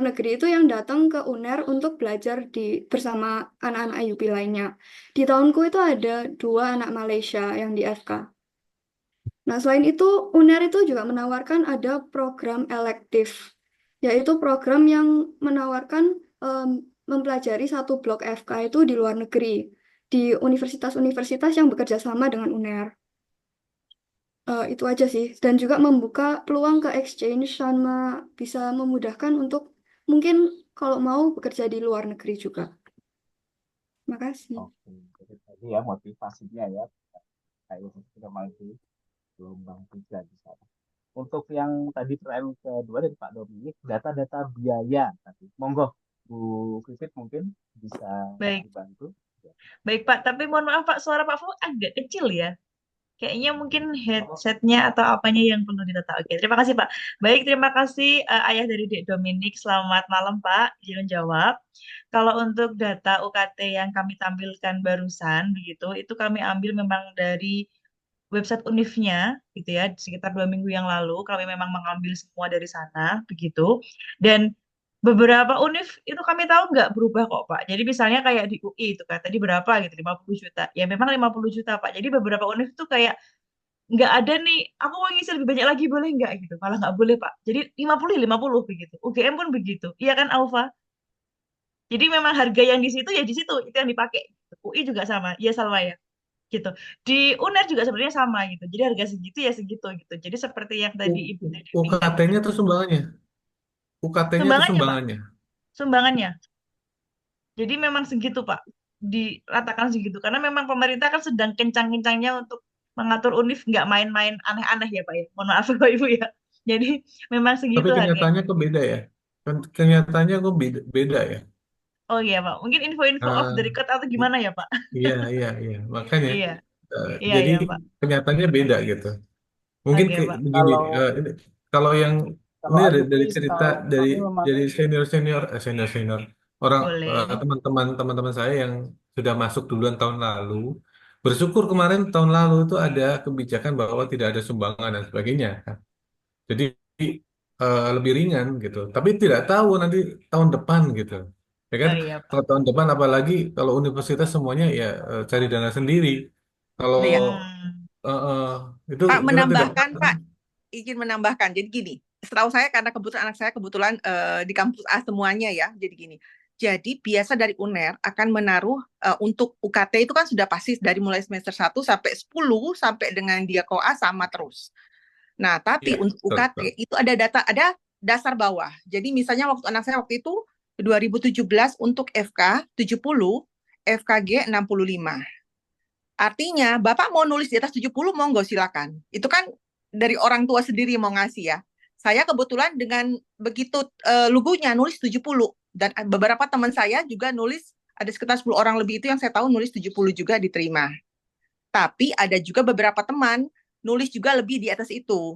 negeri itu yang datang ke UNER untuk belajar bersama anak-anak IUP lainnya. Di tahunku itu ada 2 anak Malaysia yang di FK. Nah, selain itu, UNER itu juga menawarkan ada program elektif, yaitu program yang menawarkan mempelajari satu blok FK itu di luar negeri, di universitas-universitas yang bekerja sama dengan UNER. Itu aja sih. Dan juga membuka peluang ke exchange sama bisa memudahkan untuk mungkin kalau mau bekerja di luar negeri juga. Makasih. Oke, jadi tadi ya motivasinya ya, kayak sudah mau di gelombang 3 di sana. Untuk yang tadi pertanyaan kedua dari Pak Dominik, data-data biaya tadi. Monggo, Bu Vivit mungkin bisa Baik, dibantu. Ya. baik Pak. Tapi mohon maaf Pak, suara Pak Fu agak kecil ya. Kayaknya mungkin Oh, headsetnya atau apanya yang perlu ditata. Oke, terima kasih Pak. Baik, terima kasih Ayah dari Dek Dominik. Selamat malam Pak, izin jawab. Kalau untuk data UKT yang kami tampilkan barusan, begitu, itu kami ambil memang dari website Univnya, gitu ya, sekitar 2 minggu yang lalu. Kami memang mengambil semua dari sana, begitu. Dan beberapa univ itu kami tahu nggak berubah kok Pak. Jadi misalnya kayak di UI itu kan tadi berapa gitu, 50 juta. Ya memang 50 juta Pak. Jadi beberapa univ itu kayak nggak ada nih, aku mau ngisi lebih banyak lagi boleh nggak gitu. Malah nggak boleh Pak. Jadi 50 begitu. UGM pun begitu. Iya kan Aufa? Jadi memang harga yang di situ ya di situ, itu yang dipakai. UI juga sama. Iya Salwa ya. Gitu. Di UNER juga sebenarnya sama gitu. Jadi harga segitu ya segitu gitu. Jadi seperti yang tadi Ibu tadi ingatkan. UKT-nya atau sumbangannya? UKT-nya atau Sumbangannya Pak. sumbangannya? Sumbangannya. Jadi memang segitu, Pak. Diratakan segitu. Karena memang pemerintah kan sedang kencang-kencangnya untuk mengatur univ nggak main-main aneh-aneh ya, Pak ya. Mohon maaf Bapak Ibu ya. Jadi memang Tapi segitu harganya. kenyataannya kok beda ya? Kenyataannya kok beda ya? Oh iya, Pak. Mungkin info-info off the Ah, record atau gimana ya, Pak? iya, iya, iya. Makanya, Iya, iya, jadi iya, Pak. kenyataannya beda gitu. Mungkin Oke, kayak Pak. begini, Kalau kalau yang kalau ini IUP dari cerita setahu dari kami memang senior senior orang Boleh. teman-teman saya yang sudah masuk duluan tahun lalu bersyukur kemarin tahun lalu itu ada kebijakan bahwa tidak ada sumbangan dan sebagainya kan. Jadi lebih ringan gitu. Tapi tidak tahu nanti tahun depan gitu. Ya kan? Oh iya, Pak. Kalau tahun depan apalagi kalau universitas semuanya ya cari dana sendiri. Kalau Iya. eh, eh, itu Pak kita tidak menambahkan, Pak, izin menambahkan. Jadi gini, setahu saya karena kebetulan anak saya kebetulan di kampus A semuanya ya. Jadi gini. Jadi biasa dari UNER akan menaruh untuk UKT itu kan sudah pasti dari mulai semester 1 sampai 10 sampai dengan dia koas sama terus. Nah, tapi ya, untuk betul, UKT betul. itu ada data, ada dasar bawah. Jadi misalnya waktu anak saya waktu itu 2017 untuk FK 70, FKG 65. Artinya, Bapak mau nulis di atas 70, monggo silakan. Itu kan dari orang tua sendiri mau ngasih ya. Saya kebetulan dengan begitu lugunya nulis 70. Dan beberapa teman saya juga nulis, ada sekitar 10 orang lebih itu yang saya tahu nulis 70 juga diterima. Tapi ada juga beberapa teman nulis juga lebih di atas itu.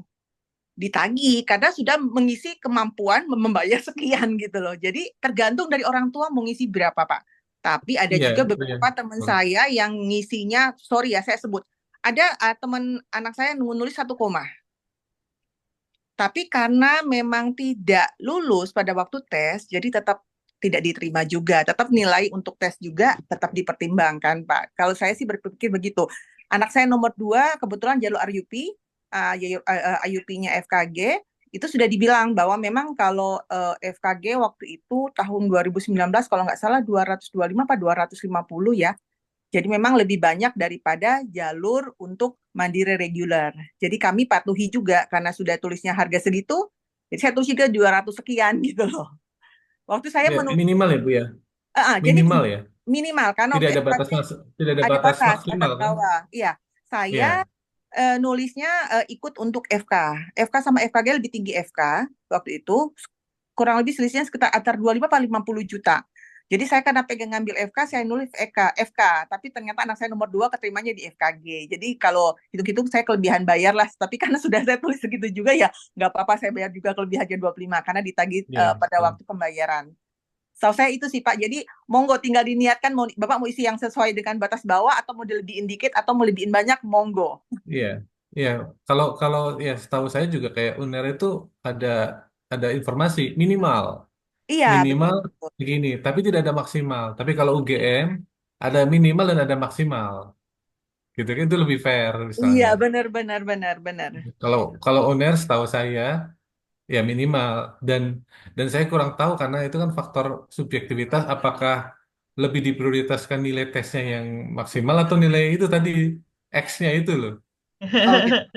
Ditagih, karena sudah mengisi kemampuan membayar sekian gitu loh. Jadi tergantung dari orang tua mau ngisi berapa, Pak. Tapi ada Iya, juga iya. beberapa teman saya yang ngisinya, sorry ya saya sebut, ada teman anak saya nulis 1 koma. Tapi karena memang tidak lulus pada waktu tes, jadi tetap tidak diterima juga. Tetap nilai untuk tes juga tetap dipertimbangkan, Pak. Kalau saya sih berpikir begitu. Anak saya nomor 2, kebetulan jalur RUP, IUP-nya FKG, itu sudah dibilang bahwa memang kalau FKG waktu itu tahun 2019 kalau nggak salah 225 apa 250 ya. Jadi memang lebih banyak daripada jalur untuk mandiri reguler. Jadi kami patuhi juga karena sudah tulisnya harga segitu, jadi saya tulis juga 200 sekian gitu loh. Waktu saya Ya, menulis, minimal ya Bu ya, jadi minimal ya. minimal karena Tidak waktu ada batas FKG tidak ada ada batas batas, maksimal batas kan? bawah. Iya, saya Iya. nulisnya ikut untuk FK. FK sama FKG lebih tinggi FK waktu itu. Kurang lebih selisihnya sekitar antara 25 atau 50 juta. Jadi saya karena pengen ngambil FK, saya nulis FK. Tapi ternyata anak saya nomor 2 keterimanya di FKG. Jadi kalau hitung-hitung saya kelebihan bayar lah. Tapi karena sudah saya tulis segitu juga ya, nggak apa-apa saya bayar juga kelebihannya 25. Karena ditagih Iya, pada betul. waktu pembayaran. So, saya itu sih Pak. Jadi monggo tinggal diniatkan, Bapak mau isi yang sesuai dengan batas bawah atau mau dilebihin dikit atau mau lebihin banyak, monggo. Iya, iya. Kalau kalau ya setahu saya juga kayak UNER itu ada informasi minimal, Iya, minimal betul. begini, tapi tidak ada maksimal. Tapi kalau UGM ada minimal dan ada maksimal, gitu kan itu lebih fair Iya, misalnya. benar. Kalau kalau UNER setahu saya ya minimal dan saya kurang tahu karena itu kan faktor subjektivitas apakah lebih diprioritaskan nilai tesnya yang maksimal atau nilai itu tadi X-nya itu loh. Oke.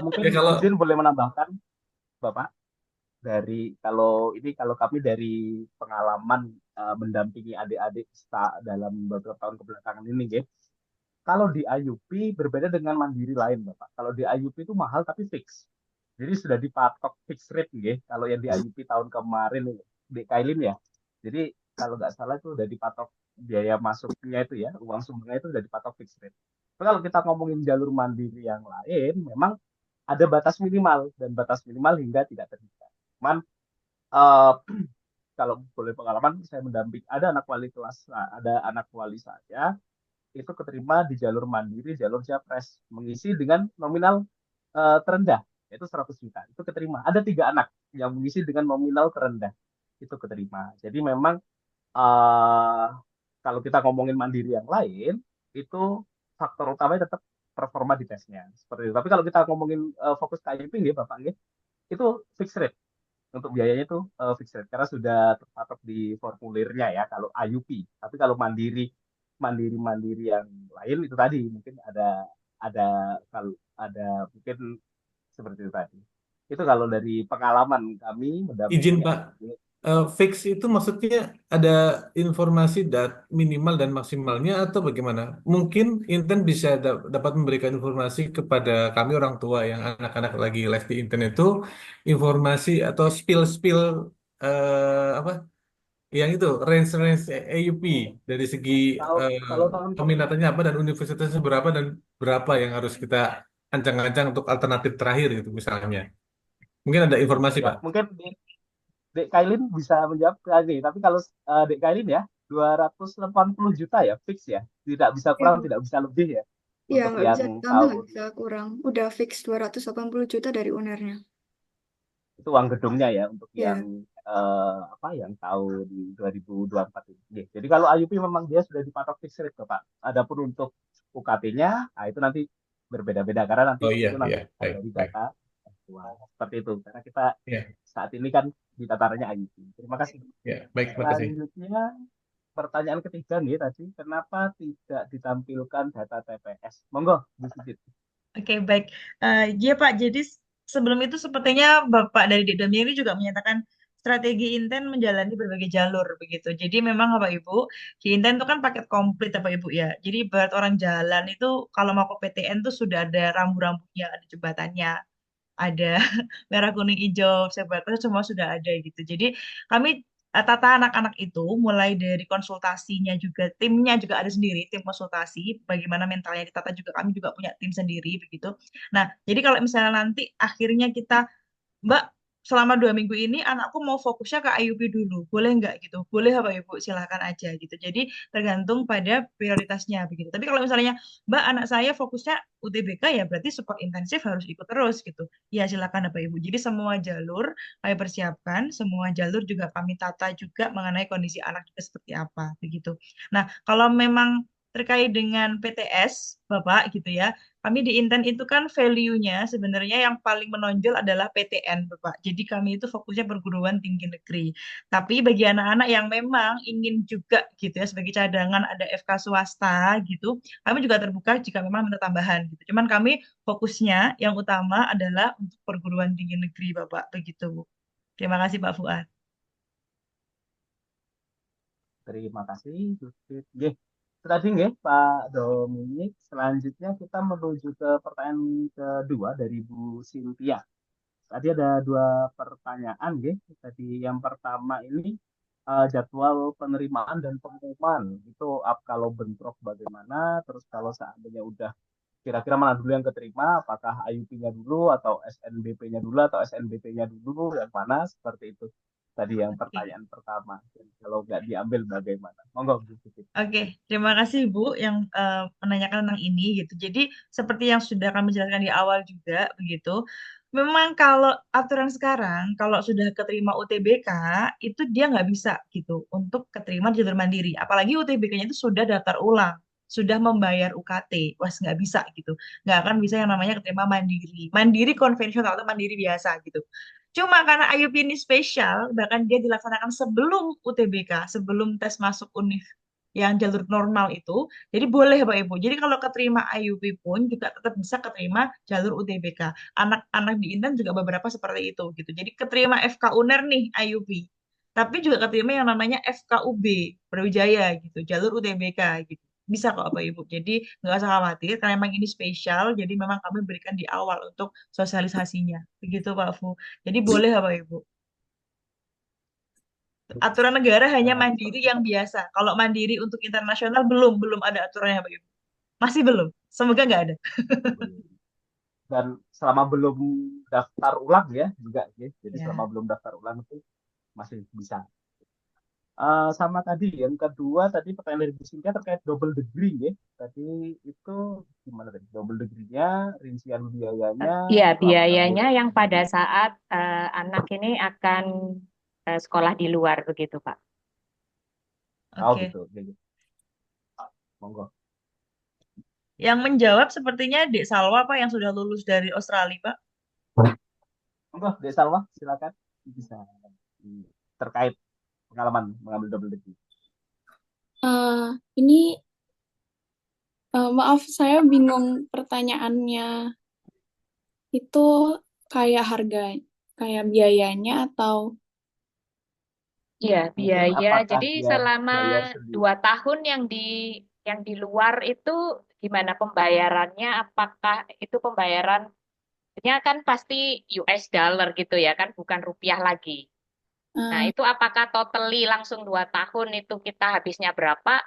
mungkin Ya kalau izin boleh menambahkan, Bapak. kalau kami dari pengalaman mendampingi adik-adik dalam beberapa tahun kebelakangan ini, nggih. Kalau di IUP berbeda dengan mandiri lain, Bapak. Kalau di IUP itu mahal tapi fix. Jadi sudah dipatok fix rate, nggih. Kalau yang di IUP tahun kemarin, di Kailin ya. Jadi kalau nggak salah itu udah dipatok biaya masuknya itu ya, uang sumbangnya itu udah dipatok fix rate. Tapi kalau kita ngomongin jalur mandiri yang lain, memang ada batas minimal dan batas minimal hingga tidak terhingga. Cuman eh, kalau boleh pengalaman, saya mendamping ada anak wali saya itu keterima di jalur mandiri, jalur Japres, mengisi dengan nominal terendah, yaitu 100 juta. Itu keterima. Ada 3 anak yang mengisi dengan nominal terendah, itu keterima. Jadi memang eh, kalau kita ngomongin mandiri yang lain, itu faktor utamanya tetap performa di tesnya. Seperti itu. Tapi kalau kita ngomongin fokus ke IUP, ya Bapak, nggih, itu fixed rate. Untuk biayanya itu fixed rate karena sudah terpatok di formulirnya ya kalau IUP. Tapi kalau mandiri yang lain itu tadi mungkin ada kalau ada mungkin seperti itu tadi. Itu kalau dari pengalaman kami Izin mendampingi Pak, adik-adik. fix itu maksudnya ada informasi minimal dan maksimalnya atau bagaimana? Mungkin Inten bisa dapat memberikan informasi kepada kami orang tua yang anak-anak lagi les di Inten itu informasi atau spill-spill apa? Yang itu range-range AUP dari segi Kalau eh, kalau tahun peminatannya apa dan universitasnya berapa dan berapa yang harus kita ancang-ancang untuk alternatif terakhir gitu misalnya. Mungkin ada informasi ya Pak. mungkin Dek Kailin bisa menjawab lagi. Tapi kalau Dek Kailin ya 280 juta ya fix ya. Tidak bisa kurang, Iya, tidak bisa lebih ya. iya Untuk nggak yang bisa ditambah, tahun nggak bisa kurang. Udah fix 280 juta dari UNER-nya. itu uang gedungnya ya untuk yang Ya, yang tahun 2024 ini. Oke, jadi kalau IUP memang dia sudah dipatok fixed rate Pak. Adapun untuk UKT-nya, nah itu nanti berbeda-beda karena nanti Oh iya, itu iya, nanti akan baik, dari baik. data aktual. Seperti itu. Karena kita Ya, saat ini kan di tatarannya IUP. Terima kasih. ya, baik, makasih. Selanjutnya pertanyaan ketiga nih tadi, kenapa tidak ditampilkan data TPS? Monggo, Bu Sidit. Oke, baik. Ya Pak, jadi sebelum itu sepertinya Bapak dari Dedamnya ini juga menyatakan strategi Inten menjalani berbagai jalur begitu. Jadi memang Bapak Ibu, di Inten itu kan paket komplit Bapak Ibu ya. Jadi buat orang jalan itu kalau mau ke PTN tuh sudah ada rambu-rambunya, ada jembatannya, ada merah kuning hijau sebatas semua sudah ada gitu. Jadi kami tata anak-anak itu mulai dari konsultasinya juga timnya juga ada sendiri tim konsultasi bagaimana mentalnya ditata juga kami juga punya tim sendiri begitu. Nah jadi kalau misalnya nanti akhirnya kita Mbak, selama 2 minggu ini anakku mau fokusnya ke IUP dulu, boleh nggak gitu? Boleh Bapak Ibu, silakan aja gitu. Jadi tergantung pada prioritasnya begitu. Tapi kalau misalnya Mbak anak saya fokusnya UTBK ya berarti support intensif harus ikut terus gitu. Ya silakan Bapak Ibu. Jadi semua jalur kami persiapkan, semua jalur juga kami tata juga mengenai kondisi anak juga seperti apa begitu. Nah kalau memang terkait dengan PTS Bapak gitu ya. Kami di Inten itu kan value-nya sebenarnya yang paling menonjol adalah PTN, Bapak. Jadi kami itu fokusnya perguruan tinggi negeri. Tapi bagi anak-anak yang memang ingin juga gitu ya sebagai cadangan ada FK swasta gitu, kami juga terbuka jika memang minta tambahan gitu. Cuman kami fokusnya yang utama adalah untuk perguruan tinggi negeri, Bapak. Begitu. Terima kasih Pak Fuad. Terima kasih, Bu Sidit. Nggih. Itu tadi nggih, Pak Dominik. Selanjutnya kita menuju ke pertanyaan kedua dari Bu Cynthia. Tadi ada 2 pertanyaan, nggih. Tadi yang pertama ini jadwal penerimaan dan pengumuman itu kalau bentrok bagaimana? Terus kalau seandainya udah kira-kira mana dulu yang keterima? Apakah IUP-nya dulu atau SNBP-nya dulu atau SNBP-nya dulu? Yang mana? Seperti itu. Tadi yang Oke. pertanyaan pertama. Dan kalau nggak diambil bagaimana? Monggo, Bu Siti. Oke, terima kasih Bu yang menanyakan tentang ini gitu. Jadi seperti yang sudah kami jelaskan di awal juga begitu. Memang kalau aturan sekarang kalau sudah keterima UTBK itu dia nggak bisa gitu untuk keterima di jalur mandiri. Apalagi UTBK-nya itu sudah daftar ulang, sudah membayar UKT, wah nggak bisa gitu. Nggak akan bisa yang namanya keterima mandiri, mandiri konvensional atau mandiri biasa gitu. Cuma karena IUP ini spesial, bahkan dia dilaksanakan sebelum UTBK, sebelum tes masuk UNIF yang jalur normal itu, jadi boleh Bapak Ibu. Jadi kalau keterima IUP pun juga tetap bisa keterima jalur UTBK. Anak-anak di Intan juga beberapa seperti itu gitu. Jadi keterima FK UNER nih IUP. Tapi juga keterima yang namanya FKUB Brawijaya gitu, jalur UTBK gitu. Bisa kok Bapak Ibu. Jadi nggak usah khawatir karena memang ini spesial. Jadi memang kami berikan di awal untuk sosialisasinya. Begitu Pak Fu. Jadi boleh Bapak Ibu. Aturan negara hanya mandiri yang biasa. Kalau mandiri untuk internasional belum ada aturannya Pak Ibu. Masih belum. Semoga nggak ada. Dan selama belum daftar ulang ya juga ya. Jadi Ya. selama belum daftar ulang itu masih bisa. Sama tadi yang kedua tadi pertanyaan dari Bu Cynthia terkait double degree ya. Tadi itu gimana tadi? Double degree-nya, rincian biayanya, Ya, itu apakah biayanya biaya? yang pada saat anak ini akan sekolah di luar begitu, Pak. Oh Oke. gitu. Oke, gitu. Monggo. Yang menjawab sepertinya Dek Salwa Pak yang sudah lulus dari Australia Pak. Monggo, Dek Salwa, silakan bisa terkait pengalaman mengambil double degree. Ini maaf saya bingung pertanyaannya itu kayak harga, kayak biayanya atau Iya, Mungkin biaya. apakah Jadi dia selama bayar sendiri? 2 tahun yang di luar itu gimana pembayarannya? Apakah itu pembayarannya kan pasti US dollar gitu ya kan, bukan rupiah lagi. Nah, eh, itu apakah totally langsung 2 tahun itu kita habisnya berapa?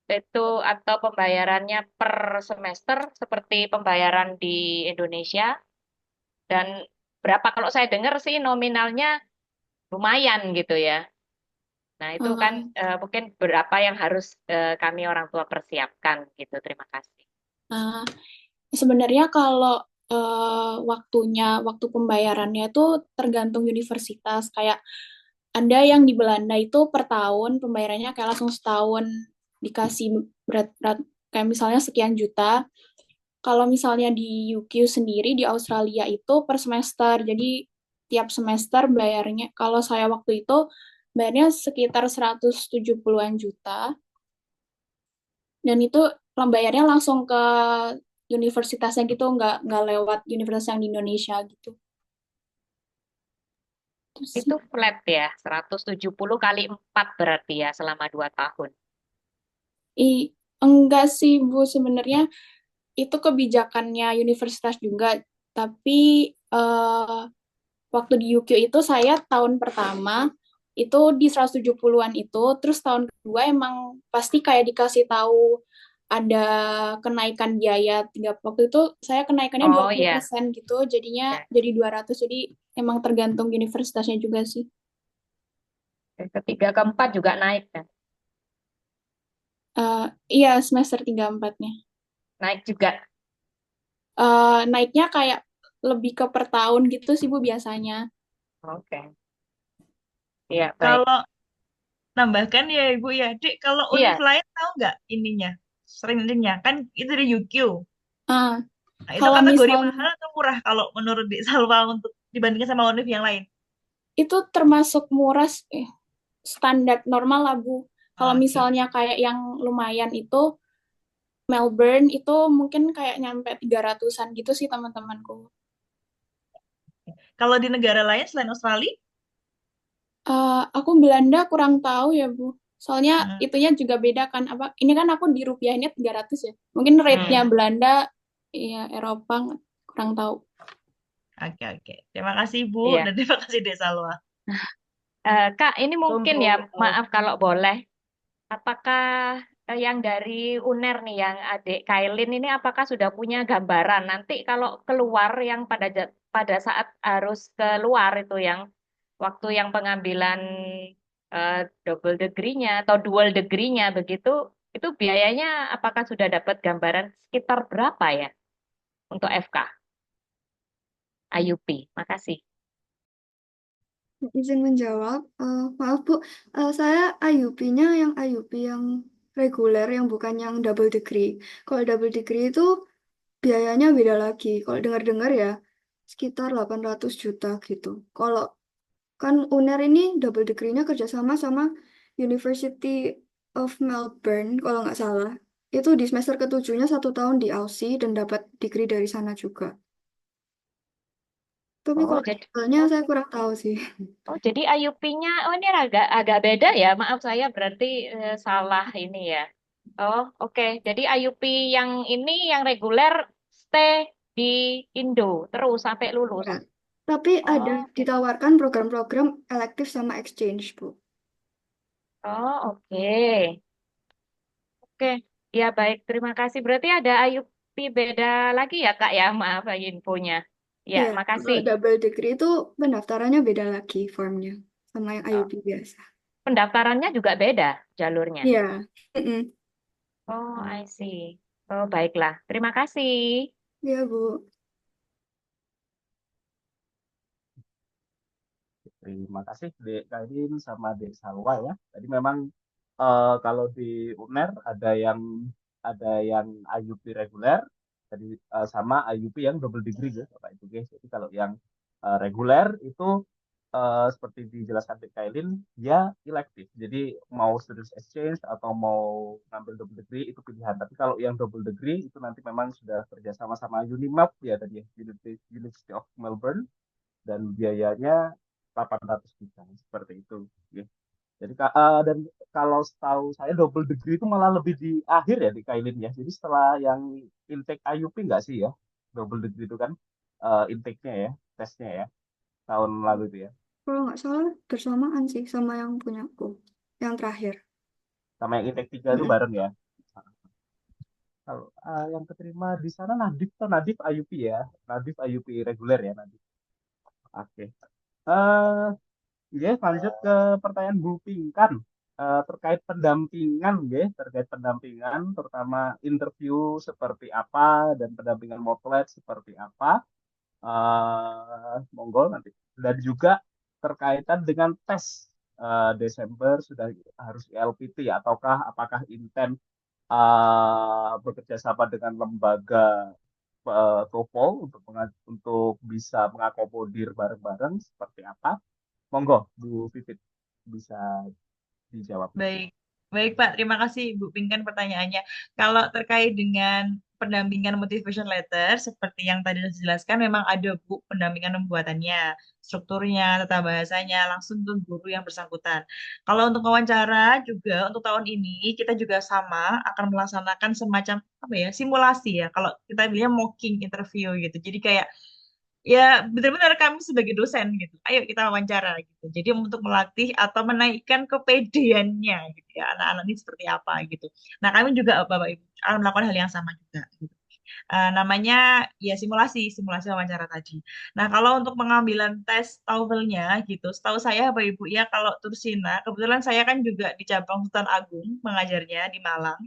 Itu atau pembayarannya per semester seperti pembayaran di Indonesia dan berapa? Kalau saya dengar sih nominalnya lumayan gitu ya. Nah, itu kan eh, mungkin berapa yang harus kami orang tua persiapkan gitu. Terima kasih. eh, sebenarnya kalau waktu pembayarannya itu tergantung universitas. Kayak ada yang di Belanda itu per tahun pembayarannya kayak langsung setahun dikasih berat-berat kayak misalnya sekian juta. Kalau misalnya di UK sendiri di Australia itu per semester. Jadi tiap semester bayarnya kalau saya waktu itu bayarnya sekitar 170-an juta dan itu bayarnya langsung ke universitasnya gitu nggak lewat universitas yang di Indonesia gitu. Terus sih. Itu flat ya, 170 kali 4 berarti ya selama 2 tahun. Enggak sih Bu, sebenarnya itu kebijakannya universitas juga, tapi waktu di UK itu saya tahun pertama itu di 170-an itu, terus tahun kedua emang pasti kayak dikasih tahu ada kenaikan biaya waktu itu saya kenaikannya Oh ya, 20% gitu, jadinya ya. jadi 200, jadi emang tergantung universitasnya juga sih. Ketiga keempat juga naik kan? Iya, semester 3-4-nya. Naik juga. Naiknya kayak lebih ke per tahun gitu sih Bu biasanya. Oke. Iya, baik. Kalau nambahkan ya Ibu ya, Dek, kalau univ Iya, lain tahu nggak ininya? Sering-seringnya kan itu dari UQ. Ah, Nah, itu kalau kategori misalnya mahal atau murah kalau menurut Dek Salwa untuk dibandingkan sama univ yang lain? itu termasuk murah, standar normal lah Bu. Kalau Oke. misalnya kayak yang lumayan itu Melbourne itu mungkin kayak nyampe 300-an gitu sih teman-temanku. Kalau di negara lain selain Australia? Aku Belanda kurang tahu ya Bu. Soalnya Hmm. itunya juga beda kan. Ini kan aku di rupiahnya 300 ya. Mungkin rate-nya Belanda ya Eropa kurang tahu. Oke, oke. Terima kasih Bu iya. dan terima kasih Dek Salwa. Kak, ini mungkin ya, Untuk maaf kalau boleh. Apakah yang dari UNER nih, yang adik Kailin ini apakah sudah punya gambaran nanti kalau keluar yang pada saat harus keluar itu yang waktu yang pengambilan double degree-nya atau dual degree-nya begitu, itu biayanya apakah sudah dapat gambaran sekitar berapa ya untuk FK, IUP? Makasih. Izin menjawab, maaf Bu, saya IUP-nya yang IUP yang reguler, yang bukan yang double degree. Kalau double degree itu biayanya beda lagi. Kalau dengar-dengar ya sekitar 800 juta gitu. Kalau kan UNER ini double degree-nya kerjasama sama University of Melbourne kalau nggak salah. Itu di semester ketujuhnya 1 tahun di Aussie dan dapat degree dari sana juga. Tapi Oh, kalau jadi detailnya saya kurang tahu sih. jadi IUP-nya ini agak agak beda ya. Maaf saya berarti salah ini ya. Oh, oke. Jadi IUP yang ini yang reguler stay di Indo terus sampai lulus. Ya. Tapi ada Oh, oke. ditawarkan program-program elektif sama exchange, Bu. Oh, oke. Oke. Ya, baik. Terima kasih. Berarti ada IUP beda lagi ya, Kak ya? Maaf ya infonya. Ya, Iya, makasih. kalau double degree itu pendaftarannya beda lagi formnya sama yang Oh, IUP biasa. pendaftarannya juga beda jalurnya. Iya. Mm-mm. Oh, I see. Oh, baiklah. Terima kasih. Iya, Bu. Terima kasih Dek Karin sama Dek Salwa ya. Tadi memang kalau di UNER ada yang IUP reguler, tadi sama IUP yang double degree ya Bapak Ibu guys. Jadi kalau yang reguler itu seperti dijelaskan Dek Kailin, dia elektif. Jadi mau student exchange atau mau ngambil double degree itu pilihan. Tapi kalau yang double degree itu nanti memang sudah kerjasama sama UNIMAP ya tadi ya, University of Melbourne, dan biayanya 800 juta seperti itu. Ya. Jadi dan kalau setahu saya double degree itu malah lebih di akhir ya di Kailin ya. Jadi setelah yang intake IUP enggak sih ya? Double degree itu kan intake-nya ya, tesnya ya, tahun lalu itu ya. Kalau nggak salah bersamaan sih sama yang punya aku. Yang terakhir. Sama yang intake 3 itu Mm-mm. bareng ya. Kalau yang keterima di sana Nadif atau Nadif IUP ya. Nadif IUP reguler ya Nadif. Oke. Eh ya, lanjut ke pertanyaan Bu Pinkan. Terkait pendampingan, ya, terkait pendampingan, terutama interview seperti apa dan pendampingan motlet seperti apa. Monggo nanti. Dan juga terkaitan dengan tes Desember sudah harus LPT ataukah apakah intent bekerja sama dengan lembaga TOEFL untuk bisa mengakomodir bareng-bareng seperti apa? Monggo, Bu Vivit bisa dijawab. Baik, baik Pak. Terima kasih Bu Pinkan pertanyaannya. Kalau terkait dengan pendampingan motivation letter, seperti yang tadi sudah dijelaskan, memang ada Bu pendampingan pembuatannya, strukturnya, tata bahasanya, langsung ke guru yang bersangkutan. Kalau untuk wawancara juga untuk tahun ini kita juga sama akan melaksanakan semacam apa ya simulasi ya. Kalau kita bilangnya mocking interview gitu. Jadi kayak ya benar-benar kami sebagai dosen gitu. Ayo kita wawancara gitu. Jadi untuk melatih atau menaikkan kepedeannya gitu ya. Anak-anak ini seperti apa gitu. Nah, kami juga Bapak Ibu akan melakukan hal yang sama juga gitu. Namanya ya simulasi wawancara tadi. Nah, kalau untuk pengambilan tes TOEFL-nya gitu, setahu saya Bapak Ibu ya kalau Tursina, kebetulan saya kan juga di cabang Sultan Agung mengajarnya di Malang.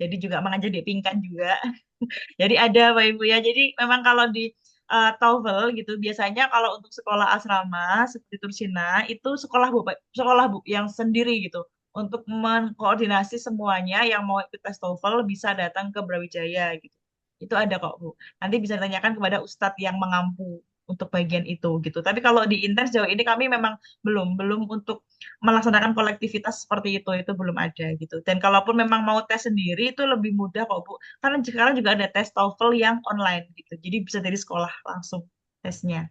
Jadi juga mengajar di Pingkan juga. Jadi ada Bapak Ibu ya. Jadi memang kalau di TOEFL gitu biasanya kalau untuk sekolah asrama seperti Tursina itu sekolah Bu yang sendiri gitu untuk mengkoordinasi semuanya yang mau ikut tes TOEFL bisa datang ke Brawijaya gitu. Itu ada kok Bu. Nanti bisa ditanyakan kepada Ustadz yang mengampu untuk bagian itu gitu. Tapi kalau di Inten sejauh ini kami memang belum untuk melaksanakan kolektivitas seperti itu belum ada gitu. Dan kalaupun memang mau tes sendiri itu lebih mudah kok Bu. Karena sekarang juga ada tes TOEFL yang online gitu. Jadi bisa dari sekolah langsung tesnya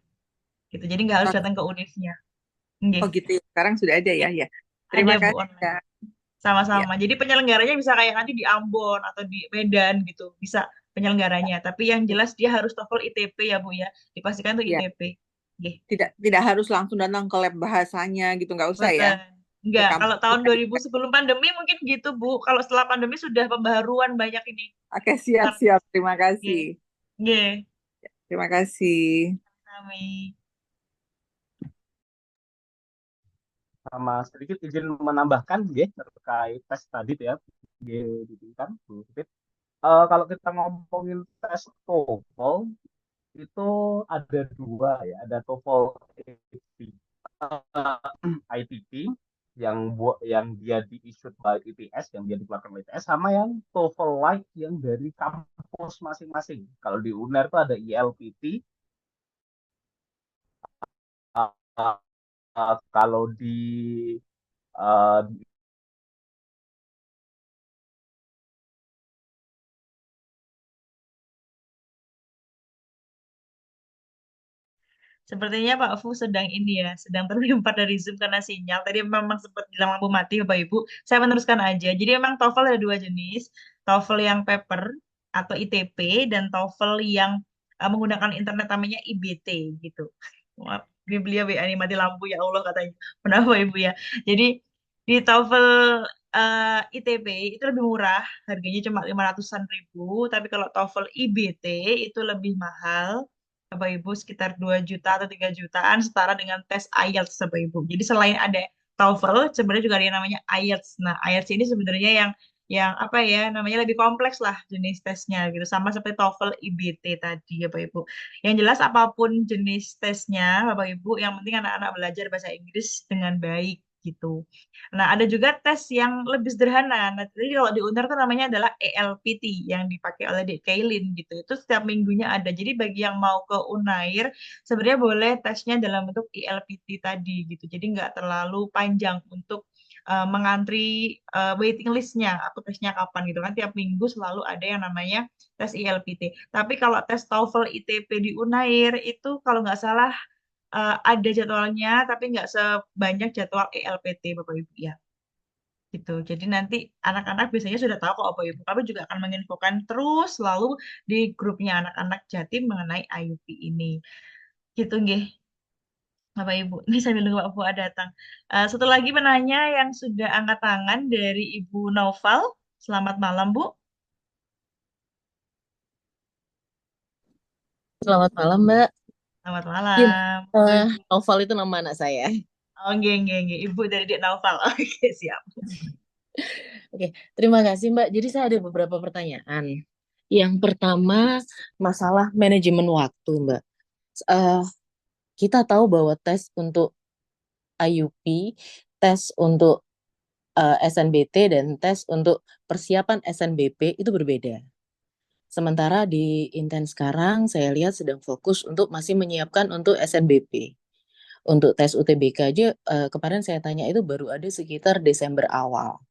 gitu. Jadi nggak harus Oh, datang ke univnya. oh Nggih. gitu ya. Sekarang sudah ada ya, ya. Ada Terima Bu kasih online. ya. Ya, Sama-sama. Jadi penyelenggaranya bisa kayak nanti di Ambon atau di Medan gitu. Bisa penyelenggaranya. Tapi yang jelas dia harus TOEFL ITP ya Bu ya. Dipastikan tuh ya. ITP. Nggih. Tidak harus langsung datang ke lab bahasanya gitu, nggak usah ya. Betul. Ke Enggak, kampus kalau tahun kita. 2000 sebelum pandemi mungkin gitu Bu. Kalau setelah pandemi sudah pembaharuan banyak ini. Oke, siap-siap. Terima kasih. Nggih. Nggih. Terima kasih. Kami. Sama sedikit izin menambahkan ya terkait tes tadi ya, kan Bu Vivit. Kalau kita ngomongin tes TOEFL itu ada dua ya, ada TOEFL ITP yang dia di-issued by ITS, yang dia dikeluarkan oleh ITS, sama yang TOEFL Lite yang dari kampus masing-masing. Kalau di UNER itu ada ILPT, kalau di Sepertinya Pak Fu sedang ini ya, sedang terlempar dari Zoom karena sinyal. Tadi memang sempat bilang lampu mati Bapak Ibu. Saya meneruskan aja. Jadi memang TOEFL ada dua jenis. TOEFL yang paper atau ITP dan TOEFL yang menggunakan internet namanya IBT gitu. Wah, ini beliau WA ini mati lampu ya Allah katanya. Benar Bapak Ibu ya. Jadi di TOEFL ITP itu lebih murah, harganya cuma 500-an ribu. Tapi kalau TOEFL IBT itu lebih mahal. Bapak Ibu sekitar 2 juta atau 3 jutaan setara dengan tes IELTS Bapak Ibu. Jadi selain ada TOEFL, sebenarnya juga ada yang namanya IELTS. Nah, IELTS ini sebenarnya yang apa ya, namanya lebih kompleks lah jenis tesnya gitu. Sama seperti TOEFL IBT tadi ya Bapak Ibu. Yang jelas apapun jenis tesnya Bapak Ibu, yang penting anak-anak belajar bahasa Inggris dengan baik gitu. Nah, ada juga tes yang lebih sederhana. Nah, jadi kalau di UNER itu namanya adalah ELPT yang dipakai oleh Dek Kailin gitu. Itu setiap minggunya ada. Jadi bagi yang mau ke UNAIR, sebenarnya boleh tesnya dalam bentuk ELPT tadi gitu. Jadi nggak terlalu panjang untuk mengantri waiting listnya. Aku tesnya kapan gitu kan. Tiap minggu selalu ada yang namanya tes ELPT. Tapi kalau tes TOEFL ITP di UNAIR itu kalau nggak salah ada jadwalnya, tapi nggak sebanyak jadwal ELPT, Bapak Ibu ya. Gitu. Jadi nanti anak-anak biasanya sudah tahu kok Bapak Ibu. Kami juga akan menginfokan terus selalu di grupnya anak-anak Jatim mengenai IUP ini. Gitu nggih, Bapak Ibu. Ini sambil nunggu Pak Fuad datang. Satu lagi penanya yang sudah angkat tangan dari Ibu Naufal. Selamat malam, Bu. Selamat malam, Mbak. Selamat Iya, malam. Noval itu nama anak saya. Oh, nggih, nggih, nggih. Ibu dari Dek Naufal. Oke, siap. Oke, terima kasih, Mbak. Jadi saya ada beberapa pertanyaan. Yang pertama, masalah manajemen waktu, Mbak. Eh, kita tahu bahwa tes untuk IUP, tes untuk SNBT, dan tes untuk persiapan SNBP itu berbeda. Sementara di Inten sekarang, saya lihat sedang fokus untuk masih menyiapkan untuk SNBP. Untuk tes UTBK aja, kemarin saya tanya itu baru ada sekitar Desember awal.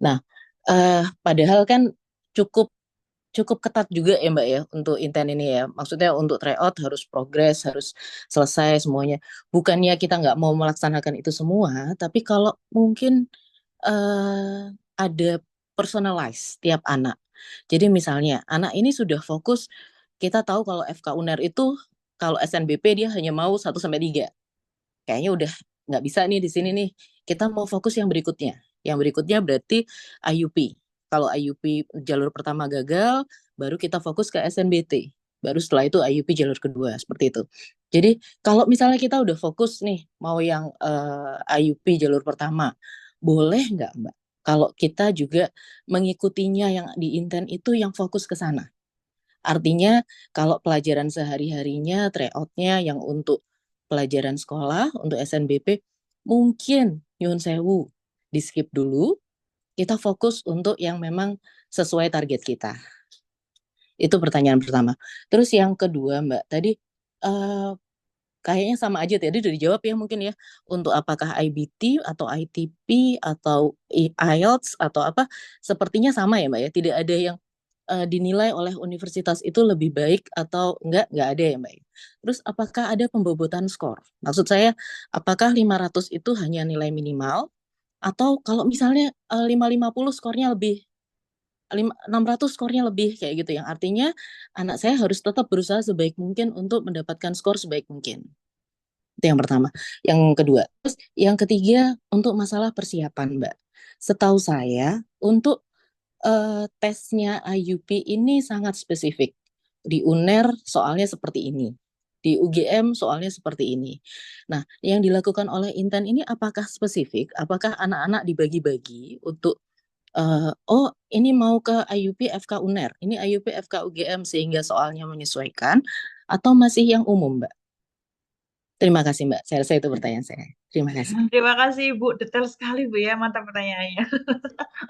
Nah, padahal kan cukup cukup ketat juga ya Mbak ya untuk Inten ini ya. Maksudnya untuk tryout harus progres, harus selesai semuanya. Bukannya kita nggak mau melaksanakan itu semua, tapi kalau mungkin ada personalize tiap anak. Jadi misalnya anak ini sudah fokus, kita tahu kalau FK UNER itu kalau SNBP dia hanya mau 1-3. Kayaknya udah nggak bisa nih di sini nih. Kita mau fokus yang berikutnya. Yang berikutnya berarti IUP. Kalau IUP jalur pertama gagal, baru kita fokus ke SNBT. Baru setelah itu IUP jalur kedua, seperti itu. Jadi kalau misalnya kita udah fokus nih, mau yang IUP jalur pertama, boleh nggak Mbak? Kalau kita juga mengikutinya yang di Inten itu yang fokus ke sana. Artinya kalau pelajaran sehari-harinya, tryout-nya yang untuk pelajaran sekolah, untuk SNBP, mungkin nyuwun sewu, di skip dulu, kita fokus untuk yang memang sesuai target kita. Itu pertanyaan pertama. Terus yang kedua Mbak, tadi kayaknya sama aja tadi udah dijawab ya mungkin ya, untuk apakah IBT atau ITP atau IELTS atau apa, sepertinya sama ya Mbak ya, tidak ada yang dinilai oleh universitas itu lebih baik atau nggak ada ya Mbak. Terus apakah ada pembobotan skor? Maksud saya, apakah 500 itu hanya nilai minimal, atau kalau misalnya 550 skornya lebih, 600 skornya lebih kayak gitu, yang artinya anak saya harus tetap berusaha sebaik mungkin untuk mendapatkan skor sebaik mungkin. Itu yang pertama. Yang kedua, terus yang ketiga untuk masalah persiapan Mbak. Setahu saya untuk tesnya IUP ini sangat spesifik. Di UNER soalnya seperti ini. Di UGM soalnya seperti ini. Nah, yang dilakukan oleh Inten ini apakah spesifik? Apakah anak-anak dibagi-bagi untuk oh ini mau ke IUP FK UNER, ini IUP FK UGM sehingga soalnya menyesuaikan, atau masih yang umum, Mbak? Terima kasih, Mbak. Saya rasa itu pertanyaan saya. Terima kasih. Terima kasih Bu, detail sekali Bu ya, mantap pertanyaannya.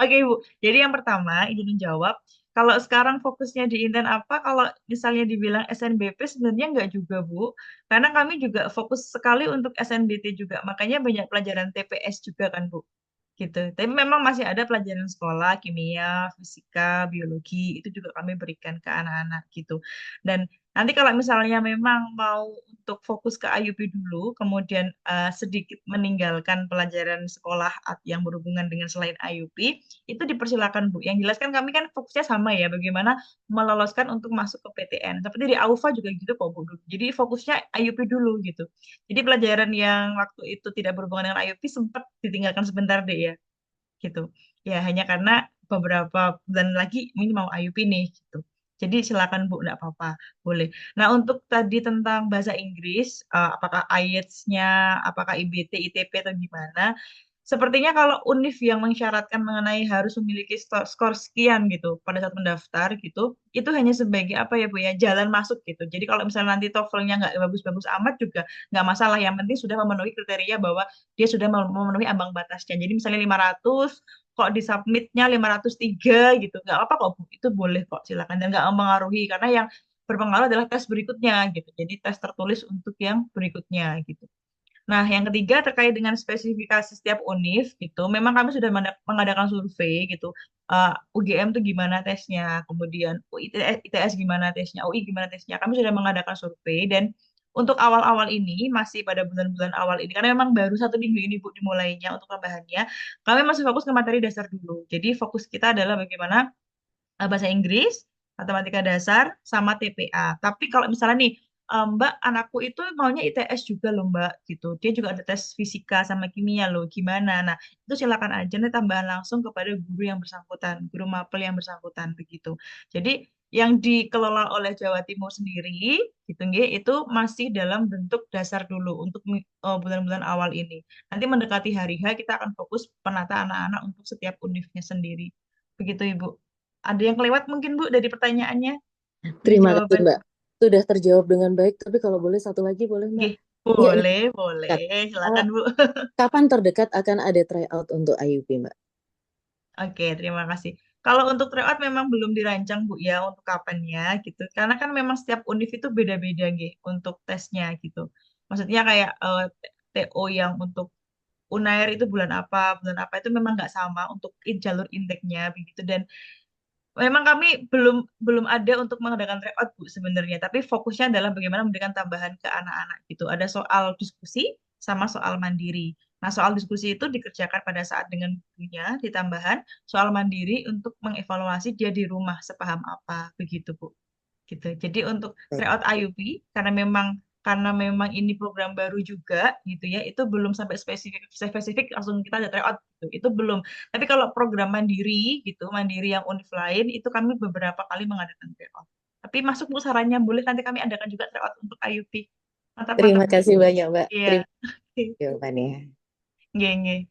Oke Bu, jadi yang pertama izin menjawab, kalau sekarang fokusnya di Inten apa, kalau misalnya dibilang SNBP sebenarnya enggak juga Bu, karena kami juga fokus sekali untuk SNBT juga, makanya banyak pelajaran TPS juga kan Bu. Gitu. Tapi memang masih ada pelajaran sekolah, kimia, fisika, biologi, itu juga kami berikan ke anak-anak gitu. Dan Nanti kalau misalnya memang mau untuk fokus ke IUP dulu, kemudian sedikit meninggalkan pelajaran sekolah yang berhubungan dengan selain IUP, itu dipersilakan Bu. Yang jelas kan kami kan fokusnya sama ya, bagaimana meloloskan untuk masuk ke PTN. Seperti di AUFA juga gitu kok Bu. Jadi fokusnya IUP dulu gitu. Jadi pelajaran yang waktu itu tidak berhubungan dengan IUP sempat ditinggalkan sebentar deh ya, gitu. Ya hanya karena beberapa bulan lagi ini mau IUP nih gitu. Jadi silakan Bu, enggak apa-apa, boleh. Nah, untuk tadi tentang bahasa Inggris, apakah IELTS-nya, apakah IBT, ITP atau gimana? Sepertinya kalau univ yang mensyaratkan mengenai harus memiliki skor sekian gitu pada saat mendaftar gitu, itu hanya sebagai apa ya Bu ya, jalan masuk gitu. Jadi kalau misalnya nanti TOEFL-nya nggak bagus-bagus amat juga nggak masalah. Yang penting sudah memenuhi kriteria bahwa dia sudah memenuhi ambang batasnya. Jadi misalnya 500, kok di submitnya 503 gitu, nggak apa kok Bu, itu boleh kok silakan dan nggak mempengaruhi karena yang berpengaruh adalah tes berikutnya gitu. Jadi tes tertulis untuk yang berikutnya gitu. Nah, yang ketiga terkait dengan spesifikasi setiap univ gitu, memang kami sudah mengadakan survei gitu. UGM tuh gimana tesnya, kemudian ITS gimana tesnya, UI gimana tesnya. Kami sudah mengadakan survei dan untuk awal-awal ini masih pada bulan-bulan awal ini karena memang baru 1 minggu ini Bu dimulainya untuk tambahannya. Kami masih fokus ke materi dasar dulu. Jadi fokus kita adalah bagaimana bahasa Inggris, matematika dasar, sama TPA. Tapi kalau misalnya nih, Mbak, anakku itu maunya ITS juga loh, Mbak, gitu. Dia juga ada tes fisika sama kimia loh, gimana? Nah, itu silakan aja nih tambahan langsung kepada guru yang bersangkutan, guru mapel yang bersangkutan, begitu. Jadi, yang dikelola oleh Jawa Timur sendiri, gitu, nggih, itu masih dalam bentuk dasar dulu untuk bulan-bulan awal ini. Nanti mendekati hari H, kita akan fokus penata anak-anak untuk setiap univnya sendiri. Begitu, Ibu. Ada yang kelewat mungkin Bu dari pertanyaannya? Dari Terima kasih jawaban. Mbak. Sudah terjawab dengan baik, tapi kalau boleh satu lagi boleh Mbak? Oke, Iya, ini boleh, boleh. Silakan Bu. kapan terdekat akan ada tryout untuk IUP Mbak? Oke, terima kasih. Kalau untuk tryout memang belum dirancang Bu ya untuk kapannya gitu. Karena kan memang setiap univ itu beda-beda nggih untuk tesnya gitu. Maksudnya kayak TO yang untuk Unair itu bulan apa itu memang nggak sama untuk jalur intake-nya begitu dan memang kami belum belum ada untuk mengadakan tryout Bu sebenarnya, tapi fokusnya adalah bagaimana memberikan tambahan ke anak-anak gitu. Ada soal diskusi sama soal mandiri. Nah, soal diskusi itu dikerjakan pada saat dengan gurunya, ditambahan soal mandiri untuk mengevaluasi dia di rumah sepaham apa, begitu Bu gitu. Jadi untuk tryout IUP karena memang ini program baru juga gitu ya, itu belum sampai spesifik spesifik langsung kita ada tryout gitu. Itu belum. Tapi kalau program mandiri gitu, mandiri yang univ lain itu kami beberapa kali mengadakan tryout. Tapi masuk Bu sarannya boleh nanti kami adakan juga tryout untuk IUP. Mantap, Terima mantap Bu. kasih banyak Mbak. Iya. Terima kasih jawabannya. Nggih, nggih.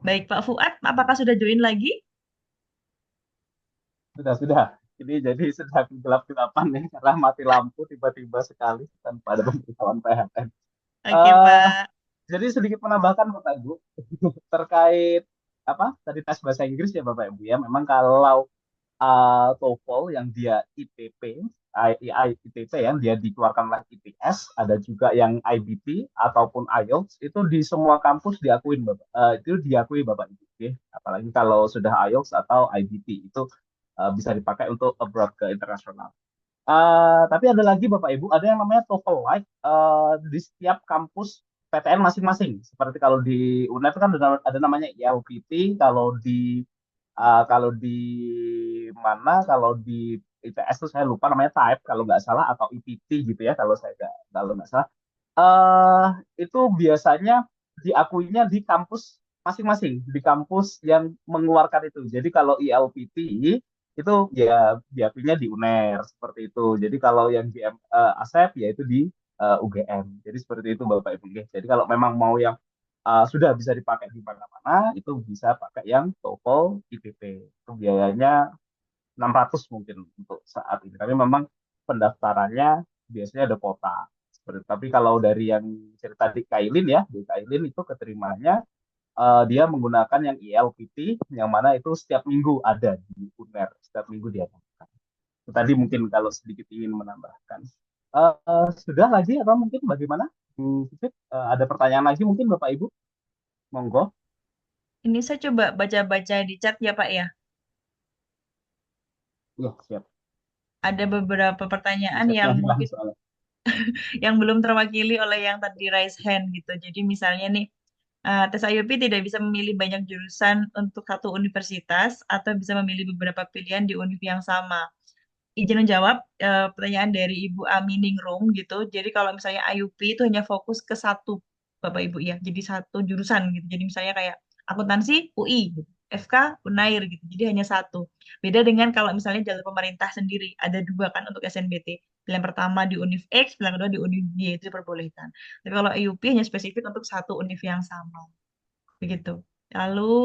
Baik Pak Fuad, apakah sudah join lagi? Sudah. Ini jadi sedang gelap-gelapan nih karena mati lampu tiba-tiba sekali tanpa ada pemberitahuan PLN. Oke, Pak. Jadi sedikit menambahkan Bapak Ibu terkait apa tadi tes bahasa Inggris ya Bapak Ibu ya. Memang kalau TOEFL yang dia ITP, ITP yang dia dikeluarkan oleh ITS, ada juga yang IBT ataupun IELTS itu di semua kampus diakuin Bapak. Itu diakui Bapak Ibu. Ya. Apalagi kalau sudah IELTS atau IBT itu bisa dipakai untuk abroad ke internasional. Tapi ada lagi Bapak Ibu, ada yang namanya TOEFL Lite di setiap kampus PTN masing-masing. Seperti kalau di UNED kan ada namanya ILPT, kalau di ITS tuh saya lupa namanya TYPE kalau nggak salah atau IPT gitu ya kalau nggak salah. Itu biasanya diakuinya di kampus masing-masing, di kampus yang mengeluarkan itu. Jadi kalau ILPT itu ya diakuinya di UNER seperti itu. Jadi kalau yang di ASEP ya itu di UGM. Jadi seperti itu Bapak Ibu. Jadi kalau memang mau yang sudah bisa dipakai di mana-mana, itu bisa pakai yang TOEFL IPP. Itu biayanya 600 mungkin untuk saat ini. Tapi memang pendaftarannya biasanya ada kuota. Tapi kalau dari yang cerita di Kailin ya, di Kailin itu keterimanya dia menggunakan yang ILPT, yang mana itu setiap minggu ada di UNER, setiap minggu dia. Itu tadi mungkin kalau sedikit ingin menambahkan. Sudah lagi atau mungkin bagaimana? Ada pertanyaan lagi mungkin Bapak Ibu? Monggo. Ini saya coba baca-baca di chat ya Pak ya. Ya, siap. ada beberapa pertanyaan Chatnya yang hilang mungkin soalnya. yang belum terwakili oleh yang tadi raise hand gitu. Jadi misalnya nih, tes IUP tidak bisa memilih banyak jurusan untuk satu universitas atau bisa memilih beberapa pilihan di univ yang sama. Izin menjawab pertanyaan dari Ibu Aminingrum gitu. Jadi kalau misalnya IUP itu hanya fokus ke satu Bapak Ibu ya. Jadi satu jurusan gitu. Jadi misalnya kayak akuntansi UI gitu. FK Unair gitu. Jadi hanya satu. Beda dengan kalau misalnya jalur pemerintah sendiri ada dua kan untuk SNBT. Pilihan pertama di univ X, pilihan kedua di univ Y itu diperbolehkan. Tapi kalau IUP hanya spesifik untuk satu univ yang sama. Begitu. Lalu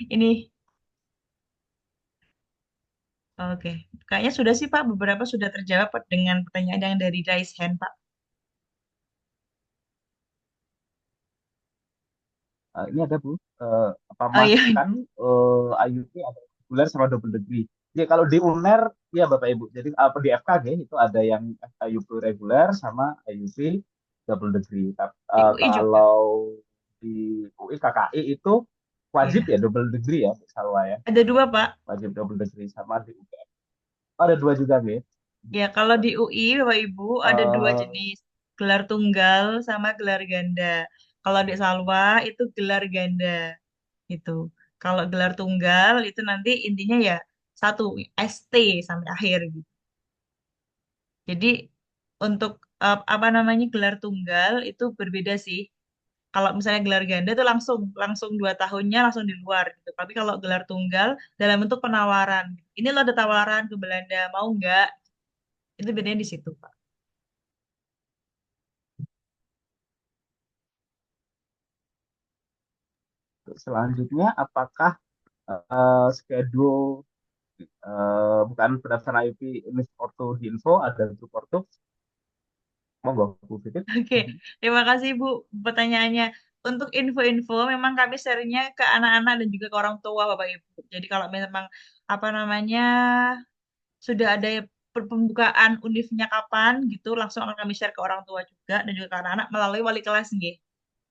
ini oke, kayaknya sudah sih Pak, beberapa sudah terjawab dengan pertanyaan yang dari raise hand Pak. Ini ada Bu, apa Oh Mas iya, kan IUP ada reguler sama double degree. Ya kalau di UNER ya Bapak Ibu. Jadi apa di FKG itu ada yang IUP reguler sama IUP double degree. di UI juga. Kalau di UI KKI itu wajib Iya, ya double degree ya, salah ya. ada dua Pak. Wajib double degree sama di UGM. Oh, ada dua juga nih. Ya, kalau di UI Bapak Ibu ada dua Eh, jenis, gelar tunggal sama gelar ganda. Kalau di Salwa itu gelar ganda gitu. Kalau gelar tunggal itu nanti intinya ya satu ST sampai akhir gitu. Jadi untuk apa namanya gelar tunggal itu berbeda sih. Kalau misalnya gelar ganda itu langsung langsung 2 tahunnya langsung di luar gitu. Tapi kalau gelar tunggal dalam bentuk penawaran. Ini lo ada tawaran ke Belanda, mau nggak? Itu bedanya di situ, Pak. Selanjutnya apakah schedule bukan berdasarkan IP ini Orto di info ada grup Orto monggo Bu Fitri. Oke, terima kasih Bu pertanyaannya. Untuk info-info memang kami share-nya ke anak-anak dan juga ke orang tua Bapak Ibu. Jadi kalau memang apa namanya sudah ada pembukaan univnya kapan gitu, langsung akan kami share ke orang tua juga dan juga ke anak-anak melalui wali kelas nggih.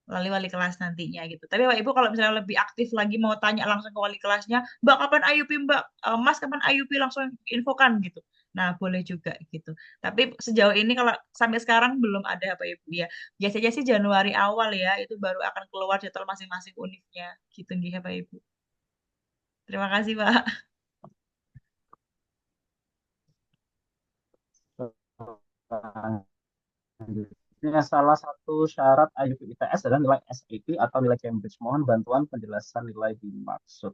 Melalui wali kelas nantinya gitu. Tapi Bapak Ibu kalau misalnya lebih aktif lagi mau tanya langsung ke wali kelasnya, Mbak kapan IUP Mbak? Mas kapan IUP langsung infokan gitu. Nah, boleh juga gitu. Tapi sejauh ini kalau sampai sekarang belum ada Bapak Ibu ya. Biasanya sih Januari awal ya, itu baru akan keluar jadwal masing-masing univnya. Gitu nggih Bapak Ibu. Terima kasih, Pak. Selanjutnya, salah satu syarat IUP ITS adalah nilai SAT atau nilai Cambridge. Mohon bantuan penjelasan nilai dimaksud.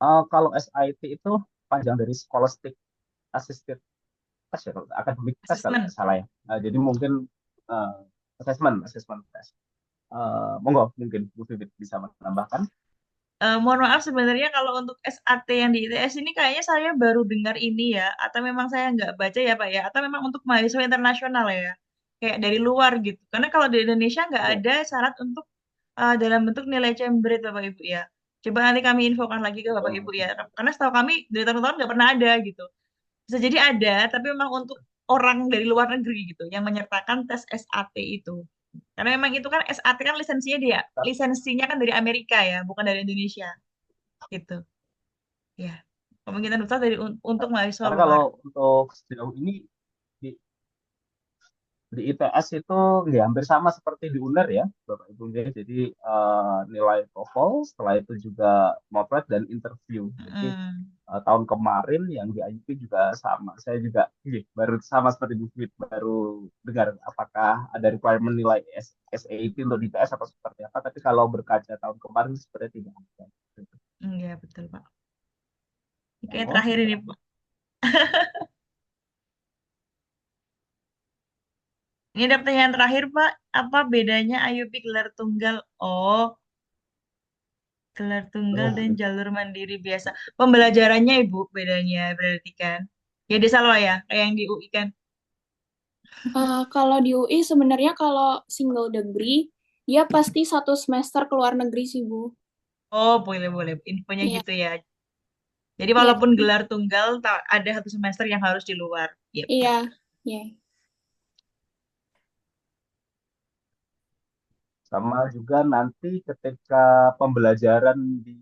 Kalau SAT itu panjang dari Scholastic Assisted Test ya, Academic Test kalau nggak Assessment. salah ya. Jadi mungkin uh, assessment test. Monggo mungkin Bu Vivit bisa menambahkan. Mohon maaf sebenarnya kalau untuk SAT yang di ITS ini kayaknya saya baru dengar ini ya, atau memang saya nggak baca ya Pak ya, atau memang untuk mahasiswa internasional ya, kayak dari luar gitu. Karena kalau di Indonesia nggak Ya, ada syarat untuk dalam bentuk nilai Cambridge Bapak Ibu ya. Coba nanti kami infokan lagi ke Bapak Ibu ya, karena setahu kami dari tahun-tahun nggak pernah ada gitu. Bisa jadi ada, tapi memang untuk orang dari luar negeri gitu yang menyertakan tes SAT itu. Karena memang itu kan SAT kan lisensinya kan dari Amerika ya, bukan dari Indonesia gitu. Ya, kemungkinan besar untuk mahasiswa karena luar. kalau untuk sejauh ini di, di ITS itu ya hampir sama seperti di UNER ya, Bapak Ibu. Jadi nilai TOEFL, setelah itu juga motret dan interview. Jadi Hmm. tahun kemarin yang di IUP juga sama. Saya juga baru sama seperti Bu Fit, baru dengar apakah ada requirement nilai SAT untuk di ITS atau seperti apa. Tapi kalau berkaca tahun kemarin sebenarnya tidak ada. Iya, betul, Pak. Oke, Monggo, terakhir ini, silakan. Pak. Ini ada pertanyaan terakhir, Pak. Apa bedanya IUP gelar tunggal? Oh, gelar tunggal dan jalur mandiri biasa. Pembelajarannya, Ibu, bedanya berarti kan? Ya, di Salwa ya, kayak yang di UI kan? Kalau di UI sebenarnya kalau single degree, dia pasti satu semester ke luar negeri sih, Bu. Oh, boleh-boleh. Infonya Iya, gitu ya. Jadi iya, walaupun gelar tunggal, ada satu semester yang harus di luar. Yep. iya, iya. Sama juga nanti ketika pembelajaran di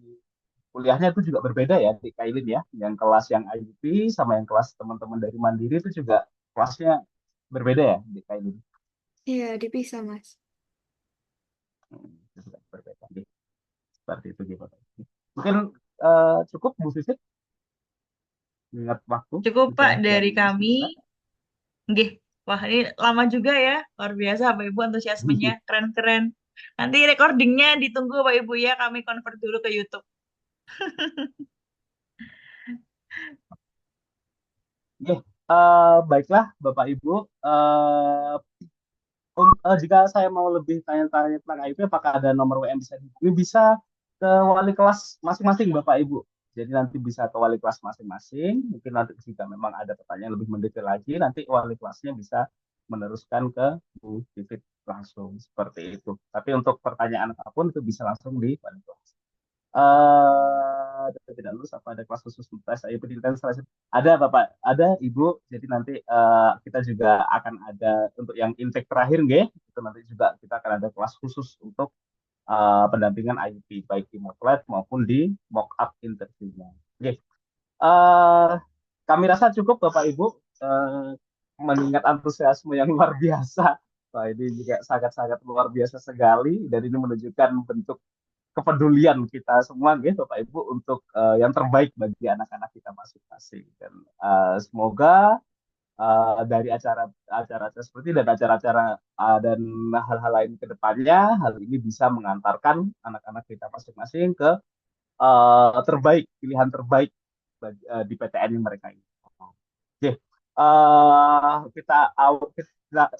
kuliahnya itu juga berbeda ya di Kailin ya. Yang kelas yang IUP sama yang kelas teman-teman dari Mandiri itu juga kelasnya berbeda ya di Kailin. Iya, dipisah, Mas. Itu juga berbeda. Oke, seperti itu gimana. Mungkin cukup Bu Sisit, ingat waktu Cukup Pak sudah dari jam 9. kami. Nggih. Wah, ini lama juga ya. Luar biasa Bapak Ibu antusiasmenya. Keren-keren. Nanti recordingnya ditunggu Bapak Ibu ya. Kami convert dulu ke YouTube. Oke, baiklah Bapak Ibu. Jika saya mau lebih tanya-tanya tentang IUP, apakah ada nomor WM bisa dihubungi? Bisa ke wali kelas masing-masing Bapak Ibu. Jadi nanti bisa ke wali kelas masing-masing. Mungkin nanti jika memang ada pertanyaan lebih mendetail lagi, nanti wali kelasnya bisa meneruskan ke Bu Vivit langsung seperti itu. Tapi untuk pertanyaan apapun itu bisa langsung di wali kelas. Tidak lulus apa ada kelas khusus tes IUP di Intensity? Ada Bapak, ada Ibu. Jadi nanti kita juga akan ada untuk yang intake terakhir nggih, itu nanti juga kita akan ada kelas khusus untuk pendampingan IUP baik di mock lab maupun di mock up interviewnya. Oke. Kami rasa cukup Bapak Ibu, mengingat antusiasme yang luar biasa. Wah, ini juga sangat-sangat luar biasa sekali dan ini menunjukkan bentuk kepedulian kita semua gitu Bapak Ibu untuk yang terbaik bagi anak-anak kita masing-masing. Dan semoga dari acara-acara seperti dan acara-acara dan hal-hal lain ke depannya, hal ini bisa mengantarkan anak-anak kita masing-masing ke terbaik, pilihan terbaik di PTN yang mereka ini. Oke,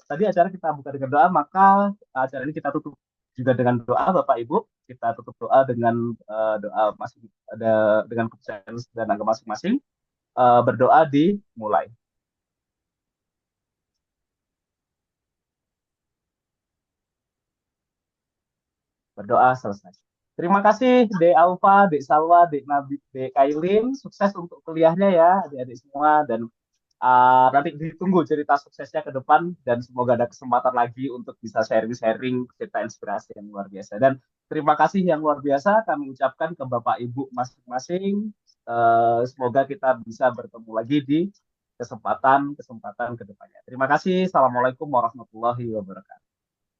tadi acara kita buka dengan doa, maka acara ini kita tutup juga dengan doa Bapak Ibu. Kita tutup doa dengan doa dengan kepercayaan dan agama masing-masing. Berdoa dimulai. Berdoa selesai. Terima kasih Dek Alfa, Dek Salwa, Dek Nabi, Dek Kailin. Sukses untuk kuliahnya ya adik-adik semua, dan nanti ditunggu cerita suksesnya ke depan dan semoga ada kesempatan lagi untuk bisa sharing-sharing cerita inspirasi yang luar biasa. Dan terima kasih yang luar biasa kami ucapkan ke Bapak Ibu masing-masing. Semoga kita bisa bertemu lagi di kesempatan ke depannya. Terima kasih. Assalamualaikum warahmatullahi wabarakatuh.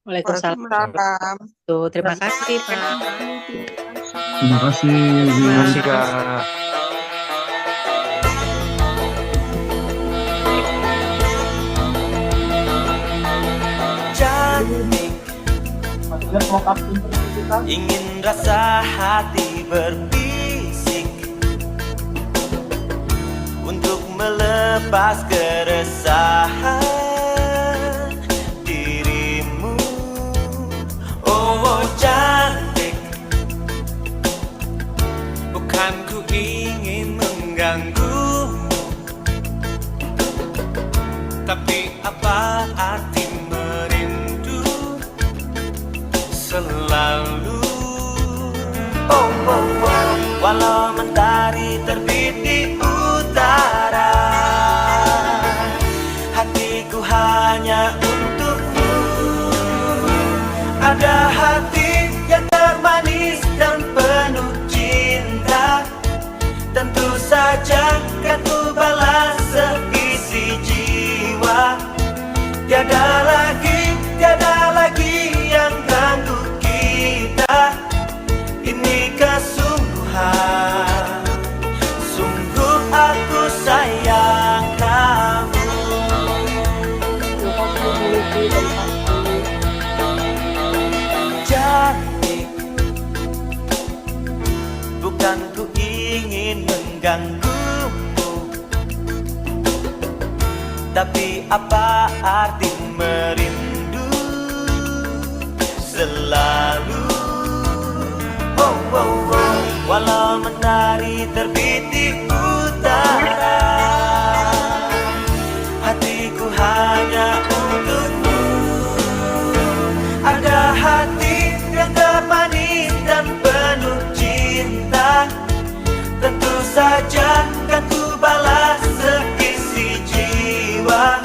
Waalaikumsalam. Tuh, terima kasih Pak. Terima kasih. Terima kasih Kak. Ingin rasa hati berbisik untuk melepas keresahan dirimu. Oh cantik, bukan ku ingin mengganggumu, tapi apa arti merindu selalu. Oh, oh, oh. Walau mentari terbit di utara, hatiku hanya untukmu. Ada hati yang termanis dan penuh cinta, tentu saja kan ku balas seisi jiwa. Tiada lagi yang ganggu kita. Ini kesungguhan, sungguh aku sayang kamu. Cantik, bukan ku ingin mengganggumu, tapi apa arti merindu selalu. Oh, oh, oh. Walau mentari terbit di utara, hatiku hanya untukmu. Ada hati yang termanis dan penuh cinta, tentu saja kan ku balas seisi jiwa.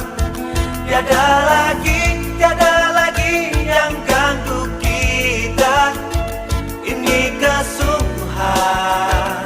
Tiada lagi yang ganggu kita. Ini kesungguhan,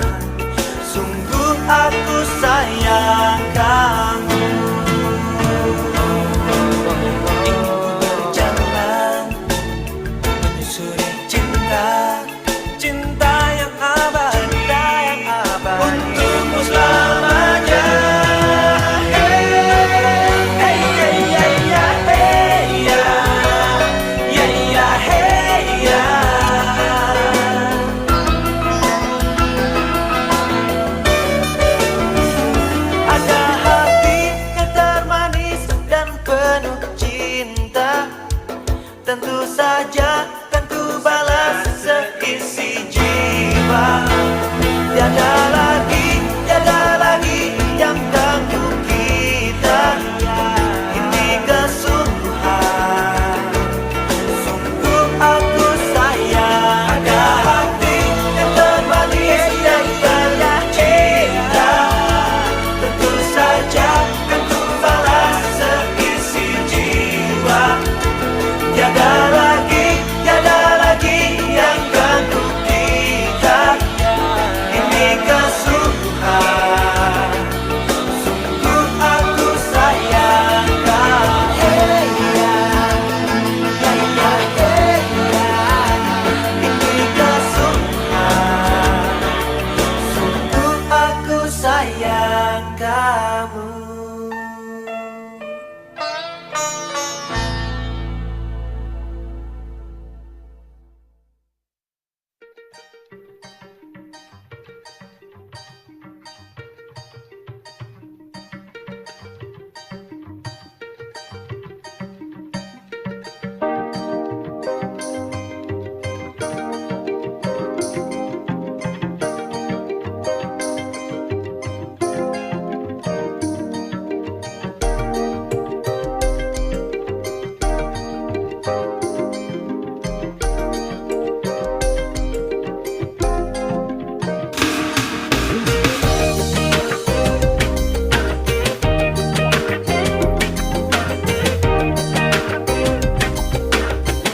Aku